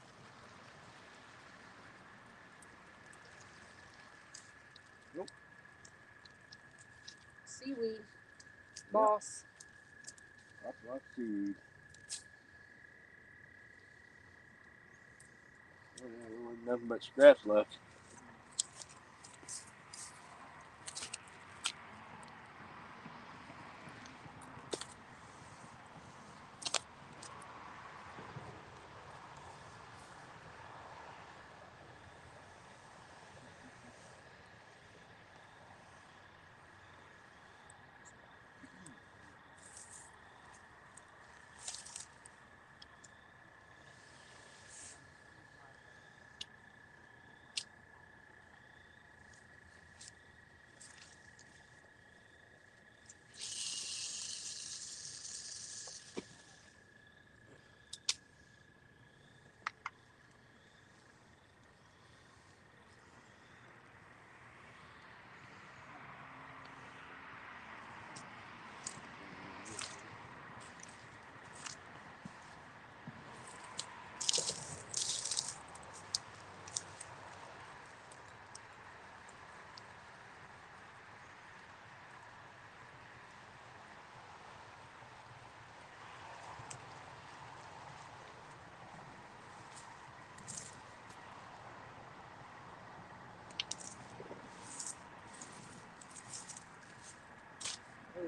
Nope. Seaweed. Boss. Let's see. There wasn't nothing but scraps left.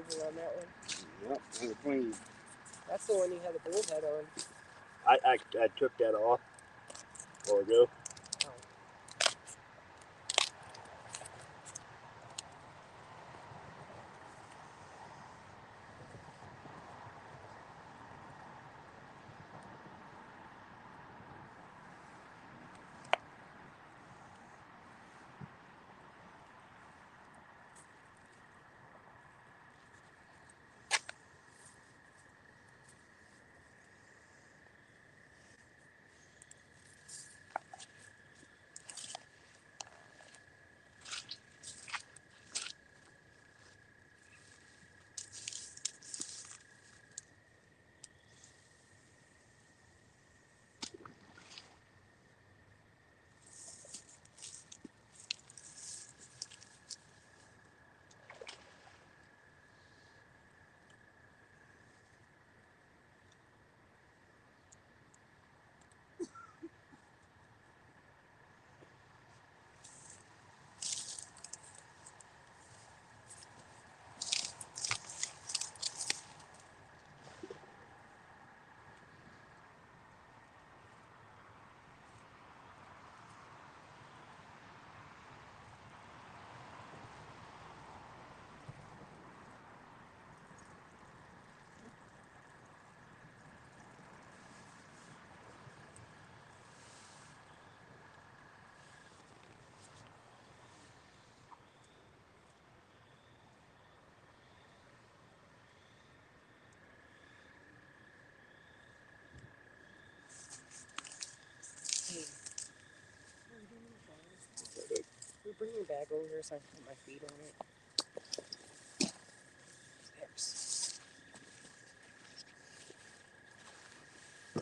anything on that one? Yep, they're clean. That's the one you had the bullhead on. I took that off a while ago. Oh. Can you bring your bag over here so I can put my feet on it? Oops.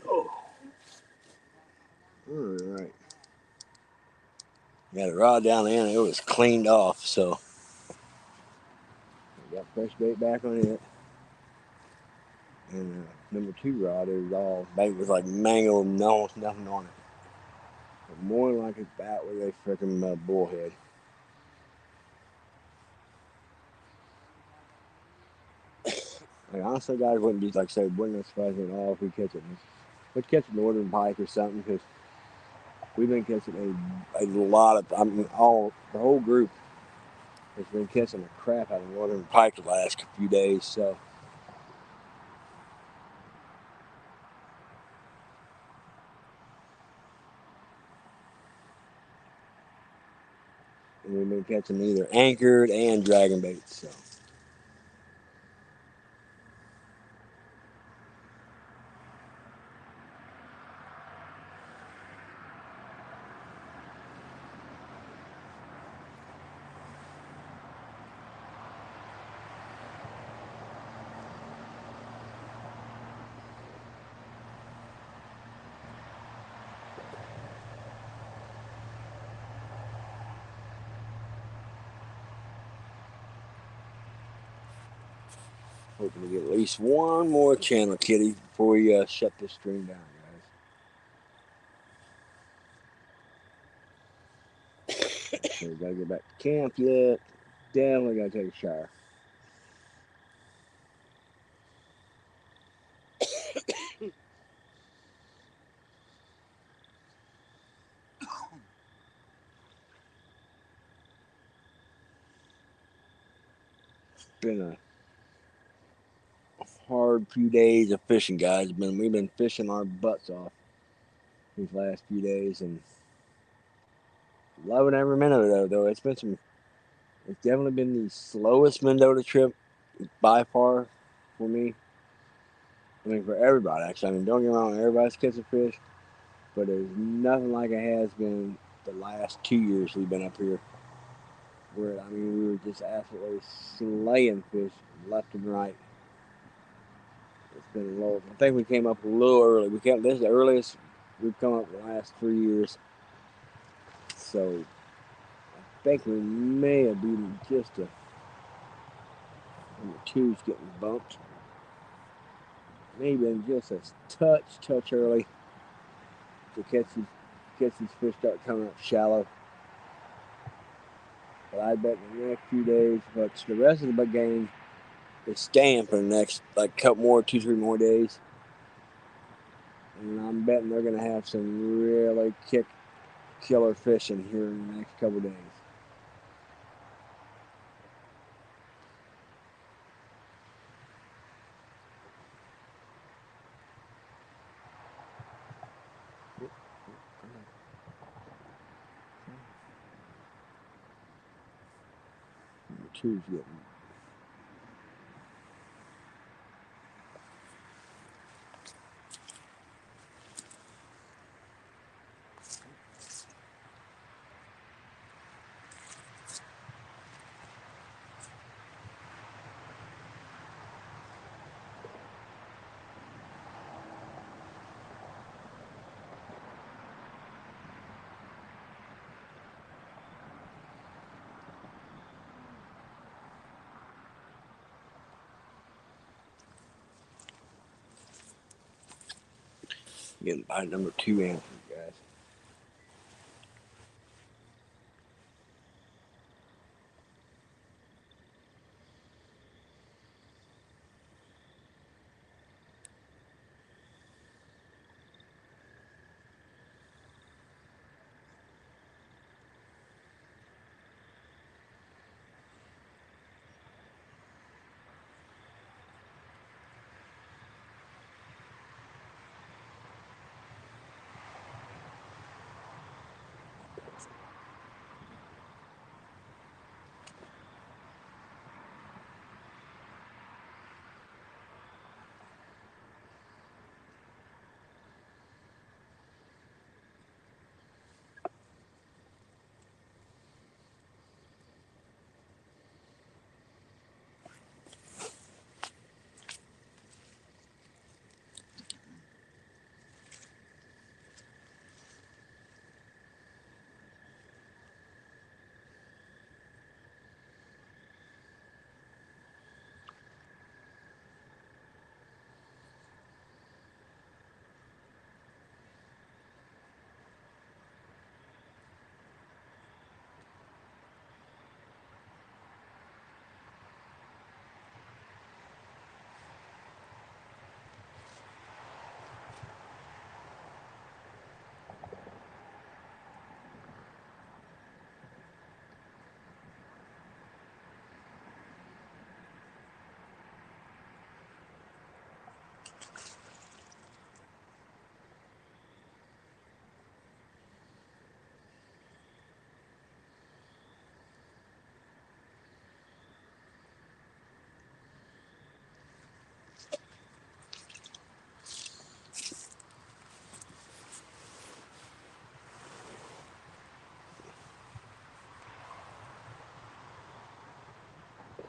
Oh. All right. Got a rod down there and it was cleaned off, so I got fresh bait back on it. And number 2 rod, it was all bait was like mango, nothing on it. But more like it's about with a freaking bullhead. Like, honestly, guys, wouldn't be like I said, wouldn't surprise me at all if we catch it. We'd catch a northern pike or something because we've been catching a lot of. I mean, the whole group has been catching the crap out of northern pike the last few days. So. And we've been catching either anchored and dragon baits. So. Hoping to get at least one more channel kitty before we shut this stream down, guys. So we gotta get back to camp yet. Definitely gotta take a shower. It's been a hard few days of fishing, guys. We've been fishing our butts off these last few days and loving every minute of it. Though it's definitely been the slowest Mendota trip by far for me. I mean, for everybody actually. I mean, don't get me wrong, everybody's catching fish, but there's nothing like it has been the last 2 years we've been up here. Where we were just absolutely slaying fish left and right. It's been low. I think we came up a little early. This is the earliest we've come up in the last 3 years. So I think we may have been just the two's getting bumped. Maybe just a touch early to catch these fish start coming up shallow. But I bet in the next few days, but the rest of the game It's staying for the next like couple more, 2-3 more days. And I'm betting they're gonna have some really killer fishing here in the next couple days. Number two's getting. Getting by number 2 answer, guys.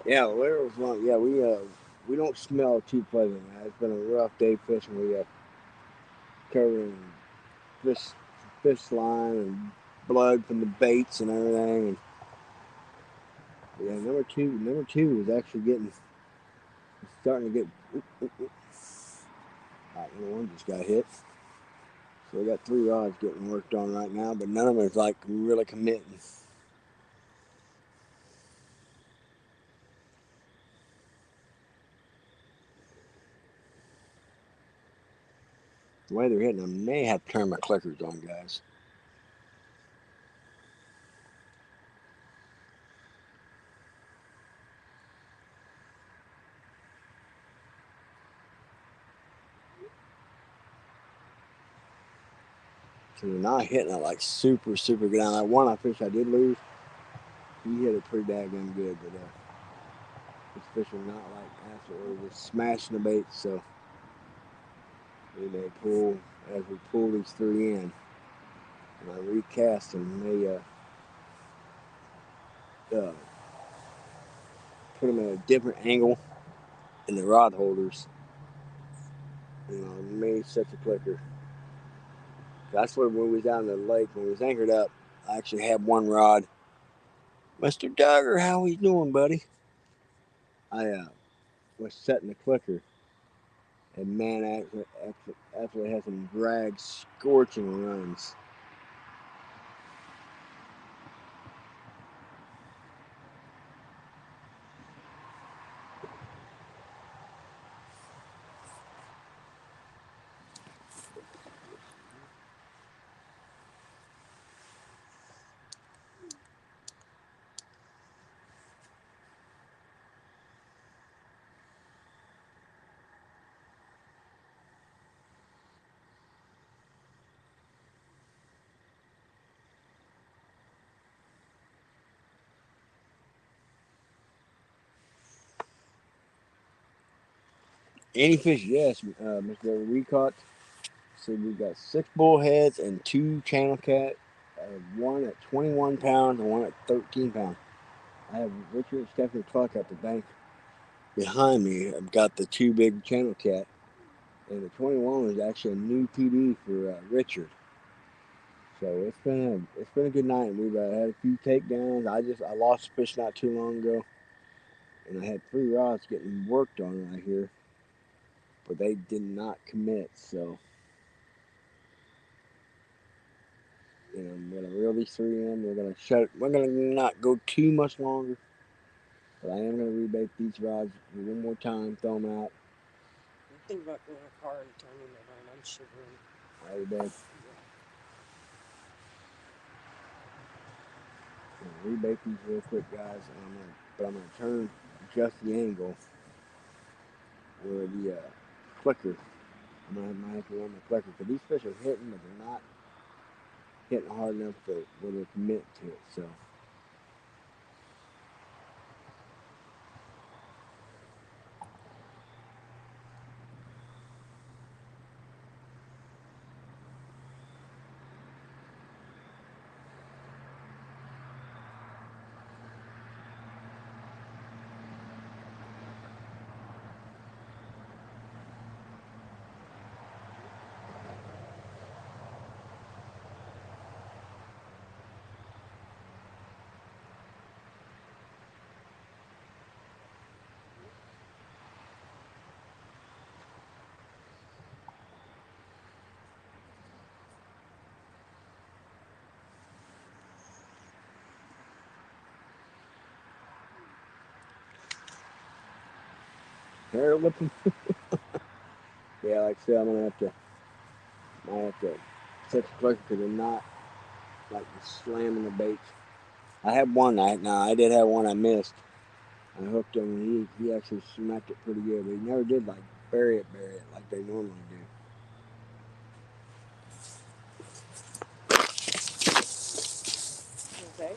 Yeah, where was one? Yeah, we don't smell too pleasant, man. It's been a rough day fishing. We got covered in fish line and blood from the baits and everything. And yeah, number two is actually starting to get. One just got hit. So we got 3 rods getting worked on right now, but none of them is like really committing. The way they're hitting them, may have to turn my clickers on, guys. So they're not hitting it like super good. Now that one fish I did lose, he hit it pretty daggone good, but this fish are not like absolutely just smashing the bait. So we may pull as we pull these 3 in. And I recast them. May put them at a different angle in the rod holders. May set the clicker. That's when we was down in the lake, when we was anchored up, I actually had 1 rod. Mr. Duggar, how we doing, buddy? I was setting the clicker, and man, actually had some drag scorching runs. Any fish? Yes, Mr. Recott. So we've got 6 bullheads and 2 channel cat. One at 21 pounds and one at 13 pounds. I have Richard and Stephanie Cluck at the bank behind me. I've got the 2 big channel cat, and the 21 was actually a new PD for Richard. So it's been a good night. We've had a few takedowns. I lost a fish not too long ago, and I had 3 rods getting worked on right here, but they did not commit. So I'm gonna reel these 3 in. We're gonna shut. We're gonna not go too much longer, but I am gonna rebait these rods one more time. Throw them out. I'm thinking about going in a car and turning it on. I'm shivering. All right, babe. I'm gonna rebait these real quick, guys. I'm gonna turn just the angle where the clicker. Might have to run the clicker because these fish are hitting, but they're not hitting hard enough to where they commit to it. So hair whipping. Yeah, like I said, might have to set the clicker because they're not like slamming the baits. I had one night. Now I did have one I missed. I hooked him and he actually smacked it pretty good, but he never did like bury it like they normally do. Okay.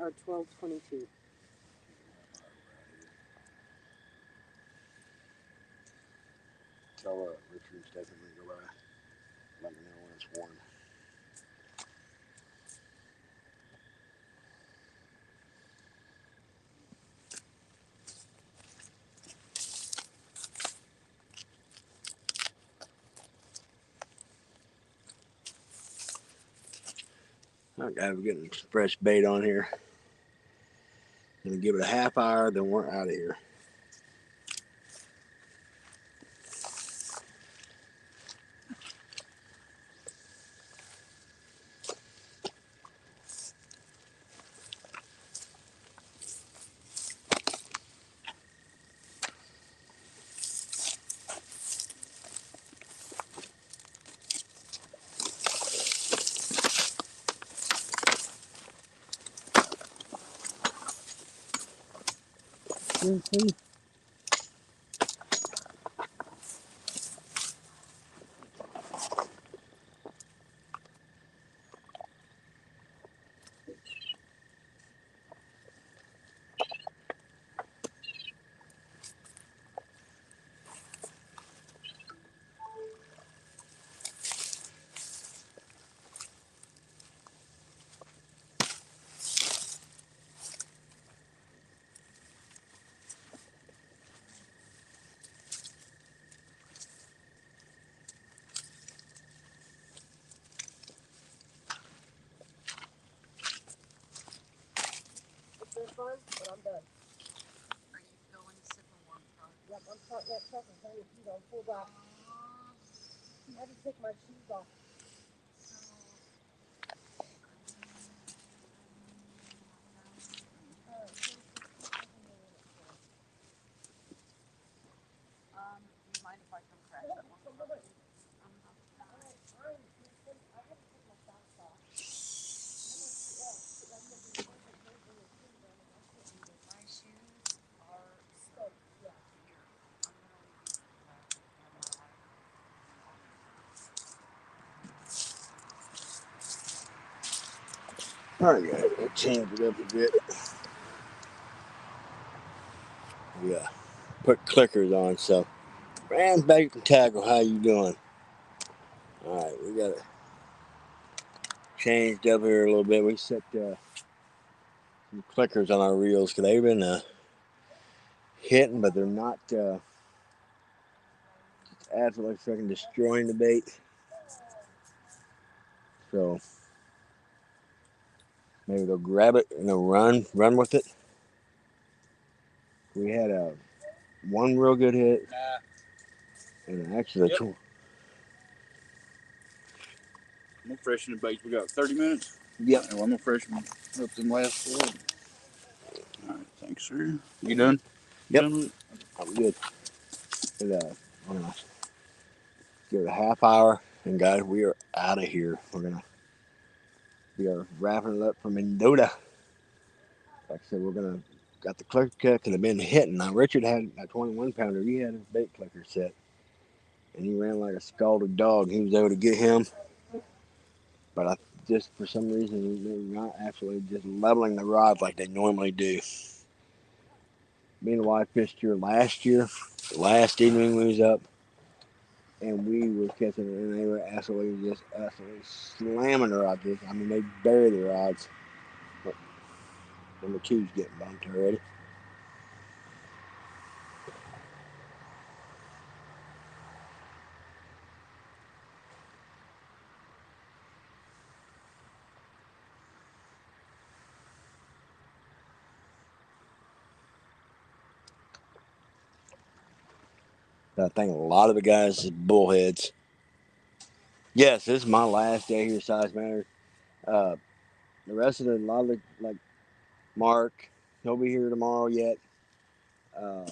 or 12:22. Tell Richard and Stephanie to go by. Let me know when it's warm. Okay, we're getting some fresh bait on here. Gonna give it a half hour, then we're out of here. Mm-hmm. It's been fun, but I'm done. Are you going to sip a warm cup? Yep, I'm starting that truck and turning the heat on full blast. I had to take my shoes off. Do you mind if I come crash that one? My shoes are soaked. Yeah. Here. I'm gonna leave you All right, guys, we'll change it up a bit. Yeah, put clickers on. So, Rand Bait and Tackle, how you doing? All right, we got it changed up here a little bit. We set some clickers on our reels because they've been hitting, but they're not absolutely freaking destroying the bait. So maybe they'll grab it and they'll run with it. We had one real good hit, and actually Yep. I'm gonna freshen the bait. We got 30 minutes. Yep. I'm gonna freshen up them last four. All right, thanks, sir. You done? Yep. Done with it? I'm good. But, I'm gonna give it a half hour, and guys, we are out of here. We are wrapping it up from Mendota. Like I said, we're gonna got the clicker cut and have been hitting. Now Richard had a 21 pounder. He had his bait clicker set, and he ran like a scalded dog. He was able to get him, but I just for some reason they're not actually just leveling the rods like they normally do. Me and the wife fished here last year. Last evening we was up, and we were catching it, and they were absolutely slamming the rods. I mean, they bury the rods. But number two's getting bumped already. I think a lot of the guys is bullheads. Yes, this is my last day here, Size Matter. Uh, the rest of a lot of like Mark, he'll be here tomorrow yet. Uh,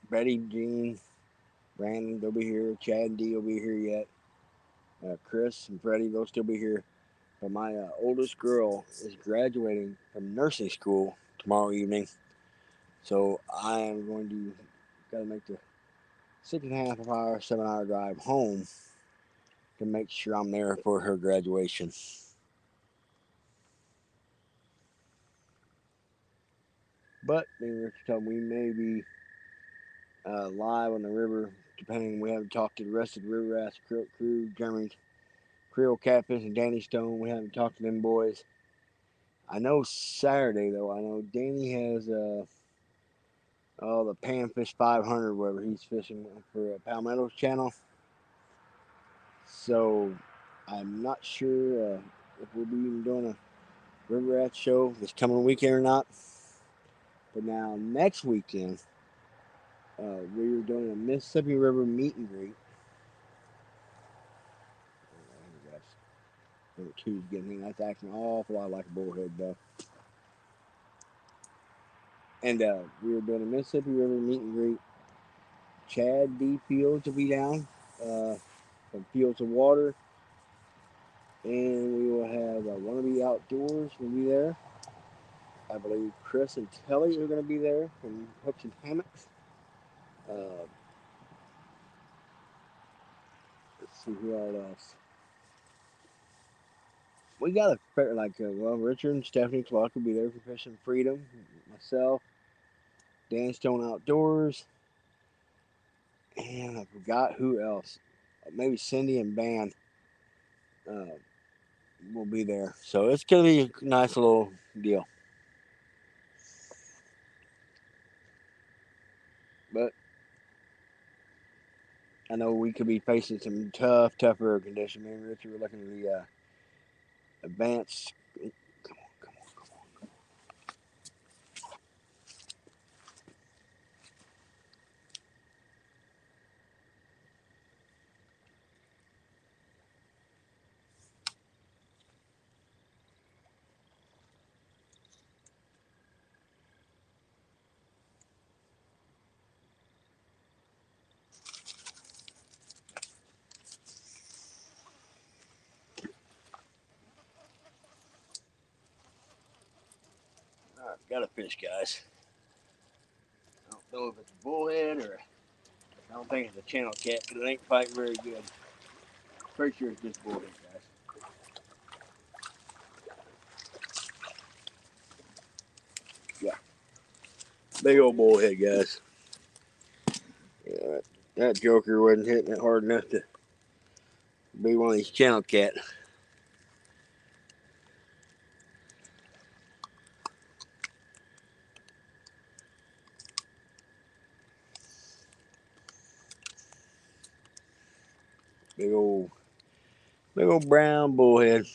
Betty, Jean, Brandon, they'll be here. Chad and Dee will be here yet. Chris and Freddie, they'll still be here. But my oldest girl is graduating from nursing school tomorrow evening. So I am going to gotta make the 6.5 hour, 7 hour drive home to make sure I'm there for her graduation. But me and Richard told me we may be live on the river, depending. We haven't talked to the rest of the river ass crew, Jeremy's Creole Catfish and Danny Stone. We haven't talked to them boys. I know Saturday though. I know Danny has the Panfish 500 wherever he's fishing for Palmetto's channel. So I'm not sure if we'll be even doing a river rat show this coming weekend or not. But now next weekend we are doing a Mississippi River meet and greet. Number two's getting in. That's acting an awful lot like a bullhead though. And we were doing a Mississippi River meet and greet. Chad D. Fields will be down from Fields of Water. And we will have Wannabe Outdoors will be there. I believe Chris and Telly are going to be there from Hooks and Hammocks. Let's see who all else. We got Richard and Stephanie Clark will be there for Fishing Freedom. Myself, Dan Stone Outdoors. And I forgot who else. Maybe Cindy and Van will be there. So it's going to be a nice little deal. But I know we could be facing some tough river conditions. Me and Richard were looking at the advanced. Come on. All right, got a fish, guys. I don't know if it's a bullhead or I don't think it's a channel cat because it ain't fighting very good. Pretty sure it's just bullhead, guys. Yeah, big old bullhead, guys. Yeah, that joker wasn't hitting it hard enough to be one of these channel cat. Big old brown bullhead.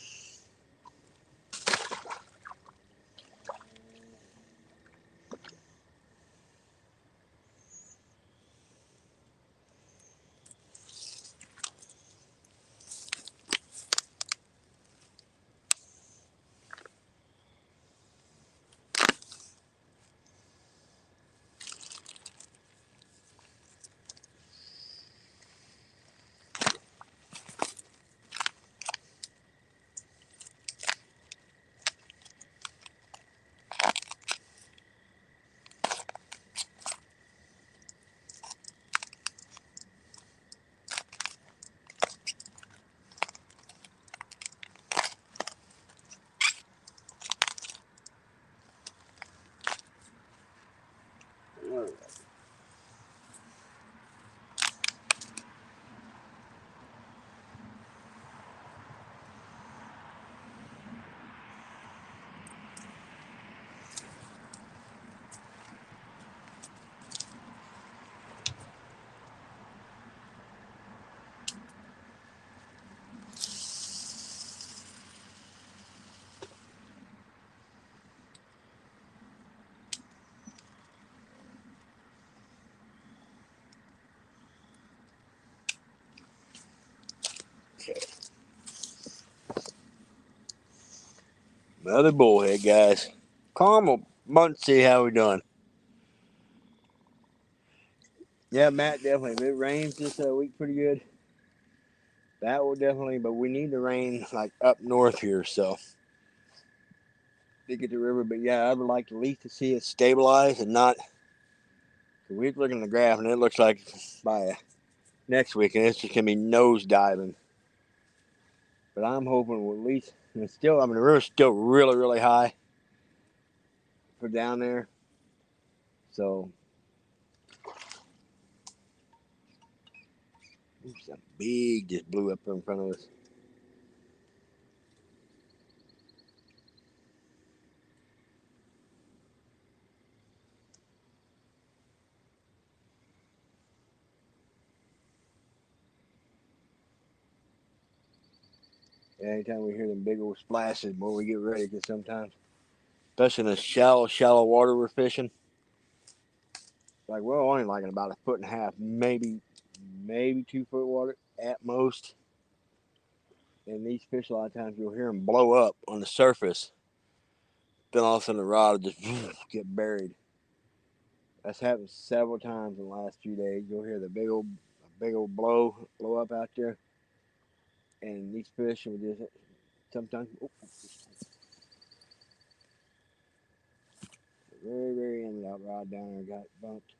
All right. Okay. Another bullhead, guys. Calm bunch. See how we doing. Yeah, Matt, definitely. If it rains this week pretty good, that will definitely. But we need the rain like up north here, so to get the river. But yeah, I would like at least to see it stabilize and not. We're looking at the graph, and it looks like by next week, and it's just gonna be nose diving. But I'm hoping we'll at least. And it's still, I mean, the river's still really high for down there. So something big just blew up in front of us. Anytime we hear them big old splashes, boy, we get ready because sometimes, especially in the shallow water we're fishing, like we're only like in about 1.5 feet, maybe 2 foot water at most. And these fish, a lot of times you'll hear them blow up on the surface. Then all of a sudden the rod will just get buried. That's happened several times in the last few days. You'll hear the big old blow up out there, and these fish will just sometimes very end of that rod down there got bumped.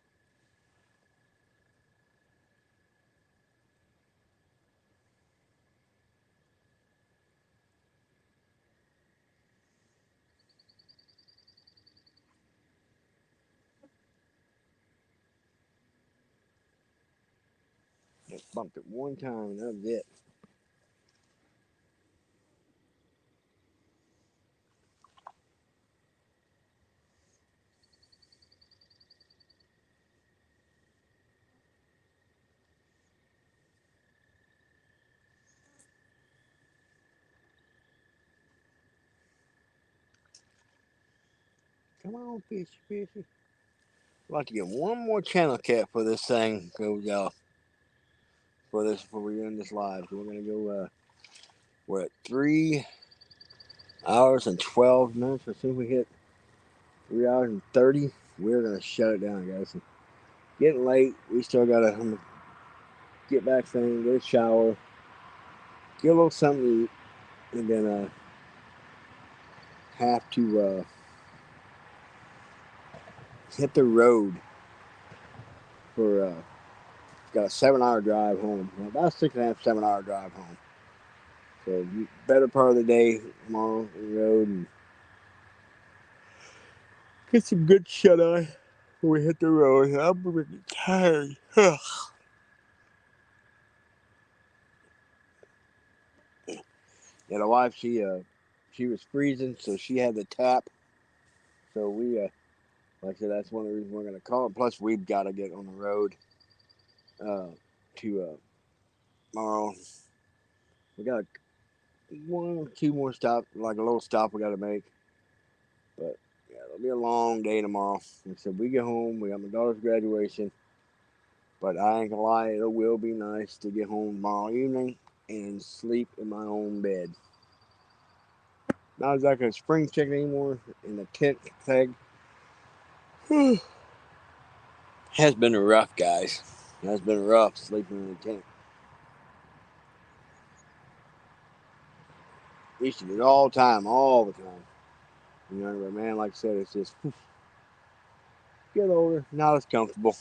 Just bumped it one time, and that was it. Come on, fishy. I'd like to get one more channel cat for this thing goes off. Before we end this live. So we're gonna go. We're at 3 hours and 12 minutes. As soon as we hit 3 hours and 30, we're gonna shut it down, guys. It's getting late. We still gotta get back thing, get a shower, get a little something to eat, and then have to hit the road for got a 7 hour drive home. About 6.5, 7 hour drive home. So better part of the day tomorrow on the road and get some good shut eye when we hit the road. I'm really tired. Yeah, the wife she was freezing, so she had the tap. So we like I said, that's one of the reasons we're gonna call it. Plus we've got to get on the road to tomorrow. We got one or two more stops, like a little stop we got to make. But yeah, it'll be a long day tomorrow. Like I said, we get home. We got my daughter's graduation. But I ain't gonna lie, it will be nice to get home tomorrow evening and sleep in my own bed. Not exactly a spring chicken anymore in the tent peg. Has been rough, guys. It has been rough sleeping in the tent. Used to do it all the time. You know, but man, like I said, it's just get older, not as comfortable.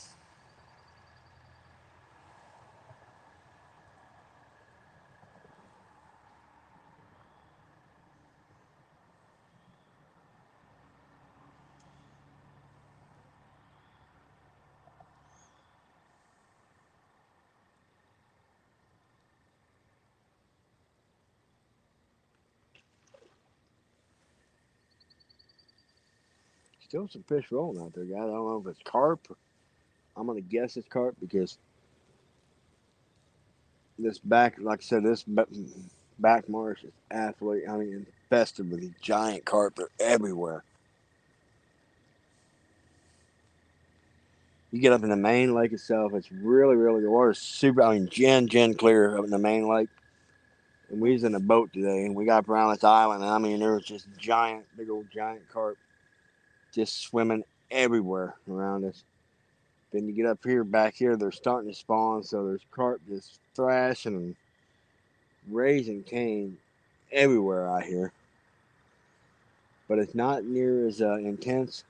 Still some fish rolling out there, guys. I don't know if it's carp. I'm gonna guess it's carp because this back, like I said, this back marsh is absolutely, I mean, infested with these giant carp. They're everywhere. You get up in the main lake itself, it's really the water's super. I mean, gin clear up in the main lake. And we was in a boat today, and we got up around this island. And I mean, there was just big old giant carp, just swimming everywhere around us. Then you get up here, back here, they're starting to spawn, so there's carp just thrashing and raising cane everywhere out here. But it's not near as intense.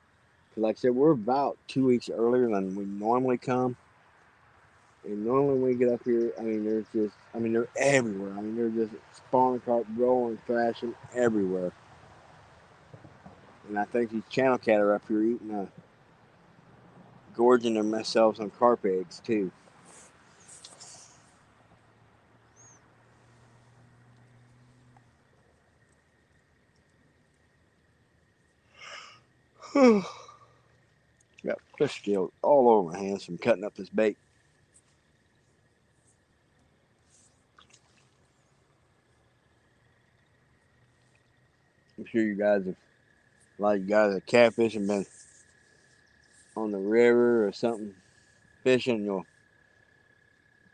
Like I said, we're about 2 weeks earlier than we normally come. And normally when we get up here, I mean, they're everywhere. I mean, they're just spawning carp, rolling, thrashing everywhere. And I think these channel cat are up here eating gorging themselves on carp eggs too. Got fish scales all over my hands from cutting up this bait. I'm sure you guys have, a lot of you guys that catfish and been on the river or something fishing. You'll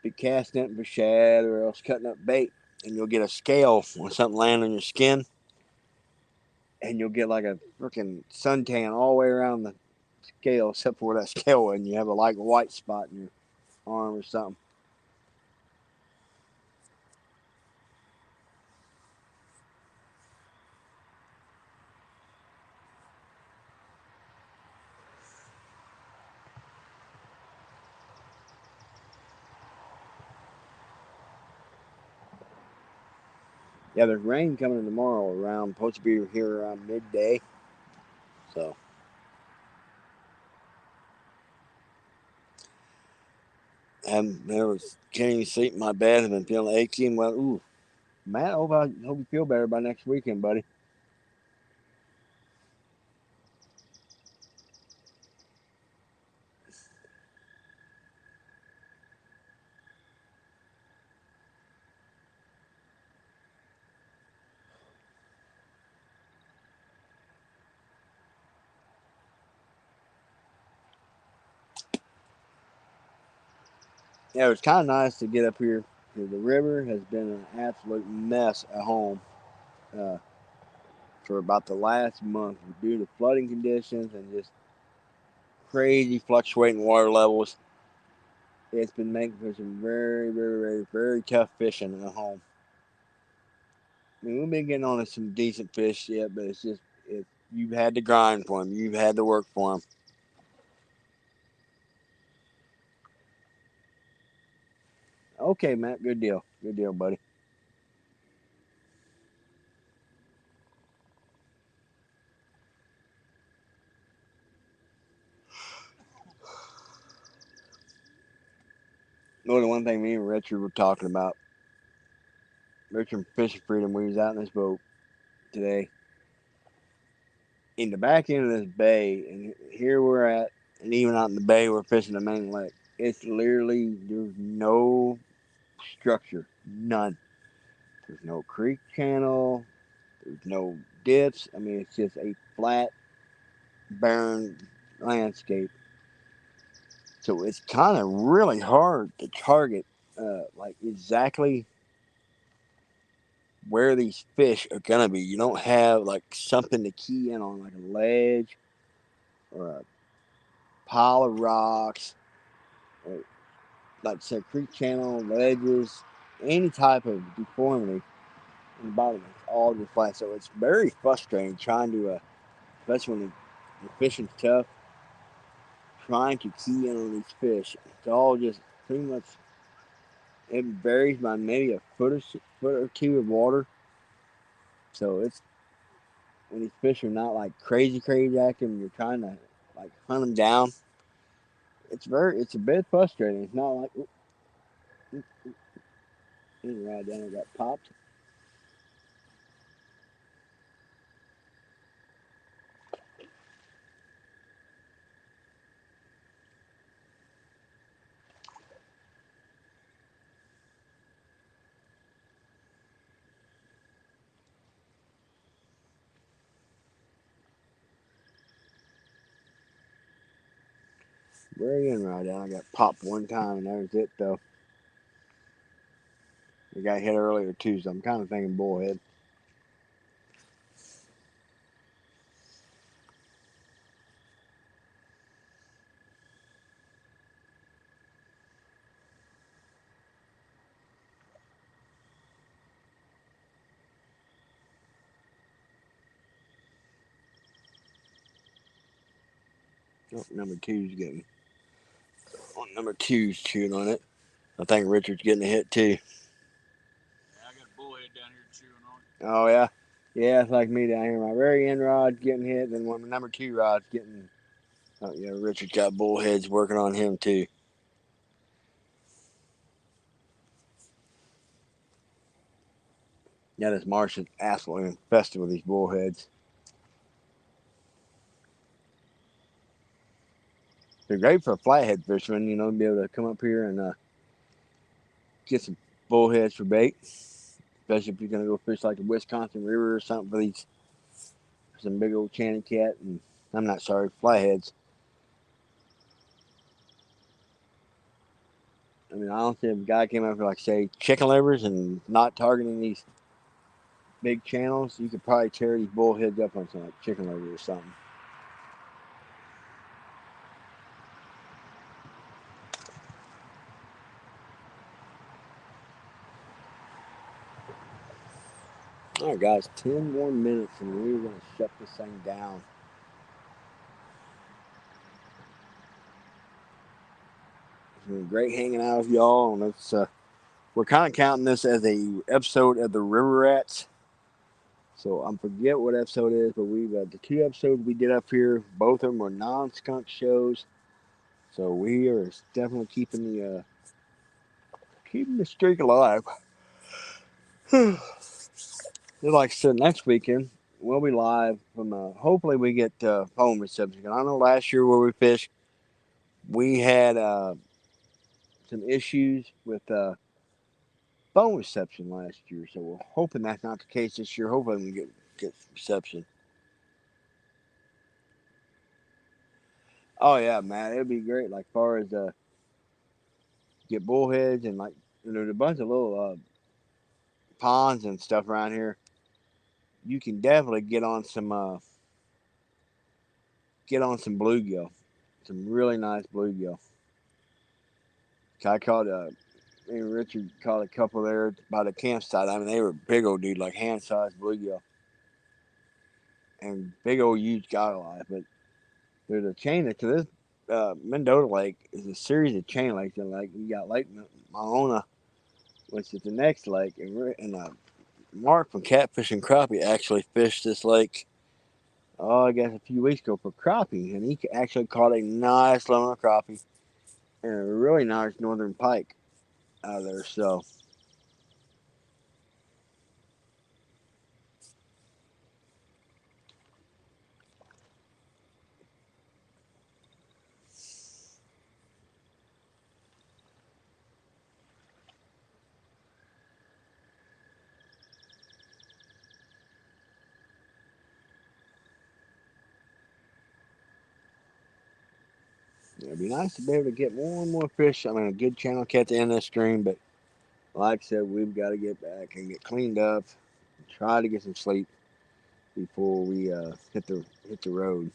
be casting it for shad or else cutting up bait, and you'll get a scale or something land on your skin, and you'll get like a freaking suntan all the way around the scale except for where that scale, and you have a like white spot in your arm or something. Yeah, there's rain coming tomorrow around, supposed to be here around midday. So, and there was can't even sleep in my bed. I've been feeling achy and well. Ooh, Matt, I hope you feel better by next weekend, buddy. Yeah, it was kind of nice to get up here. The river has been an absolute mess at home uh, for about the last month due to flooding conditions and just crazy fluctuating water levels. It's been making for some very, very, very, very tough fishing at home. I mean, we've been getting on to some decent fish yet, but it's just you've had to grind for them. You've had to work for them. Okay, Matt, good deal. Good deal, buddy. No, the one thing me and Richard were talking about, Richard Fishing Freedom, we was out in this boat today. In the back end of this bay, and here we're at, and even out in the bay, we're fishing the main lake. It's literally, there's no structure, none. There's no creek channel, there's no dips. I mean, it's just a flat, barren landscape. So it's kind of really hard to target, like exactly where these fish are gonna be. You don't have like something to key in on, like a ledge or a pile of rocks, or like I said, creek channel, ledges, any type of deformity in the bottom. It's all just flat. So it's very frustrating trying to, especially when the fishing's tough, trying to key in on these fish. It's all just pretty much, it varies by maybe a foot or two of water. So it's, when these fish are not like crazy, crazy active and you're trying to like hunt them down, it's a bit frustrating. It's not like, right down, it got popped. Very in right down. I got popped one time and that was it though. I got hit earlier too, so I'm kind of thinking bullhead. Oh, number two's getting. Oh, number two's chewing on it. I think Richard's getting a hit too. Yeah, I got a bullhead down here chewing on it. Oh yeah, yeah. It's like me down here. My very end rod's getting hit, and when my number two rod's getting Oh yeah, Richard got bullheads working on him too. Yeah, this marsh is absolutely infested with these bullheads. They're great for a flathead fisherman, to be able to come up here and get some bullheads for bait. Especially if you're gonna go fish like the Wisconsin River or something for these some big old channy cat and I'm not sorry, flatheads. I mean, I don't see if a guy came up for like say chicken livers and not targeting these big channels, you could probably tear these bullheads up on something like chicken livers or something. All right, guys, 10 more minutes and we're going to shut this thing down. It's been great hanging out with y'all, and we're kind of counting this as a episode of the River Rats. So I forget what episode it is, but the 2 episodes we did up here, both of them were non-skunk shows. So we are definitely keeping the streak alive. Like I said, next weekend we'll be live from. Hopefully, we get phone reception. I know last year where we fished, we had some issues with phone reception last year. So we're hoping that's not the case this year. Hoping we get reception. Oh yeah, man, it'd be great. Like far as get bullheads and like there's a bunch of little ponds and stuff around here. You can definitely get on some bluegill, some really nice bluegill. I caught me and Richard caught a couple there by the campsite. I mean, they were big old dude, like hand-sized bluegill, and big old huge goggle eyes. But there's a chain to this Mendota Lake is a series of chain lakes, and like you got Lake Mahona, which is the next lake, and Mark from Catfish and Crappie actually fished this lake. Oh, I guess a few weeks ago for crappie, and he actually caught a nice lumber crappie and a really nice northern pike out of there. So it'd be nice to be able to get more and more fish. I mean, a good channel cat to end this stream, but like I said, we've got to get back and get cleaned up, and try to get some sleep before we hit the road.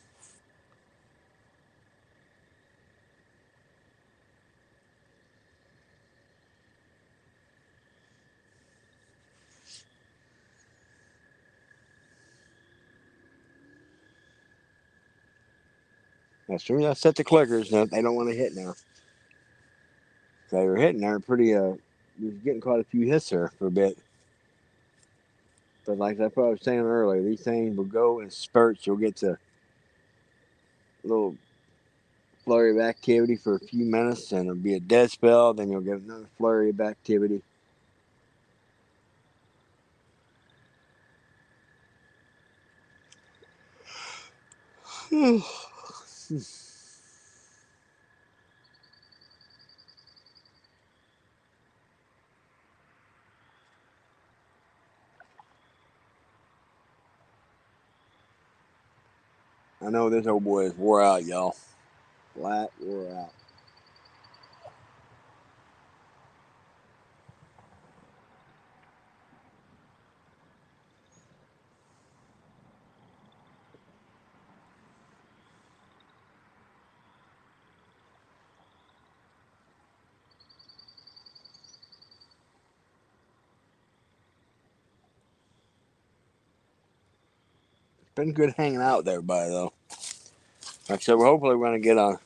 As soon as I set the clickers, no, they don't want to hit now. They were hitting there pretty. We was getting quite a few hits there for a bit. But like that's what I was saying earlier, these things will go in spurts. You'll get to a little flurry of activity for a few minutes, and it'll be a dead spell. Then you'll get another flurry of activity. I know this old boy is wore out, y'all. Flat wore out. It's been good hanging out with everybody, though. Like I said, hopefully we're going to get on.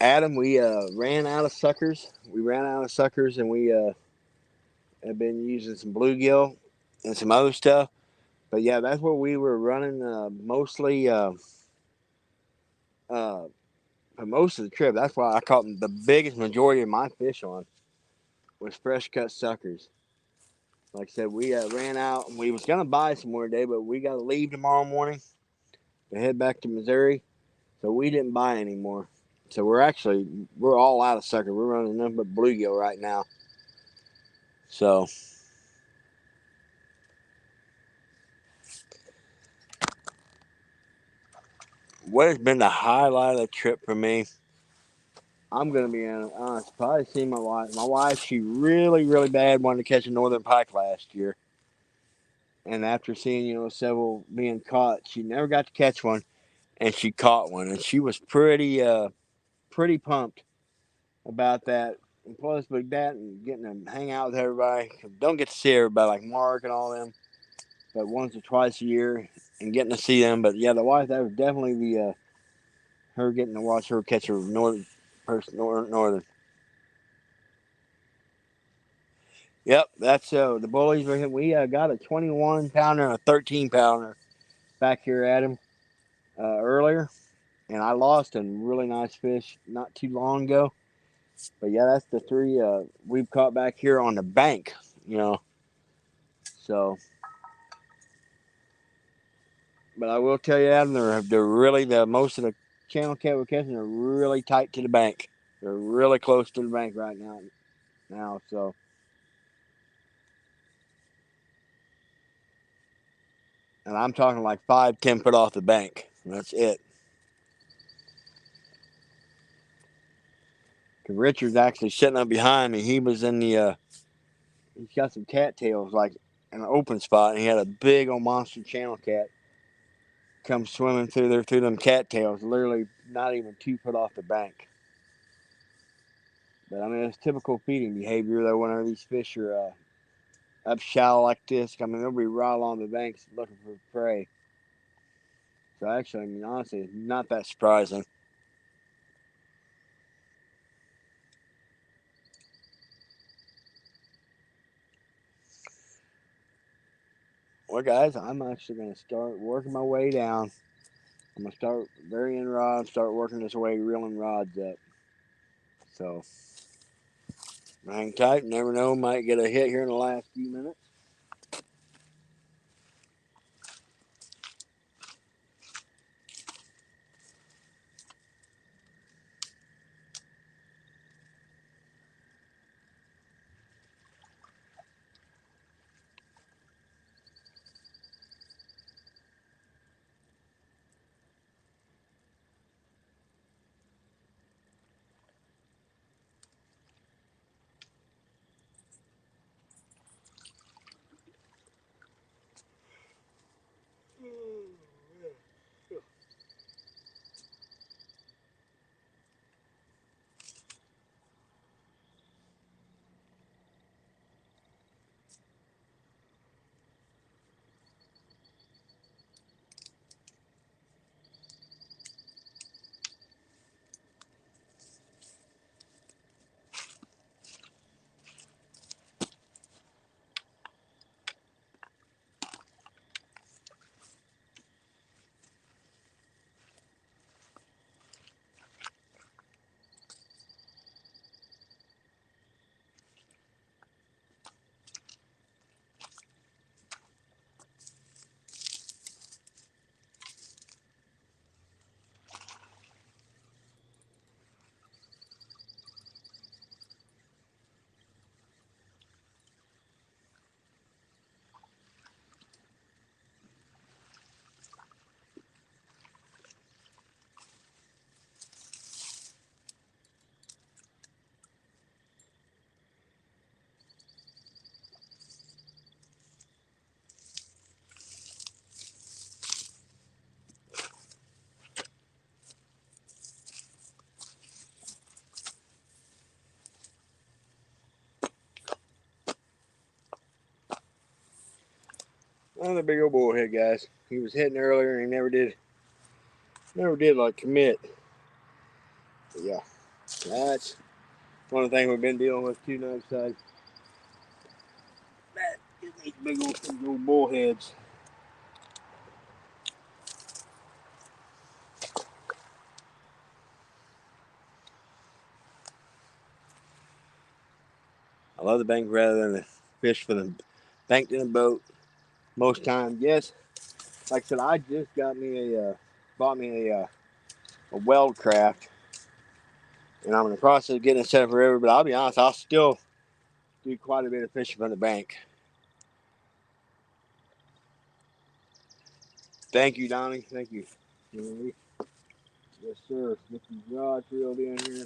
Adam, we ran out of suckers. We ran out of suckers, and we have been using some bluegill and some other stuff. But yeah, that's where we were running mostly for most of the trip. That's why I caught the biggest majority of my fish on was fresh cut suckers. Like I said, we ran out and we was gonna buy some more today, but we got to leave tomorrow morning to head back to Missouri, so we didn't buy any more. So we're all out of sucker. We're running nothing but bluegill right now. So what has been the highlight of the trip for me? I'm gonna be honest. Probably seeing my wife. My wife, she really bad wanted to catch a northern pike last year, and after seeing several being caught, she never got to catch one, and she caught one, and she was pretty pumped about that. And plus, with that and getting to hang out with everybody, don't get to see everybody like Mark and all them, but once or twice a year and getting to see them. But yeah, the wife, that was definitely the her getting to watch her catch a northern. Yep, that's the bullies. We got a 21 pounder and a 13 pounder back here at him earlier, and I lost a really nice fish not too long ago. But yeah, that's the three we've caught back here on the bank. You know, so. But I will tell you, Adam, they're really most of the channel cat we're catching are really tight to the bank. They're really close to the bank right now. So. And I'm talking like 5-10 foot off the bank. That's it. Cause Richard's actually sitting up behind me. He was in the. He's got some cattails like in an open spot, and he had a big old monster channel cat come swimming through them cattails, literally not even 2 foot off the bank. But I mean, it's typical feeding behavior though. Whenever these fish are up shallow like this, I mean, they'll be right along the banks looking for prey. So actually, I mean, honestly, it's not that surprising. Well, guys, I'm actually going to start working my way down. I'm going to start burying rods, start working this way, reeling rods up. So, hang tight. Never know, might get a hit here in the last few minutes. Another big old bullhead, guys. He was hitting earlier and he never did like commit. But yeah, that's one of the things we've been dealing with too now. That is these big old bullheads. I love the bank rather than the fish for the banked in a boat. Most times, yes. Like I said, I just bought me a weld craft, and I'm in the process of getting it set up for river. But I'll be honest, I'll still do quite a bit of fishing from the bank. Thank you, Donnie. Thank you. Yes, sir. Get these rods reeled in here.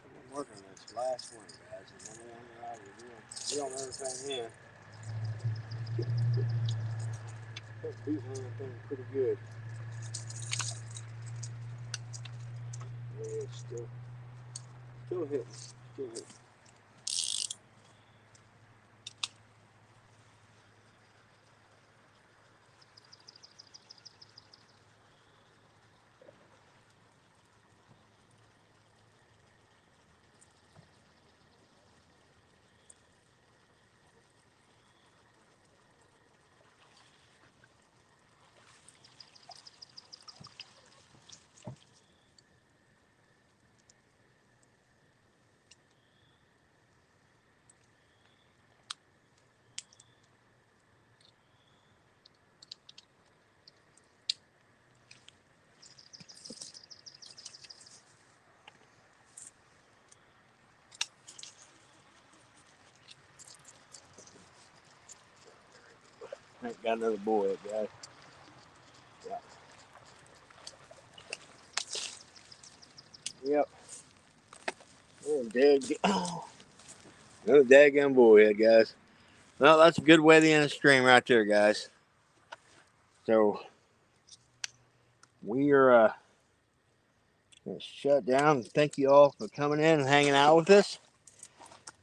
I'm working on this last one, guys. And then we're out of we don't everything in. That's beating on that thing pretty good. Yeah, it's still hitting. Still hitting. I ain't got another bullhead, guys. Yeah. Yep. Oh, another daggone bullhead, guys. Well, that's a good way to end the stream right there, guys. So we are gonna shut down. Thank you all for coming in and hanging out with us.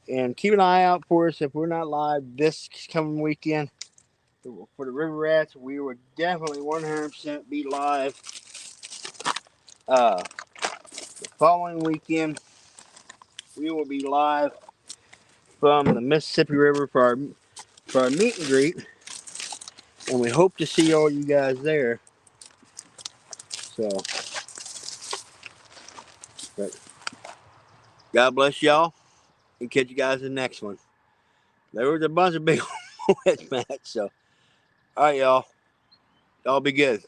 And keep an eye out for us if we're not live this coming weekend for the River Rats. We will definitely 100% be live the following weekend. We will be live from the Mississippi River for our meet and greet, and we hope to see all you guys there. So, but God bless y'all, and catch you guys in the next one. There was a bunch of big wet match, so all right, y'all be good.